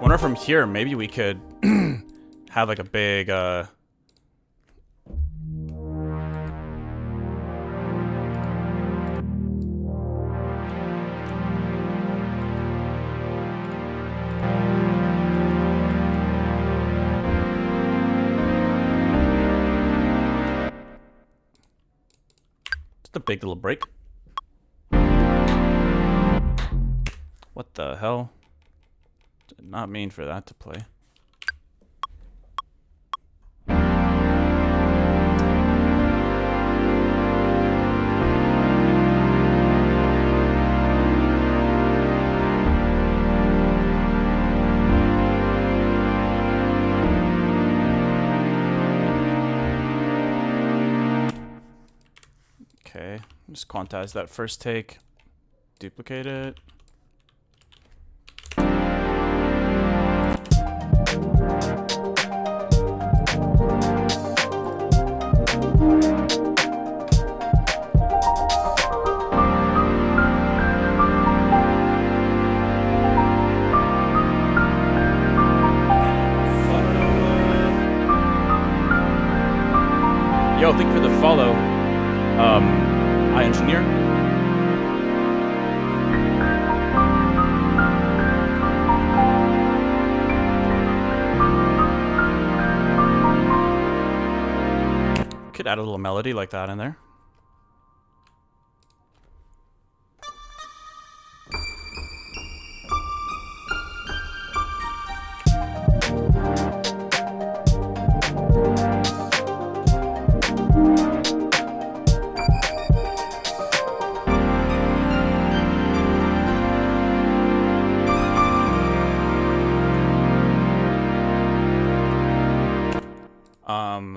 Wonder from here, maybe we could have like a big just a big little break. What the hell? Did not mean for that to play. Okay, just quantize that first take, duplicate it. Yo, thank you for the follow. iEngineer. Could add a little melody like that in there.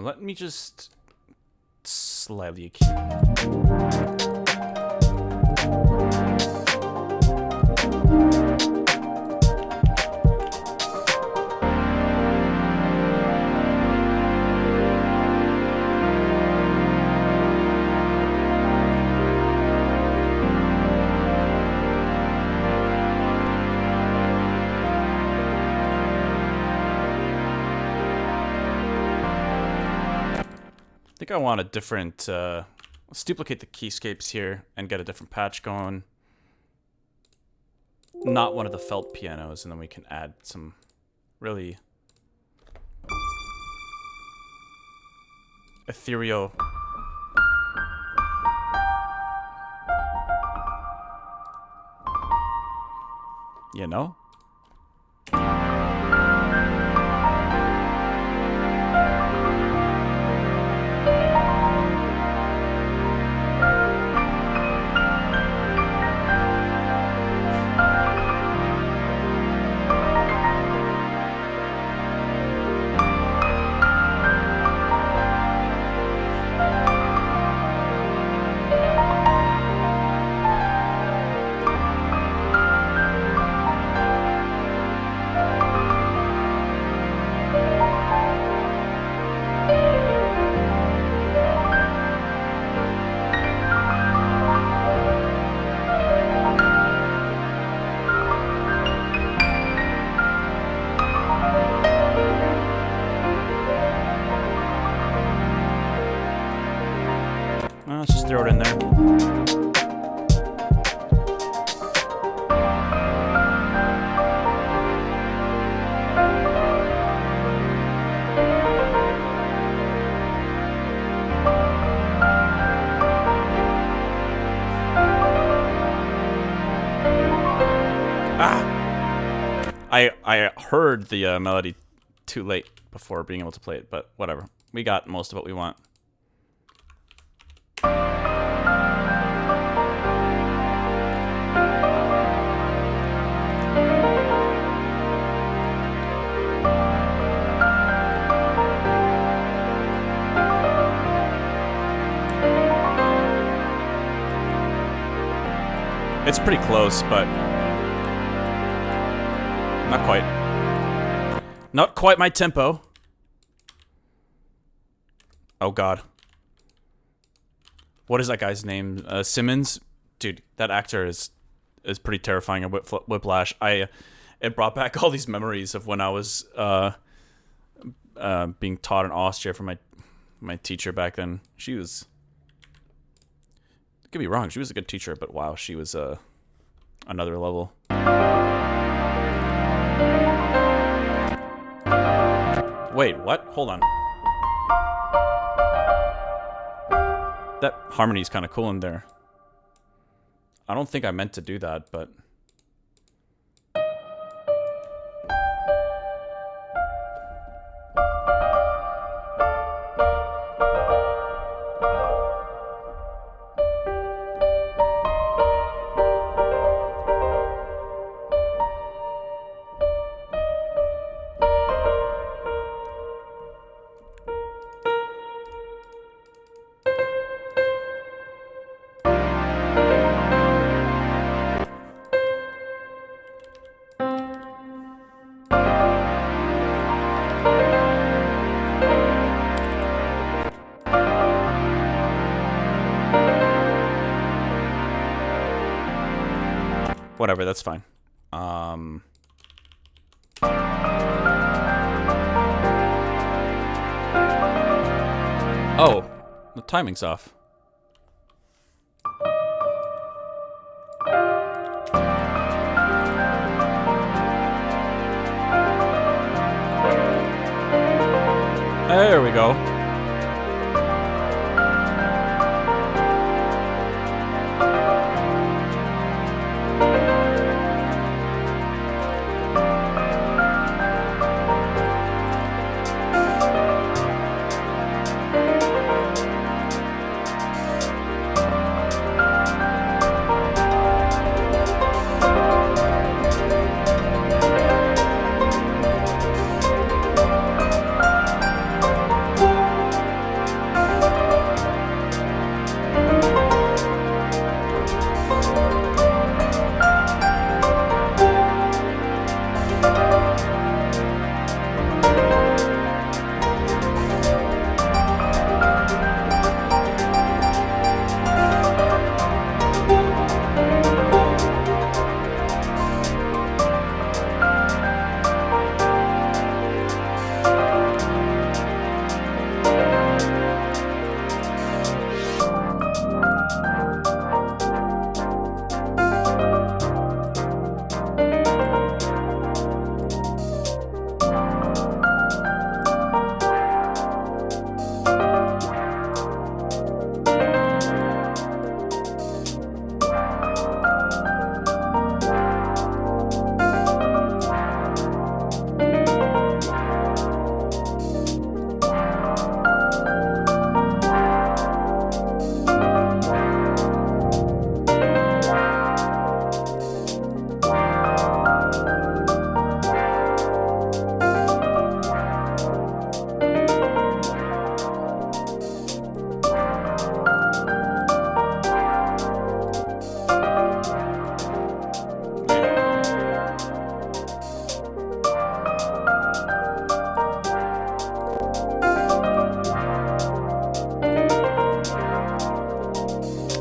Let me just slightly keep. I think I want a different, let's duplicate the keyscapes here and get a different patch going. Not one of the felt pianos, and then we can add some really ethereal. You know? Let's just throw it in there. I heard the melody too late before being able to play it, but whatever. We got most of what we want. It's pretty close, but not quite. Not quite my tempo. Oh God. What is that guy's name? Simmons? Dude, that actor is pretty terrifying at Whiplash. It brought back all these memories of when I was being taught in Austria from my teacher back then. She was, could be wrong, she was a good teacher, but wow, she was another level. Wait, what? Hold on. That harmony is kind of cool in there. I don't think I meant to do that, but... Whatever, that's fine. Oh, the timing's off. There we go.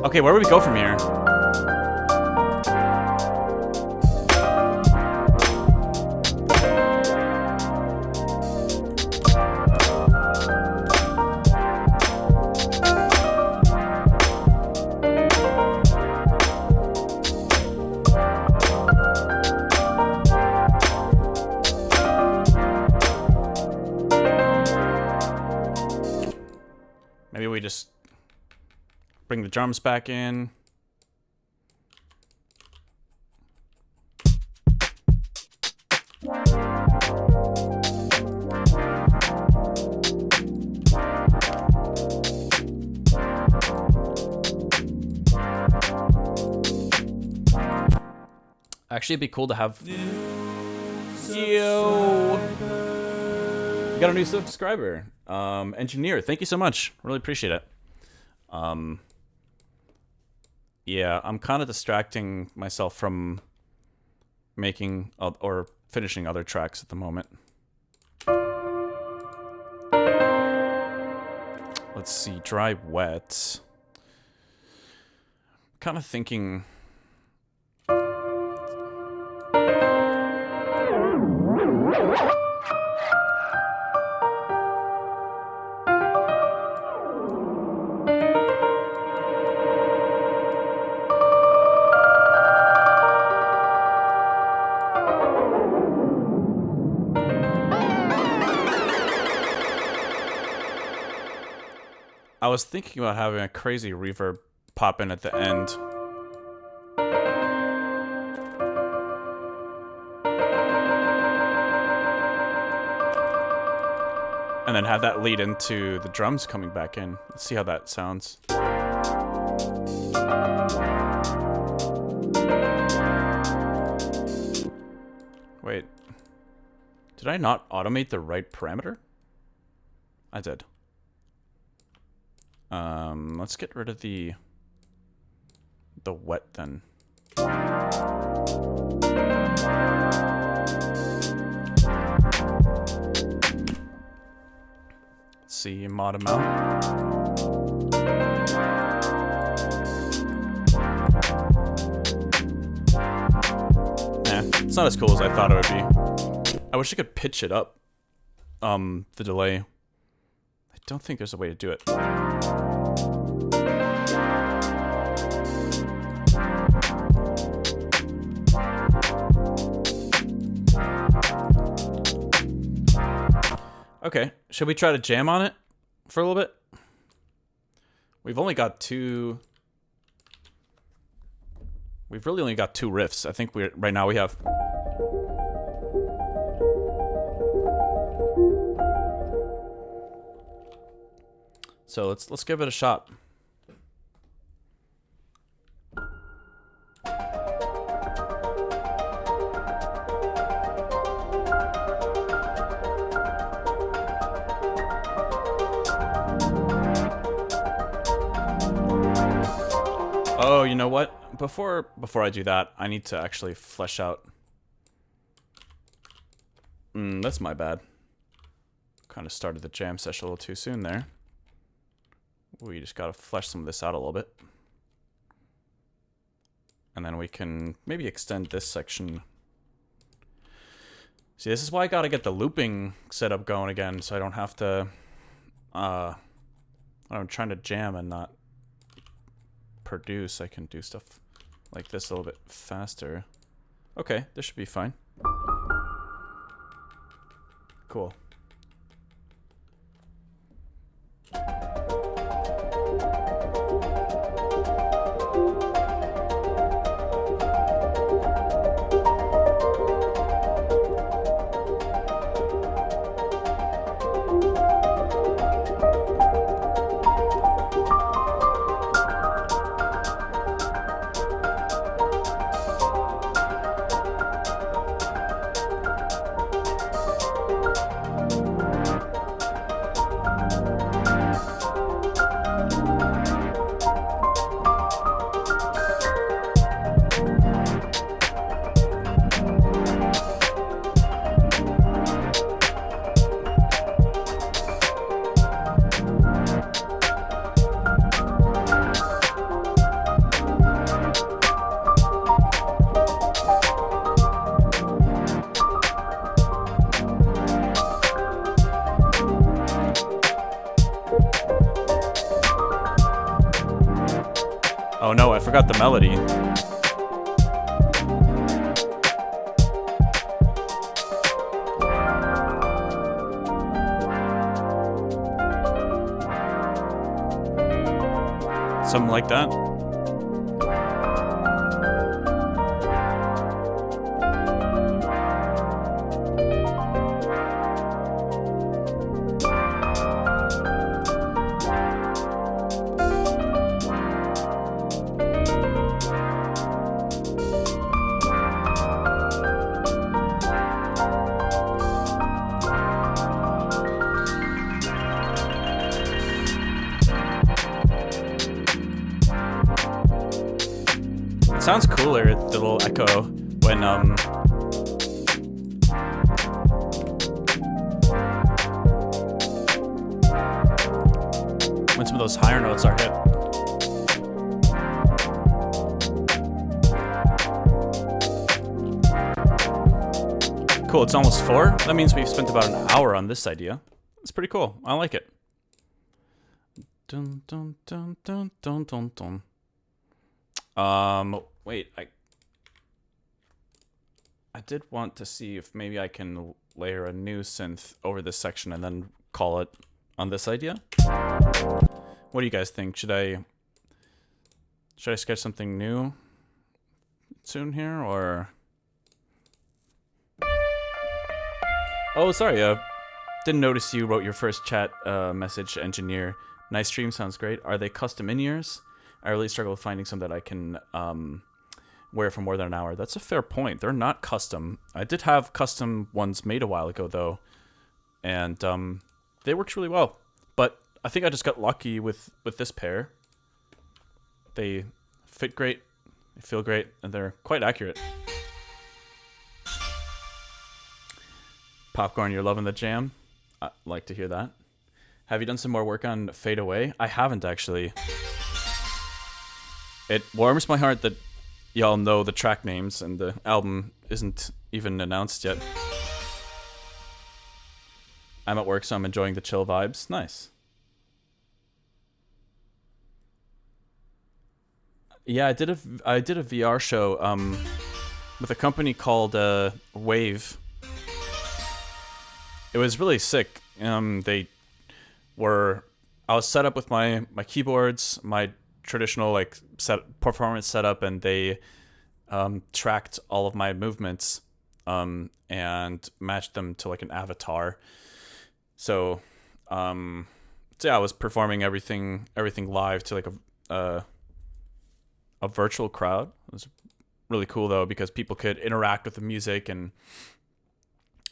Okay, where do we go from here? Maybe we just bring the drums back in. Actually, it'd be cool to have... Yo! We got a new subscriber. Engineer, thank you so much. Really appreciate it. Yeah, I'm kind of distracting myself from making or finishing other tracks at the moment. Let's see, dry, wet. Kind of thinking. I was thinking about having a crazy reverb pop in at the end. And then have that lead into the drums coming back in. Let's see how that sounds. Wait. Did I not automate the right parameter? I did. Let's get rid of the wet then. Let's see, mod amount. It's not as cool as I thought it would be. I wish I could pitch it up. The delay. I don't think there's a way to do it. Okay, should we try to jam on it for a little bit? We've only got two. We've really only got two riffs. I think right now we have. So let's give it a shot. Oh, you know what? Before I do that, I need to actually flesh out. That's my bad. Kind of started the jam session a little too soon there. We just gotta flesh some of this out a little bit. And then we can maybe extend this section. See, this is why I gotta get the looping setup going again, so I don't have to... I'm trying to jam and not produce. I can do stuff like this a little bit faster. Okay, this should be fine. Cool. Oh no, I forgot the melody. Something like that. Sounds cooler, the little echo, when, when some of those higher notes are hit. Cool, it's almost 4. That means we've spent about an hour on this idea. It's pretty cool. I like it. Dun, dun, dun, dun, dun, dun, dun. Wait, I did want to see if maybe I can layer a new synth over this section and then call it on this idea. What do you guys think? Should I sketch something new soon here, or? Oh, sorry. Didn't notice you wrote your first chat message, engineer. Nice stream, sounds great. Are they custom in-ears? I really struggle with finding some that I can wear for more than an hour. That's a fair point. They're not custom. I did have custom ones made a while ago, though, and they worked really well. But I think I just got lucky with this pair. They fit great, they feel great, and they're quite accurate. Popcorn, you're loving the jam? I'd like to hear that. Have you done some more work on Fade Away? I haven't, actually. It warms my heart that y'all know the track names and the album isn't even announced yet. I'm at work, so I'm enjoying the chill vibes. Nice. Yeah, I did a VR show with a company called Wave. It was really sick. I was set up with my keyboards, my traditional performance setup, and they tracked all of my movements and matched them to like an avatar. So yeah, I was performing everything live to like a virtual crowd. It was really cool though, because people could interact with the music, and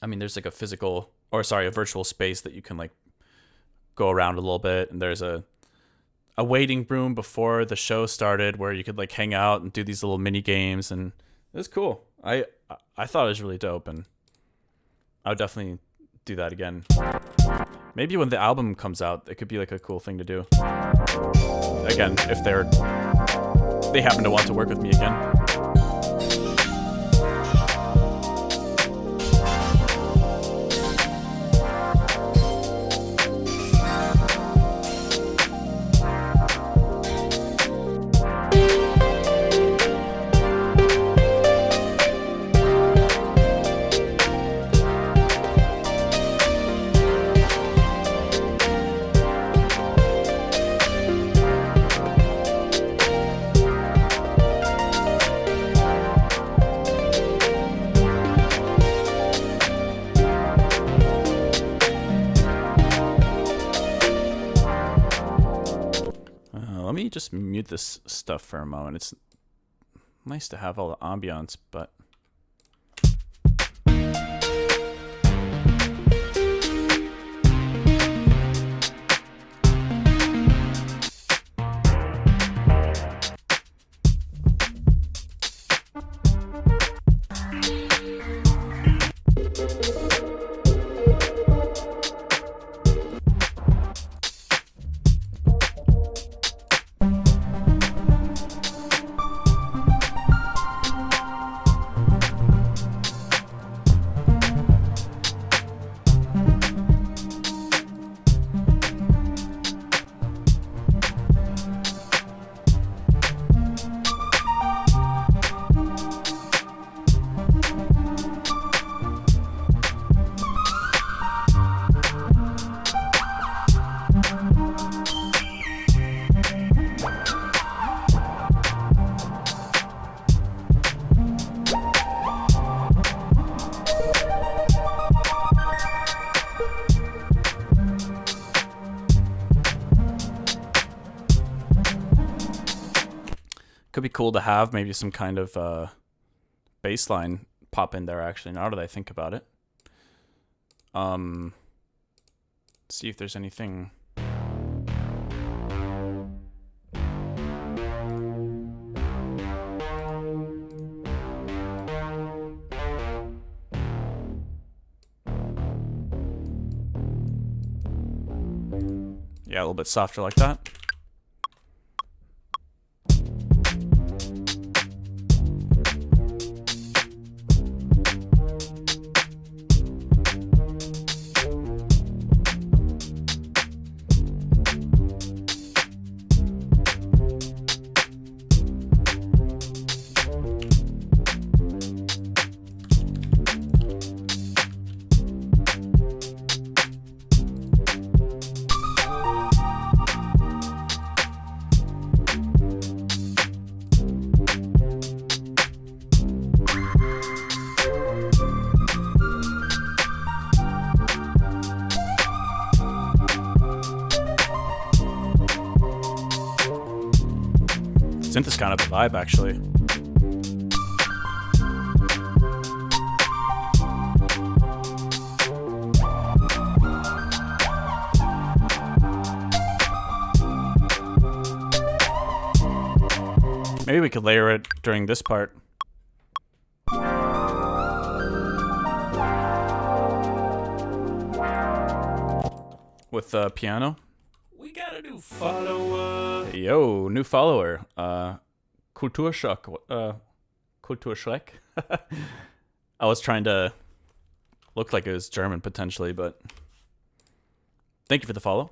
I mean, there's like a virtual space that you can like go around a little bit, and there's a waiting room before the show started where you could like hang out and do these little mini games, and it was cool. I thought it was really dope, and I would definitely do that again. Maybe when the album comes out, it could be like a cool thing to do. Again, if they happen to want to work with me again. Let me just mute this stuff for a moment. It's nice to have all the ambiance, but could be cool to have maybe some kind of bass line pop in there, actually, now that I think about it. See if there's anything. Yeah, a little bit softer like that. Synth is kind of a vibe, actually. Maybe we could layer it during this part. With the piano. We got a new follower. Yo, new follower. Kulturschock. Kulturschreck. I was trying to look like it was German potentially, but thank you for the follow.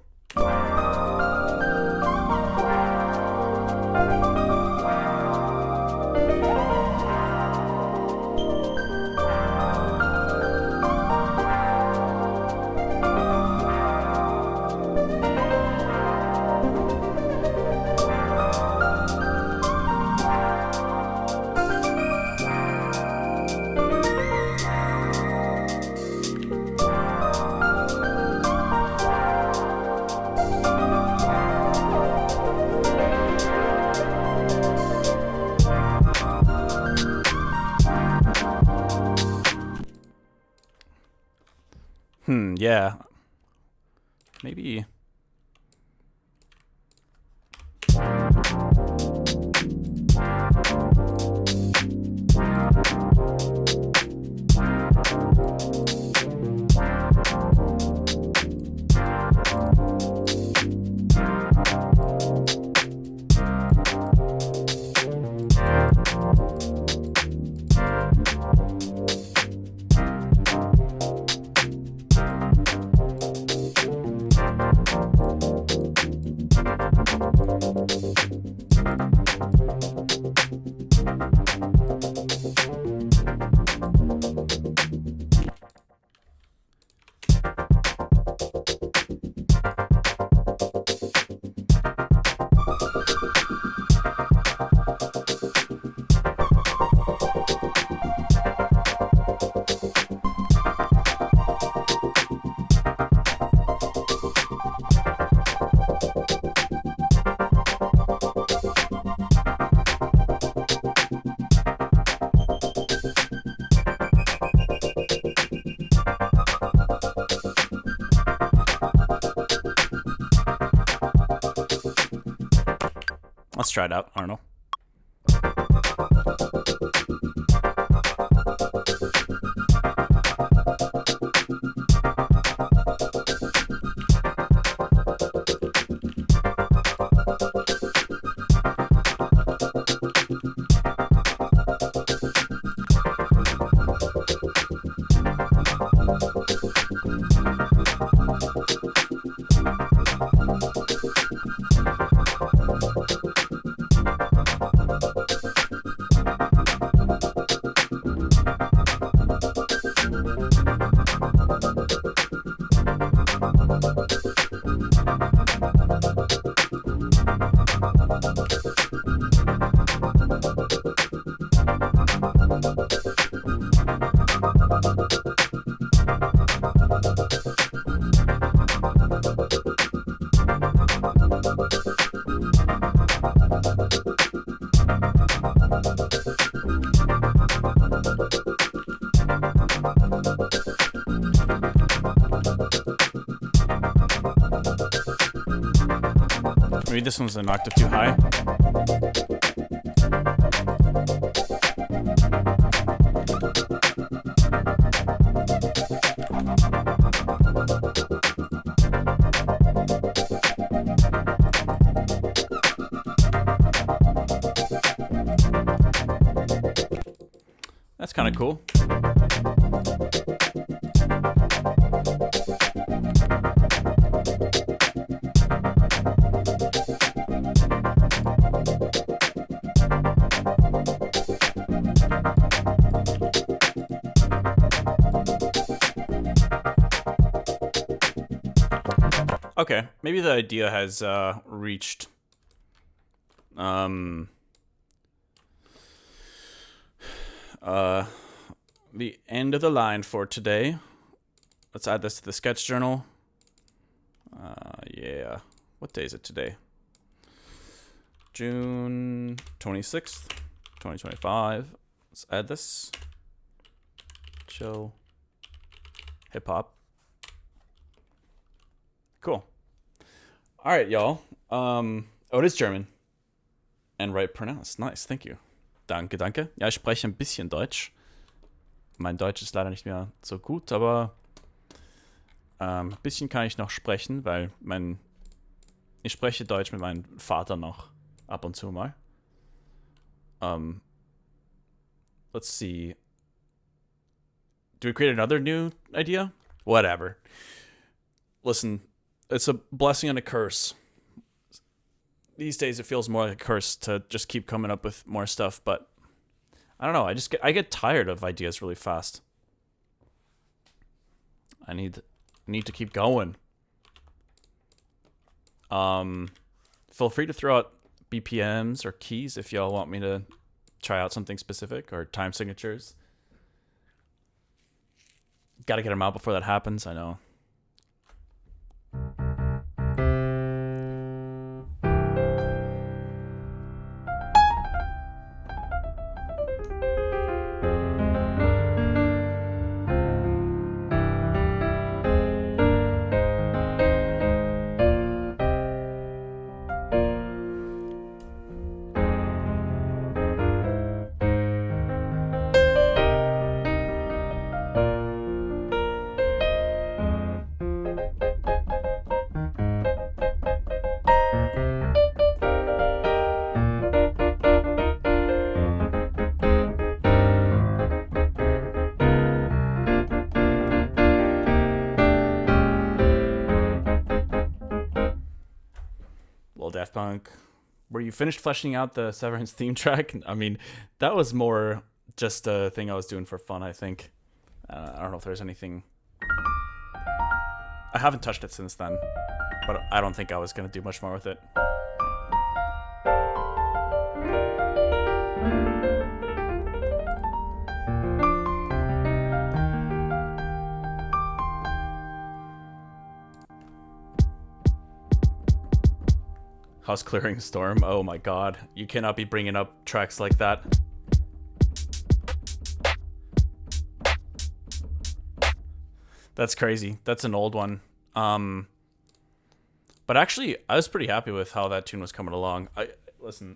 Yeah. Maybe. Let's try it out. I don't know. Maybe this one's an octave too high. kind of cool. Okay, maybe the idea has reached the end of the line for today. Let's add this to the sketch journal. Yeah. What day is it today? June 26th, 2025. Let's add this. Chill. Hip hop. Cool. All right, y'all. Oh, it is German. And right pronounced. Nice, thank you. Danke, danke. Ja, ich spreche ein bisschen Deutsch. Mein Deutsch ist leider nicht mehr so gut, aber ein bisschen kann ich noch sprechen, weil ich spreche Deutsch mit meinem Vater noch ab und zu mal. Let's see. Do we create another new idea? Whatever. Listen, it's a blessing and a curse. These days it feels more like a curse to just keep coming up with more stuff, but I don't know, I get tired of ideas really fast. I need to keep going. Feel free to throw out BPMs or keys if y'all want me to try out something specific, or time signatures. Gotta get them out before that happens, I know. Daft Punk. Were you finished fleshing out the Severance theme track? I mean, that was more just a thing I was doing for fun, I think. I don't know if there's anything. I haven't touched it since then, but I don't think I was going to do much more with it. House Clearing Storm. Oh my god. You cannot be bringing up tracks like that. That's crazy. That's an old one. But actually, I was pretty happy with how that tune was coming along. Listen.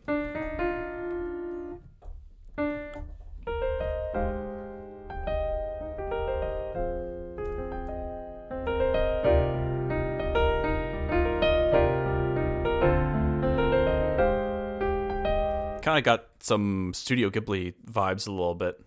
Kind of got some Studio Ghibli vibes a little bit.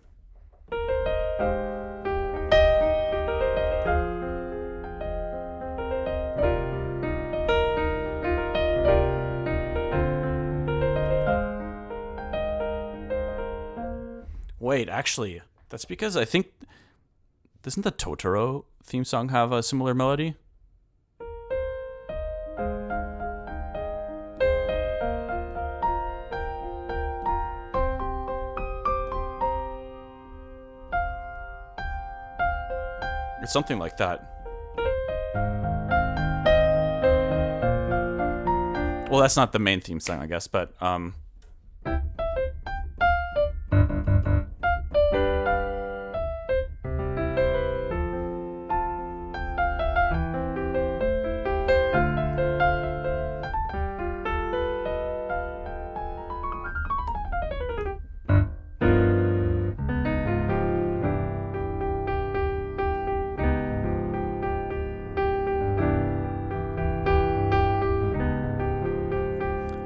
Wait, actually, that's because I think, doesn't the Totoro theme song have a similar melody? It's something like that. Well, that's not the main theme song, I guess, but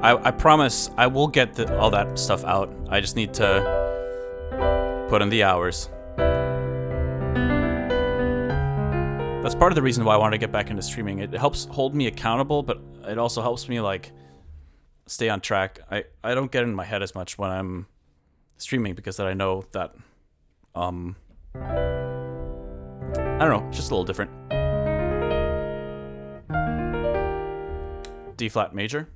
I promise I will get all that stuff out. I just need to Put in the hours. That's part of the reason why I want to get back into streaming. It helps hold me accountable, but it also helps me like stay on track. I don't get in my head as much when I'm streaming because then I know that I don't know, it's just a little different. D flat major.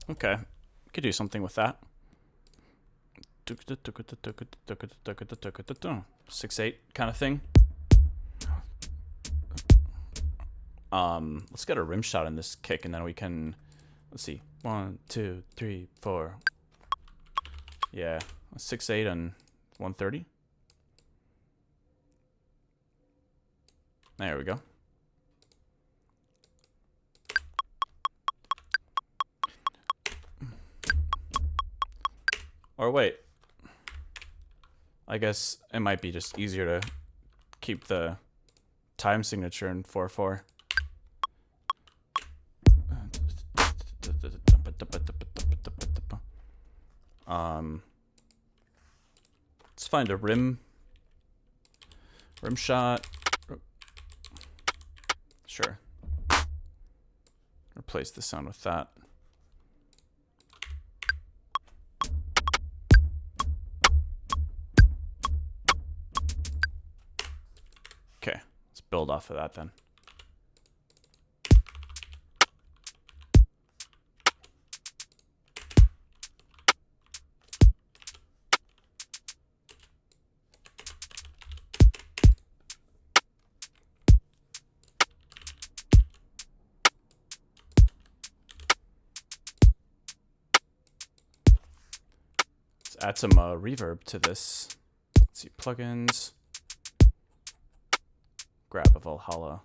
Okay, could do something with that. 6/8 kind of thing. Let's get a rim shot in this kick, and then we can. Let's see, 1, 2, 3, 4. Yeah, 6/8 and 130. There we go. Or wait, I guess it might be just easier to keep the time signature in 4/4. Let's find a rim shot. Sure. Replace the sound with that. Okay, let's build off of that then. Let's add some reverb to this. Let's see, plugins. Grab a Valhalla.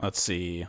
Let's see.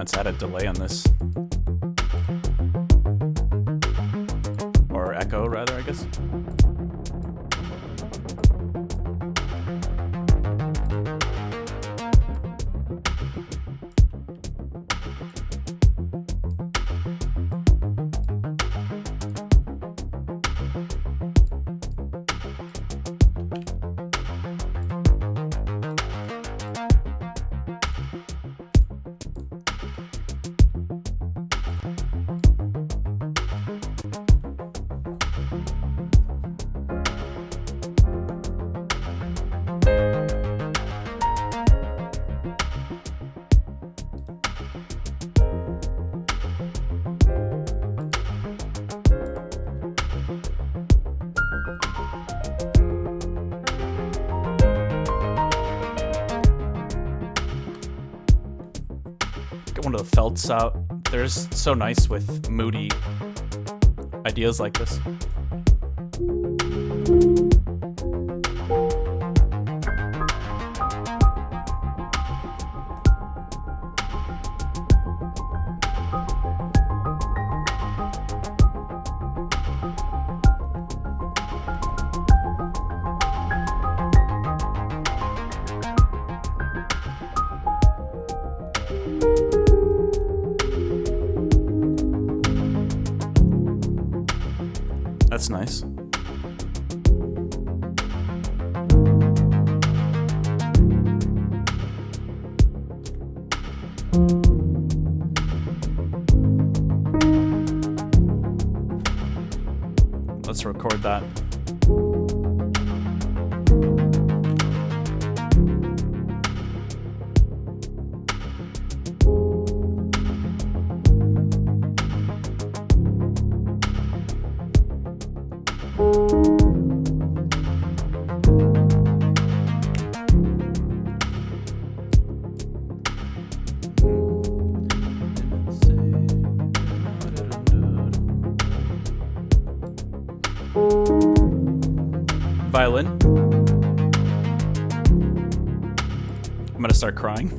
It's had a delay on this. Or echo, rather, I guess. Get one of the felts out. They're just so nice with moody ideas like this. That's nice. Let's record that. Violin. I'm gonna start crying.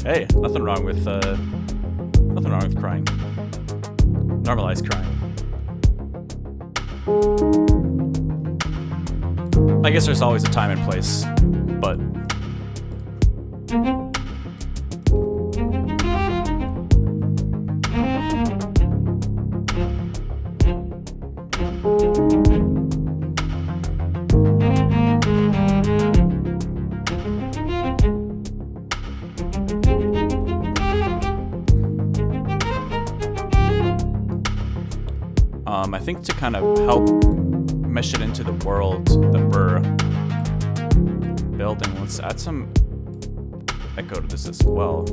Hey, nothing wrong with crying. Normalize crying. I guess there's always a time and place, but I think to kind of help mesh it into the world that we're building, let's add some echo to this as well.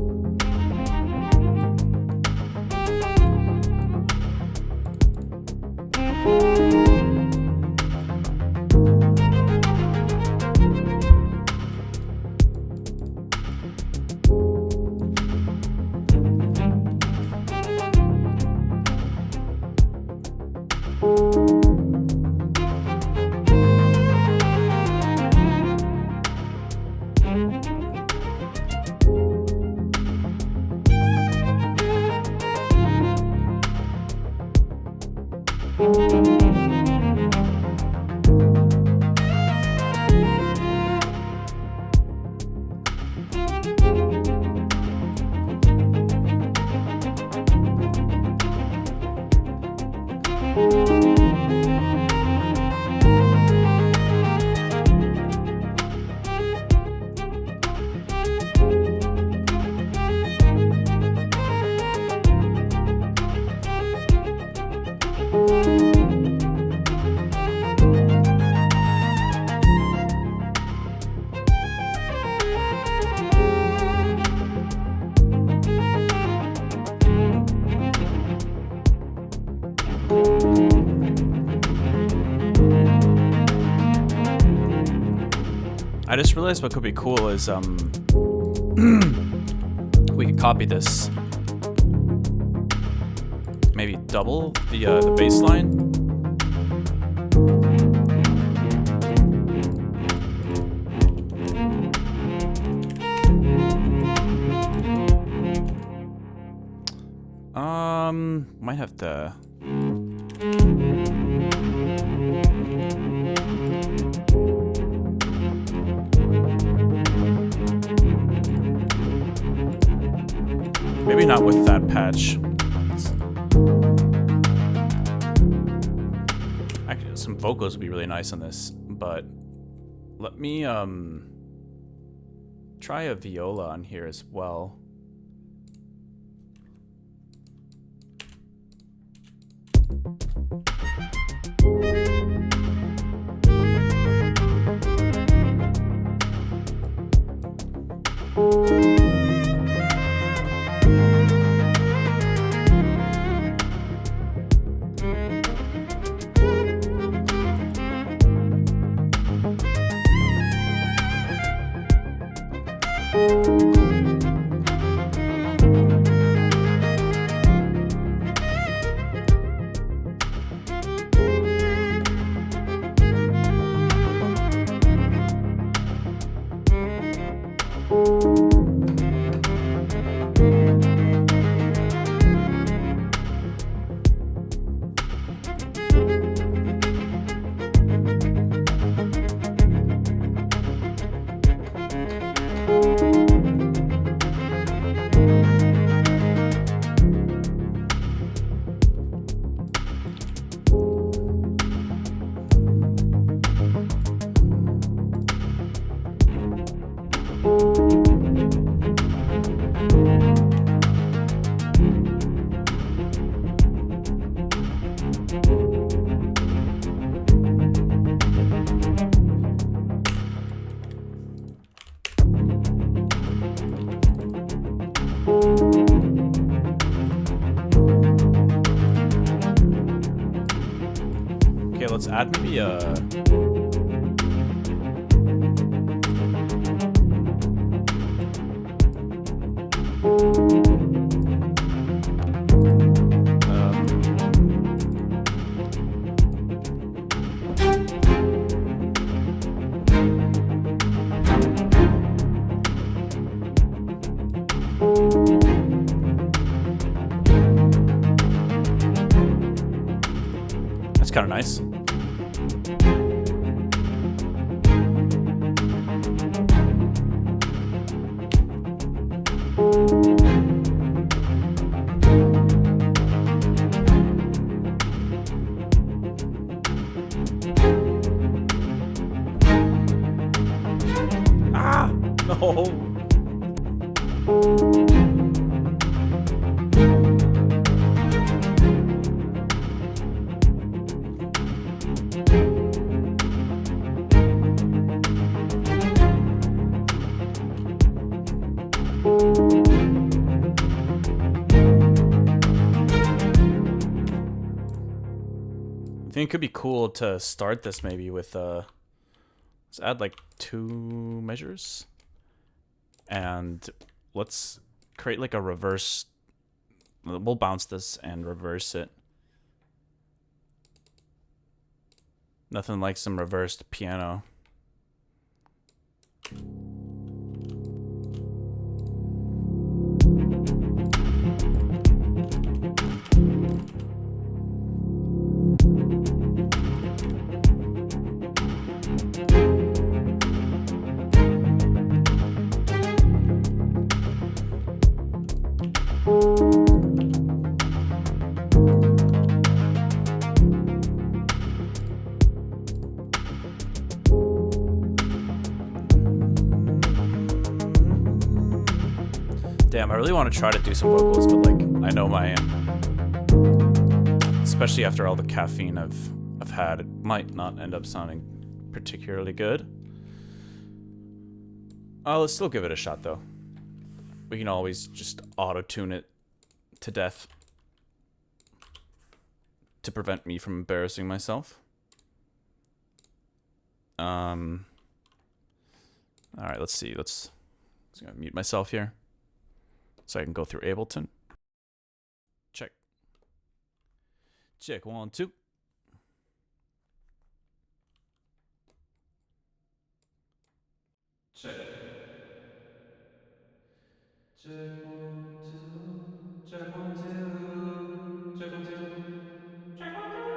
I just realized what could be cool is we could copy this. Maybe double the bass line. Might have to. Maybe not with that patch. Actually, some vocals would be really nice on this, but let me try a viola on here as well. Okay, let's add maybe a... That's kind of nice. Ah! No! I think it could be cool to start this maybe with let's add like 2 measures, and let's create like a reverse. We'll bounce this and reverse it. Nothing like some reversed piano. Damn, I really want to try to do some vocals, but like, I know my, especially after all the caffeine I've had, it might not end up sounding particularly good. Let's still give it a shot though. We can always just auto-tune it to death to prevent me from embarrassing myself. All right, let's see. Let's I'm gonna mute myself here so I can go through Ableton. Check. Check 1, 2. Check. Check 1, 2. Check 1, 2. Check 1, 2. Check 1, 2.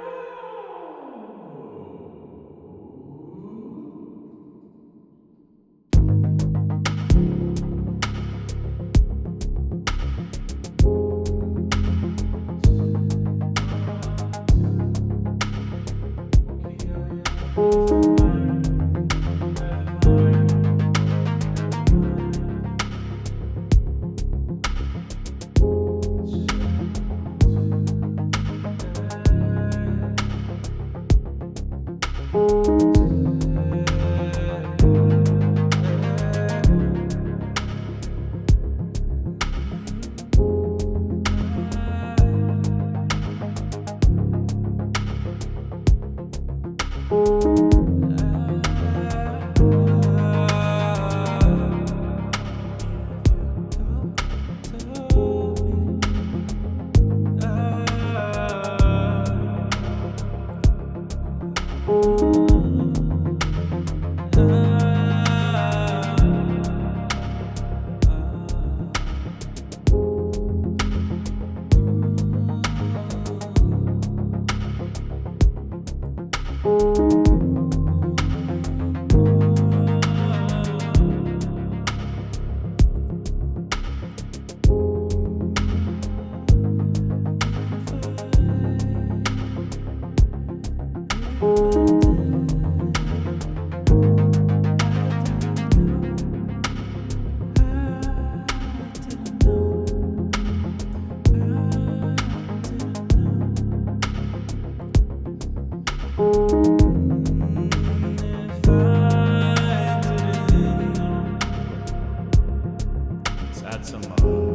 Let's add some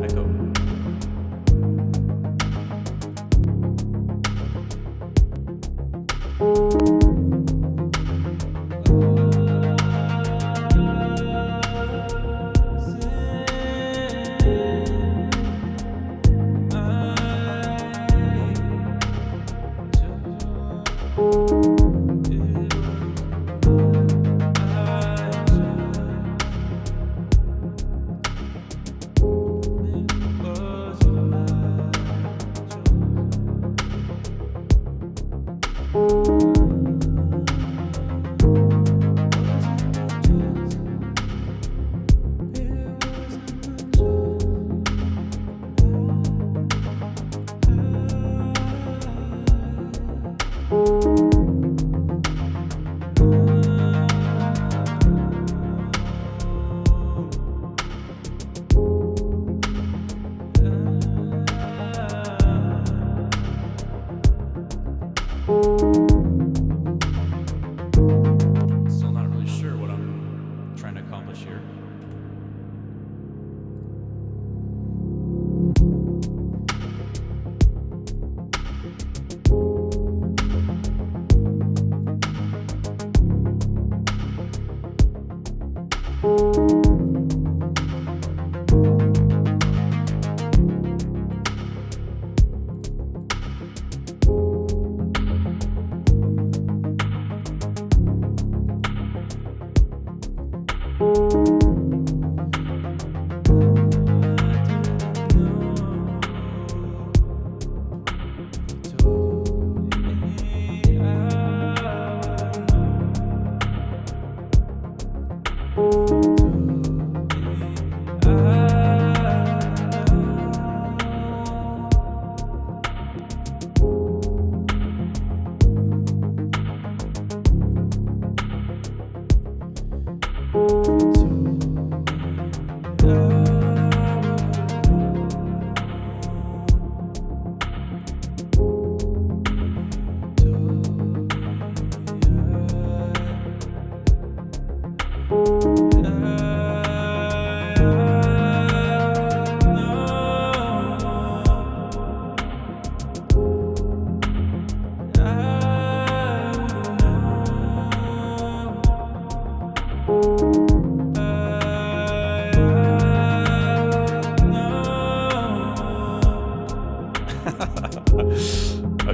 echo.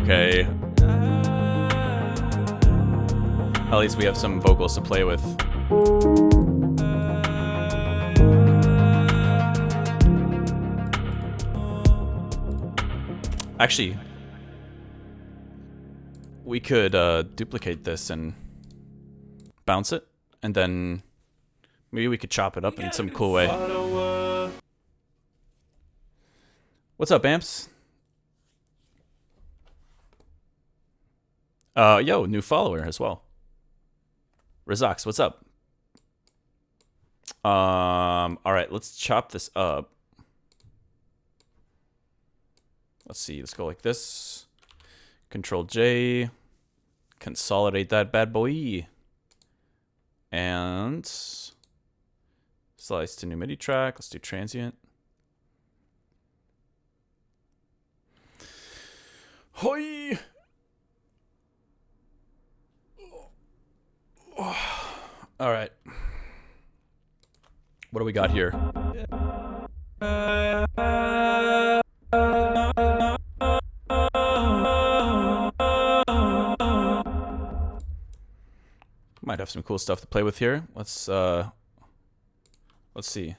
okay. At least we have some vocals to play with. Actually, we could duplicate this and bounce it, and then maybe we could chop it up in some cool way. What's up, Amps? Yo, new follower as well. Rizox, what's up? All right, let's chop this up. Let's see, let's go like this. Control J. Consolidate that bad boy. And slice to new MIDI track. Let's do transient. Hoi! All right. What do we got here? Might have some cool stuff to play with here. Let's see.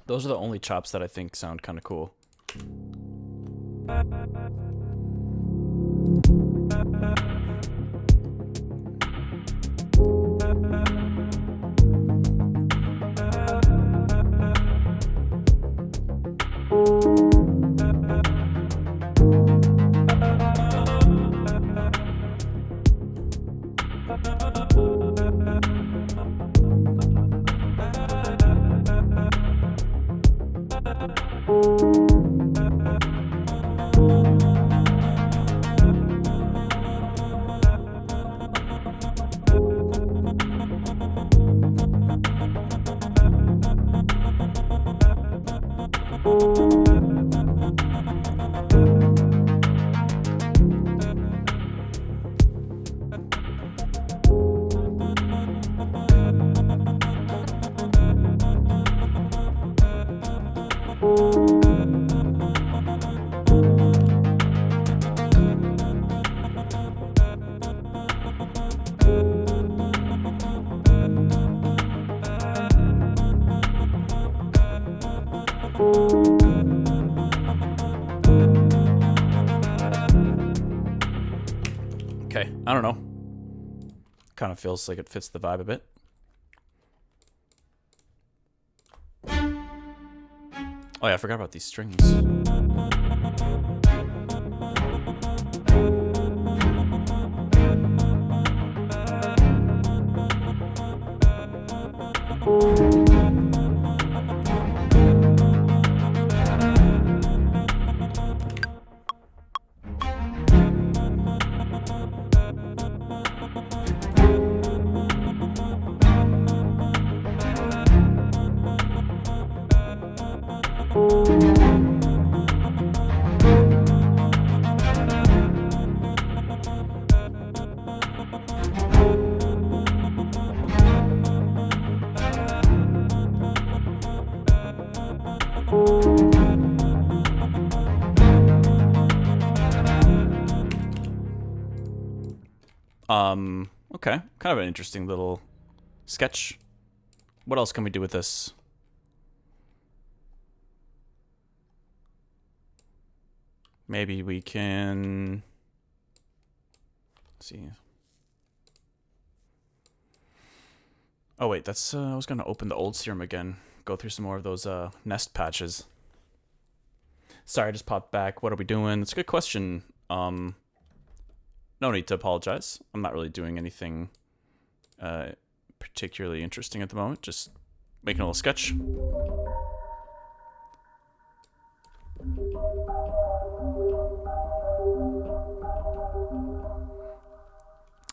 Those are the only chops that I think sound kind of cool. Okay, I don't know. Kind of feels like it fits the vibe a bit. Oh yeah, I forgot about these strings. Okay. Kind of an interesting little sketch. What else can we do with this? Maybe we can... Let's see. Oh wait, that's I was gonna open the old serum again. Go through some more of those nest patches. Sorry, I just popped back. What are we doing? It's a good question. No need to apologize. I'm not really doing anything particularly interesting at the moment. Just making a little sketch.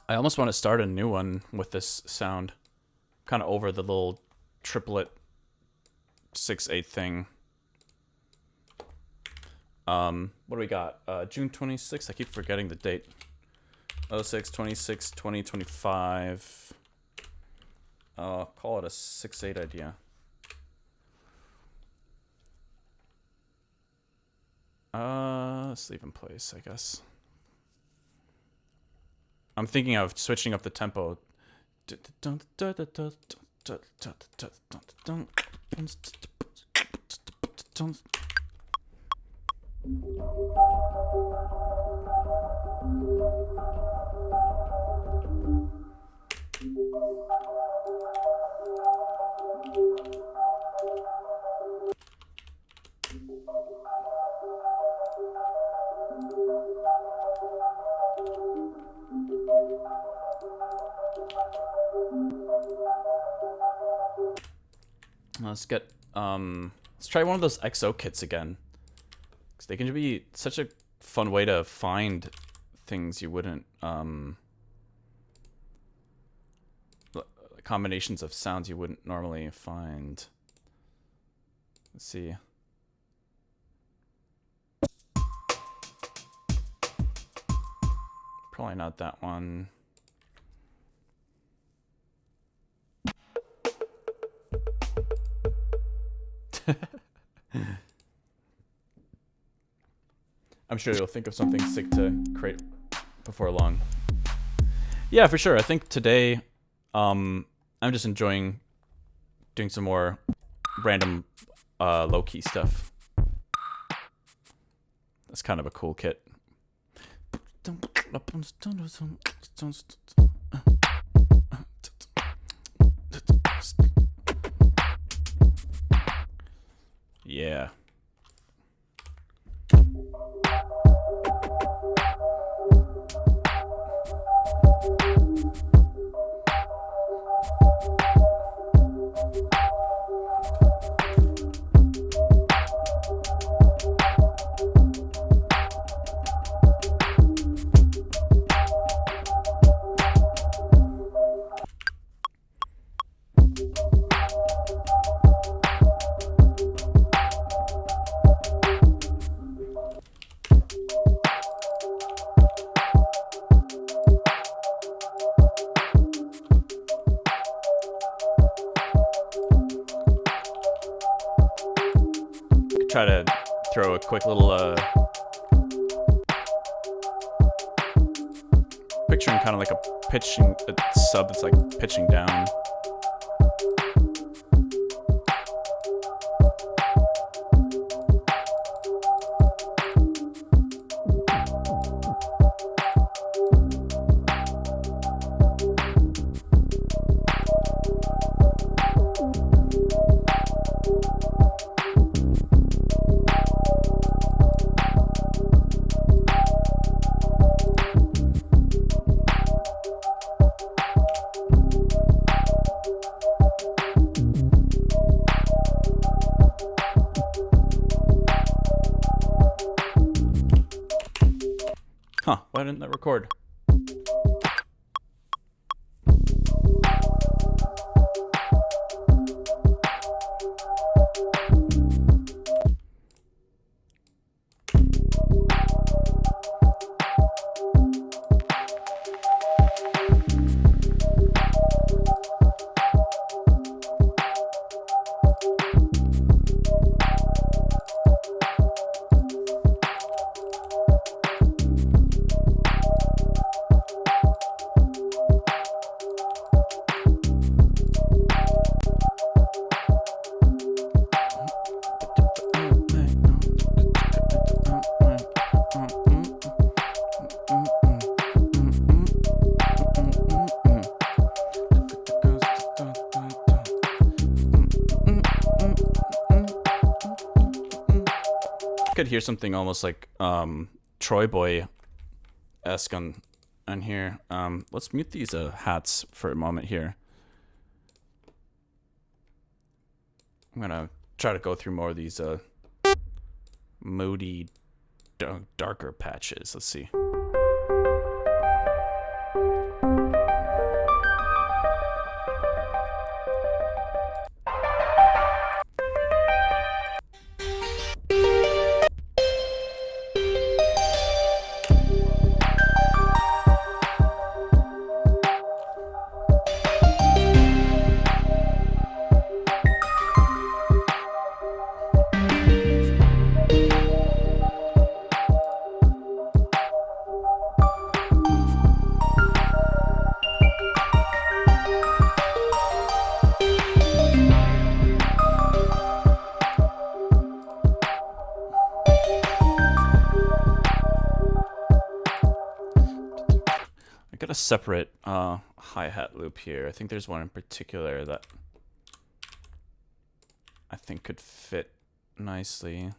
I almost want to start a new one with this sound. Kind of over the little triplet 6/8 thing. What do we got? June 26th. I keep forgetting the date. 06/26/2025. Call it a 6/8 idea. Let's leave in place, I guess. I'm thinking of switching up the tempo. Let's get let's try one of those XO kits again, because they can be such a fun way to find things you wouldn't combinations of sounds you wouldn't normally find. Let's see. Probably not that one. I'm sure you'll think of something sick to create before long. Yeah, for sure. I think today I'm just enjoying doing some more random low-key stuff. That's kind of a cool kit. Yeah. Try to throw a quick little picturing kind of like a sub that's like pitching down. Huh, why didn't that record? Could hear something almost like Troy Boy-esque on here. Let's mute these hats for a moment here. I'm gonna try to go through more of these moody, darker patches. Let's see. A separate hi-hat loop here. I think there's one in particular that I think could fit nicely.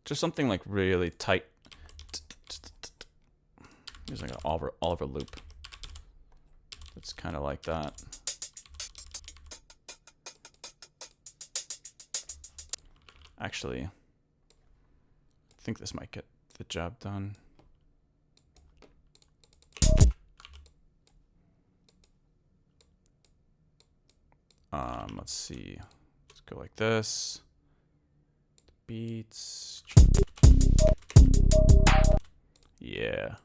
Just something like really tight. There's like an Oliver loop. It's kind of like that. Actually, I think this might get the job done. Let's see. Let's go like this. Beats. Yeah.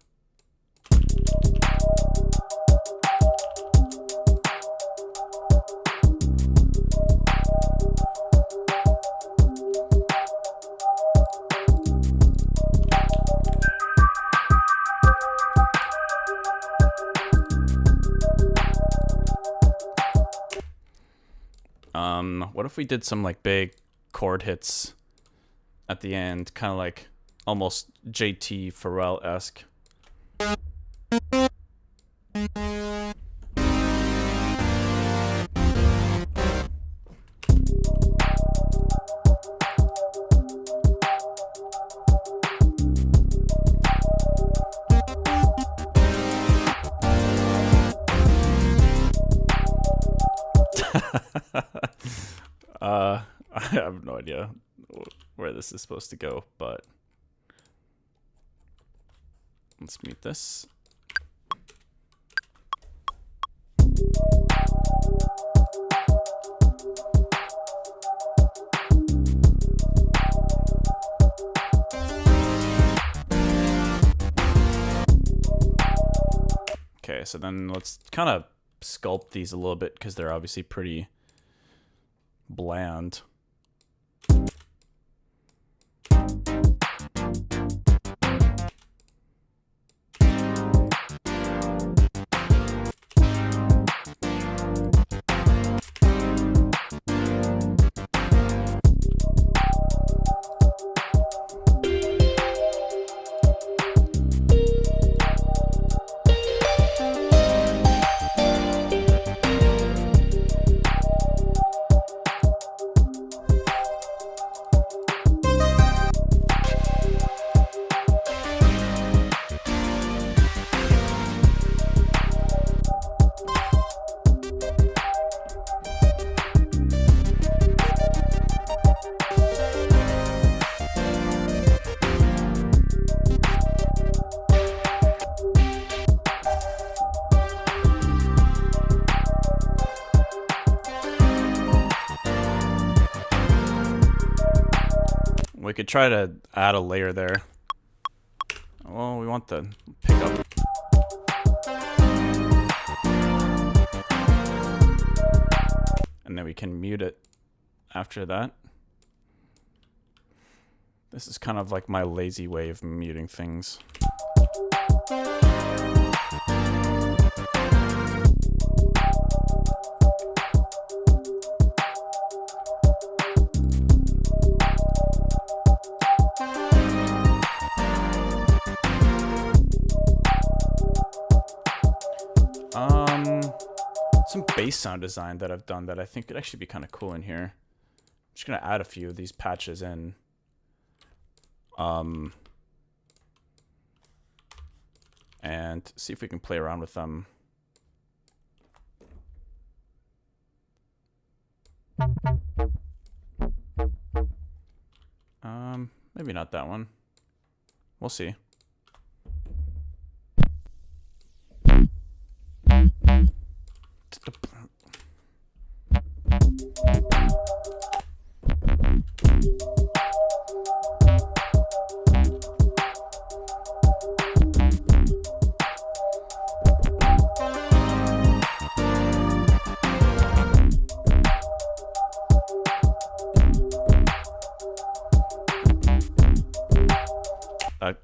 What if we did some like big chord hits at the end, kind of like almost JT Pharrell-esque? I have no idea where this is supposed to go, but let's mute this. Okay, so then let's kind of sculpt these a little bit because they're obviously pretty bland. We could try to add a layer there. Well, we want the pickup. And then we can mute it after that. This is kind of like my lazy way of muting things. Some bass sound design that I've done that I think could actually be kind of cool in here. Just gonna add a few of these patches in. And see if we can play around with them. Maybe not that one. We'll see.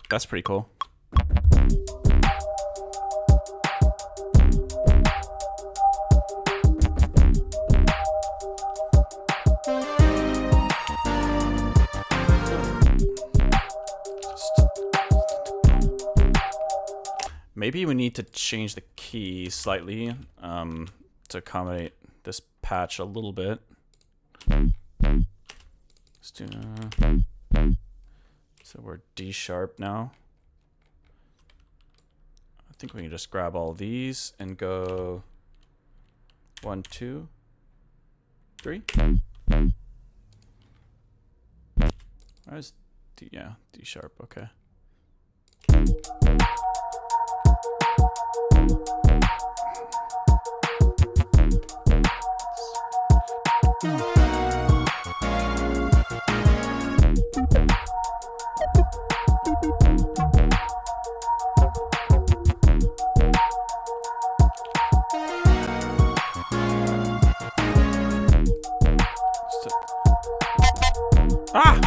That's pretty cool. Maybe we need to change the key slightly to accommodate this patch a little bit. Let's do, so we're D sharp now. I think we can just grab all these and go 1, 2, 3. Where's D? Yeah, D sharp. Okay. Ah!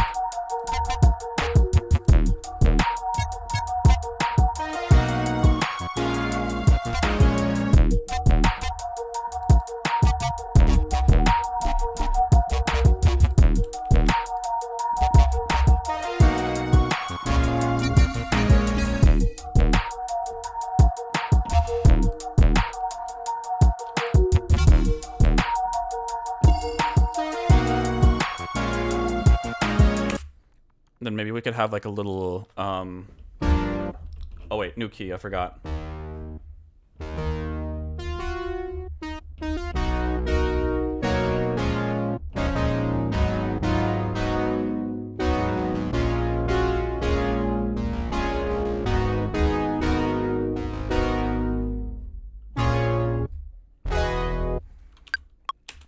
Then maybe we could have like a little oh wait, new key, I forgot.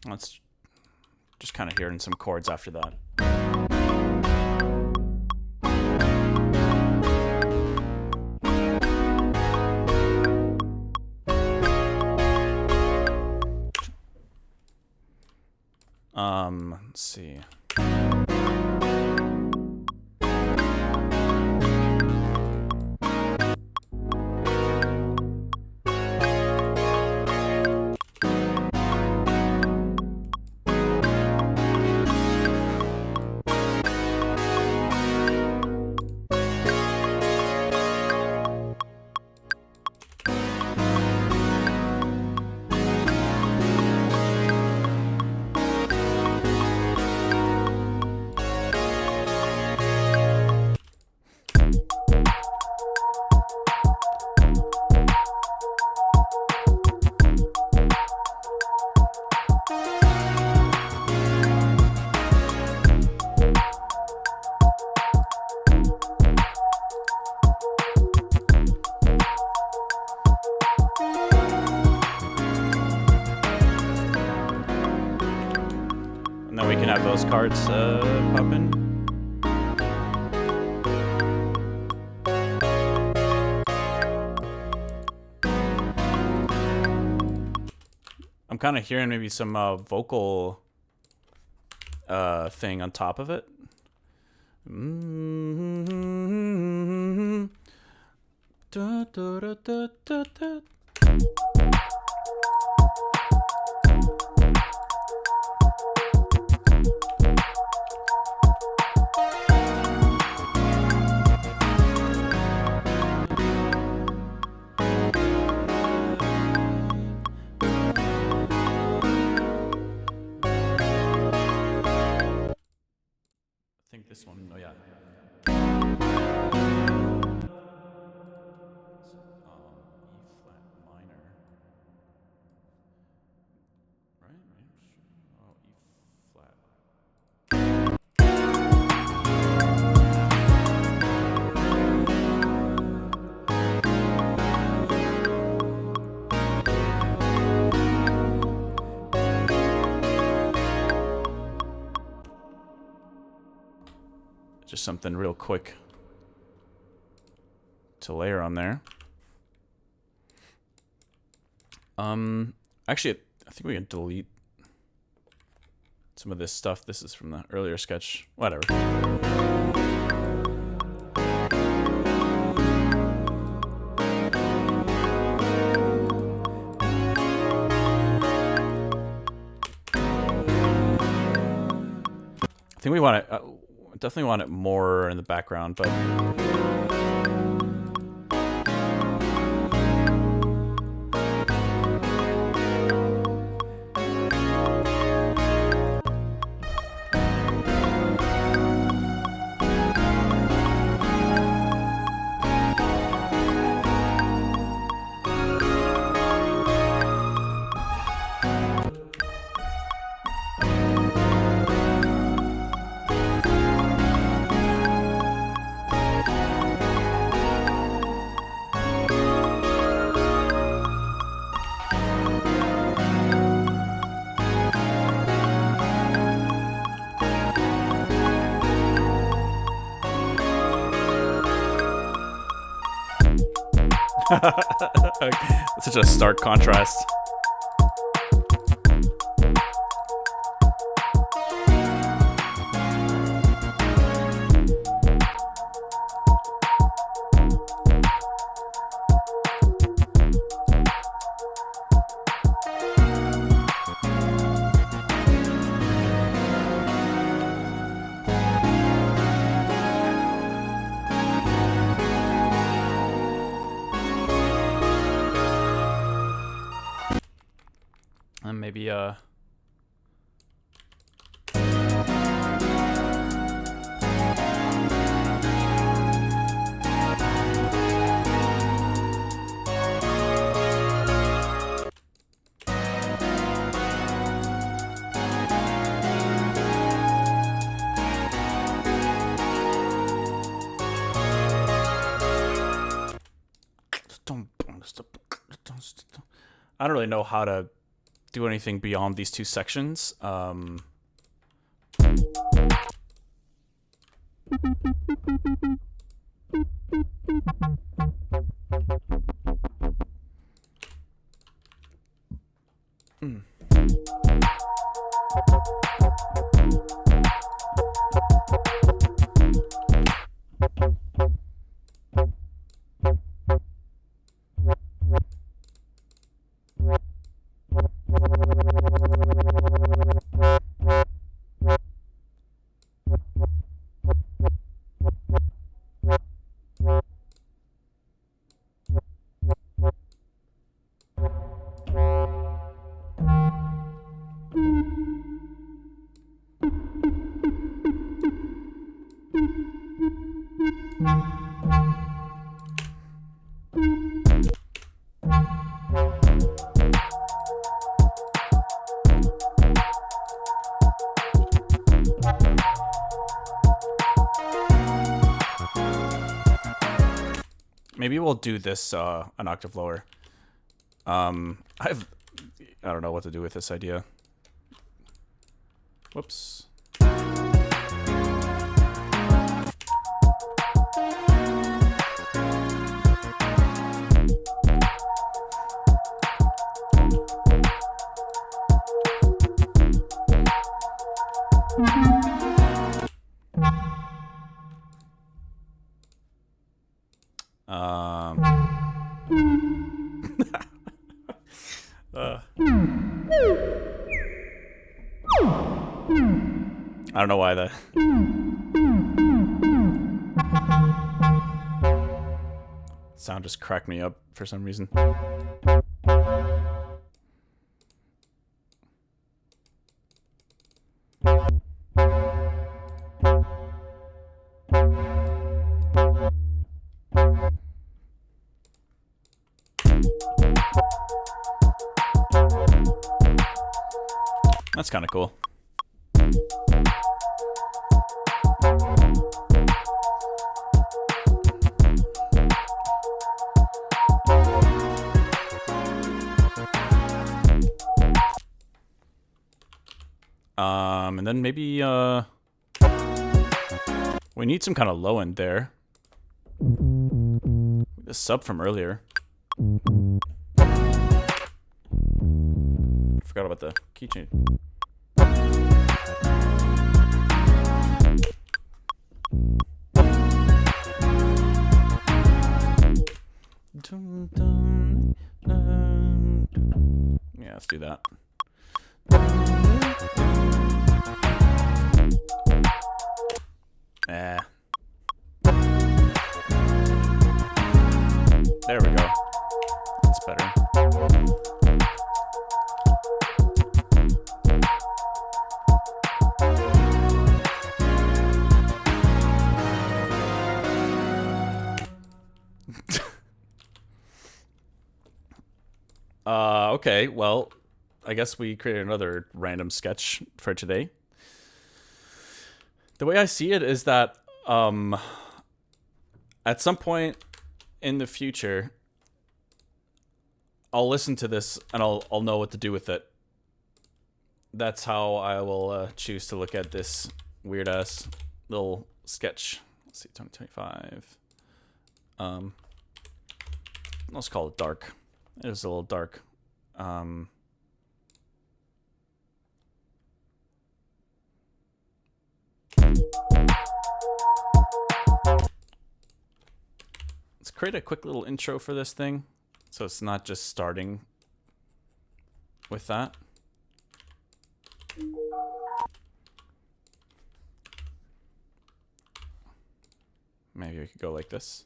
Let's just kind of hear in some chords after that. Let's see. And then we can have those cards pop in. I'm kind of hearing maybe some vocal thing on top of it. Da, da, da, da, da, da. Just something real quick to layer on there. Actually, I think we can delete some of this stuff. This is from the earlier sketch. Whatever. I think we want it, definitely want it more in the background, but such a stark contrast. And maybe I don't really know how to do anything beyond these two sections. Maybe we'll do this an octave lower. I don't know what to do with this idea. Whoops. I don't know why that. Sound just cracked me up for some reason. That's kind of cool. And then maybe we We need some kind of low end there. The sub from earlier. Forgot about the keychain. Yeah, let's do that. There we go. That's better. Okay, well, I guess we created another random sketch for today. The way I see it is that at some point in the future, I'll listen to this and I'll know what to do with it. That's how I will choose to look at this weird ass little sketch. Let's see, 2025. Let's call it dark. It is a little dark. Let's create a quick little intro for this thing, so it's not just starting with that. Maybe we could go like this.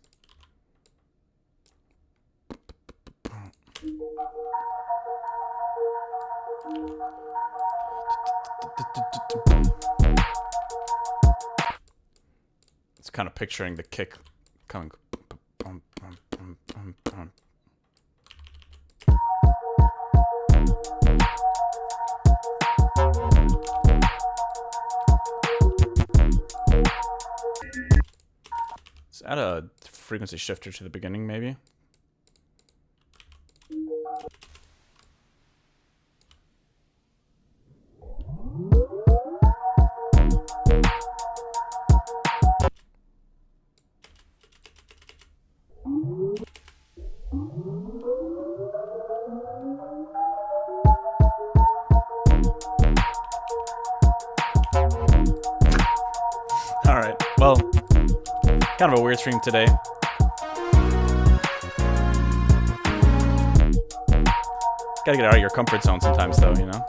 It's kind of picturing the kick coming. Let's add a frequency shifter to the beginning, maybe. Alright, well, kind of a weird stream today. Gotta get out of your comfort zone sometimes, though, you know?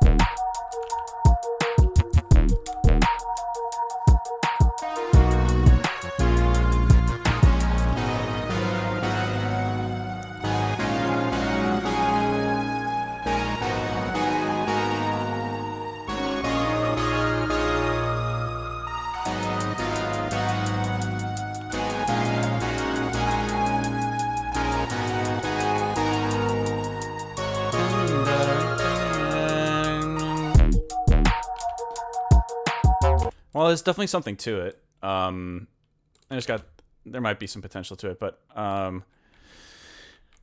Well, there's definitely something to it. There might be some potential to it, but all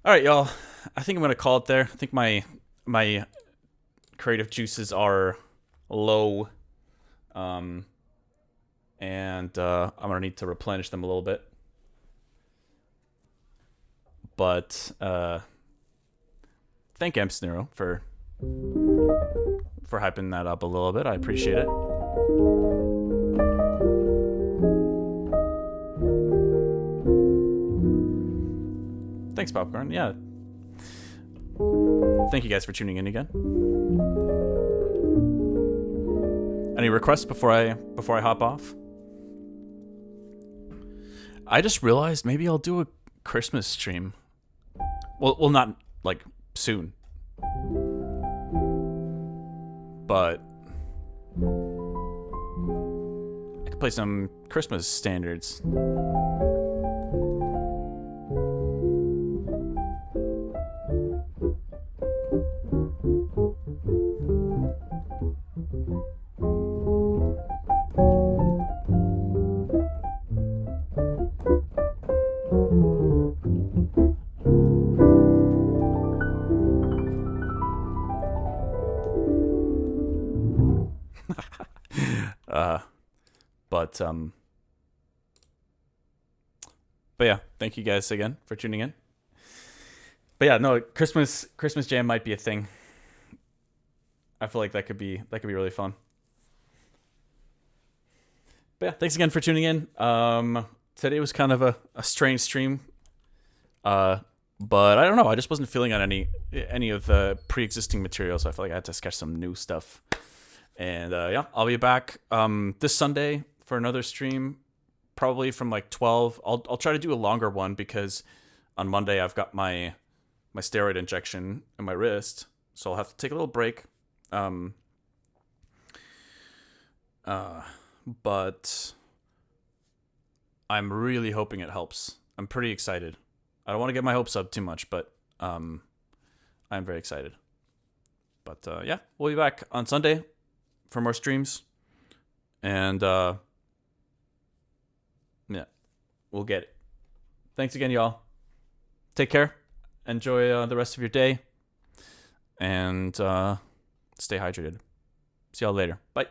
right, y'all. I think I'm gonna call it there. I think my creative juices are low, and I'm gonna need to replenish them a little bit. But thank Amps Nero for hyping that up a little bit. I appreciate it. Thanks, Popcorn. Yeah. Thank you guys for tuning in again. Any requests before I hop off? I just realized maybe I'll do a Christmas stream. Well, not like soon, but I could play some Christmas standards. But But yeah, thank you guys again for tuning in. But yeah, no, Christmas Jam might be a thing. I feel like that could be really fun. But yeah, thanks again for tuning in. Today was kind of a strange stream. But I don't know. I just wasn't feeling on any of the pre-existing material, so I feel like I had to sketch some new stuff. And yeah, I'll be back this Sunday for another stream, probably from like 12. I'll try to do a longer one because on Monday I've got my steroid injection in my wrist, so I'll have to take a little break. But I'm really hoping it helps. I'm pretty excited. I don't want to get my hopes up too much, but I'm very excited. But yeah, we'll be back on Sunday for more streams. And yeah, we'll get it. Thanks again, y'all. Take care. Enjoy the rest of your day. And stay hydrated. See y'all later. Bye.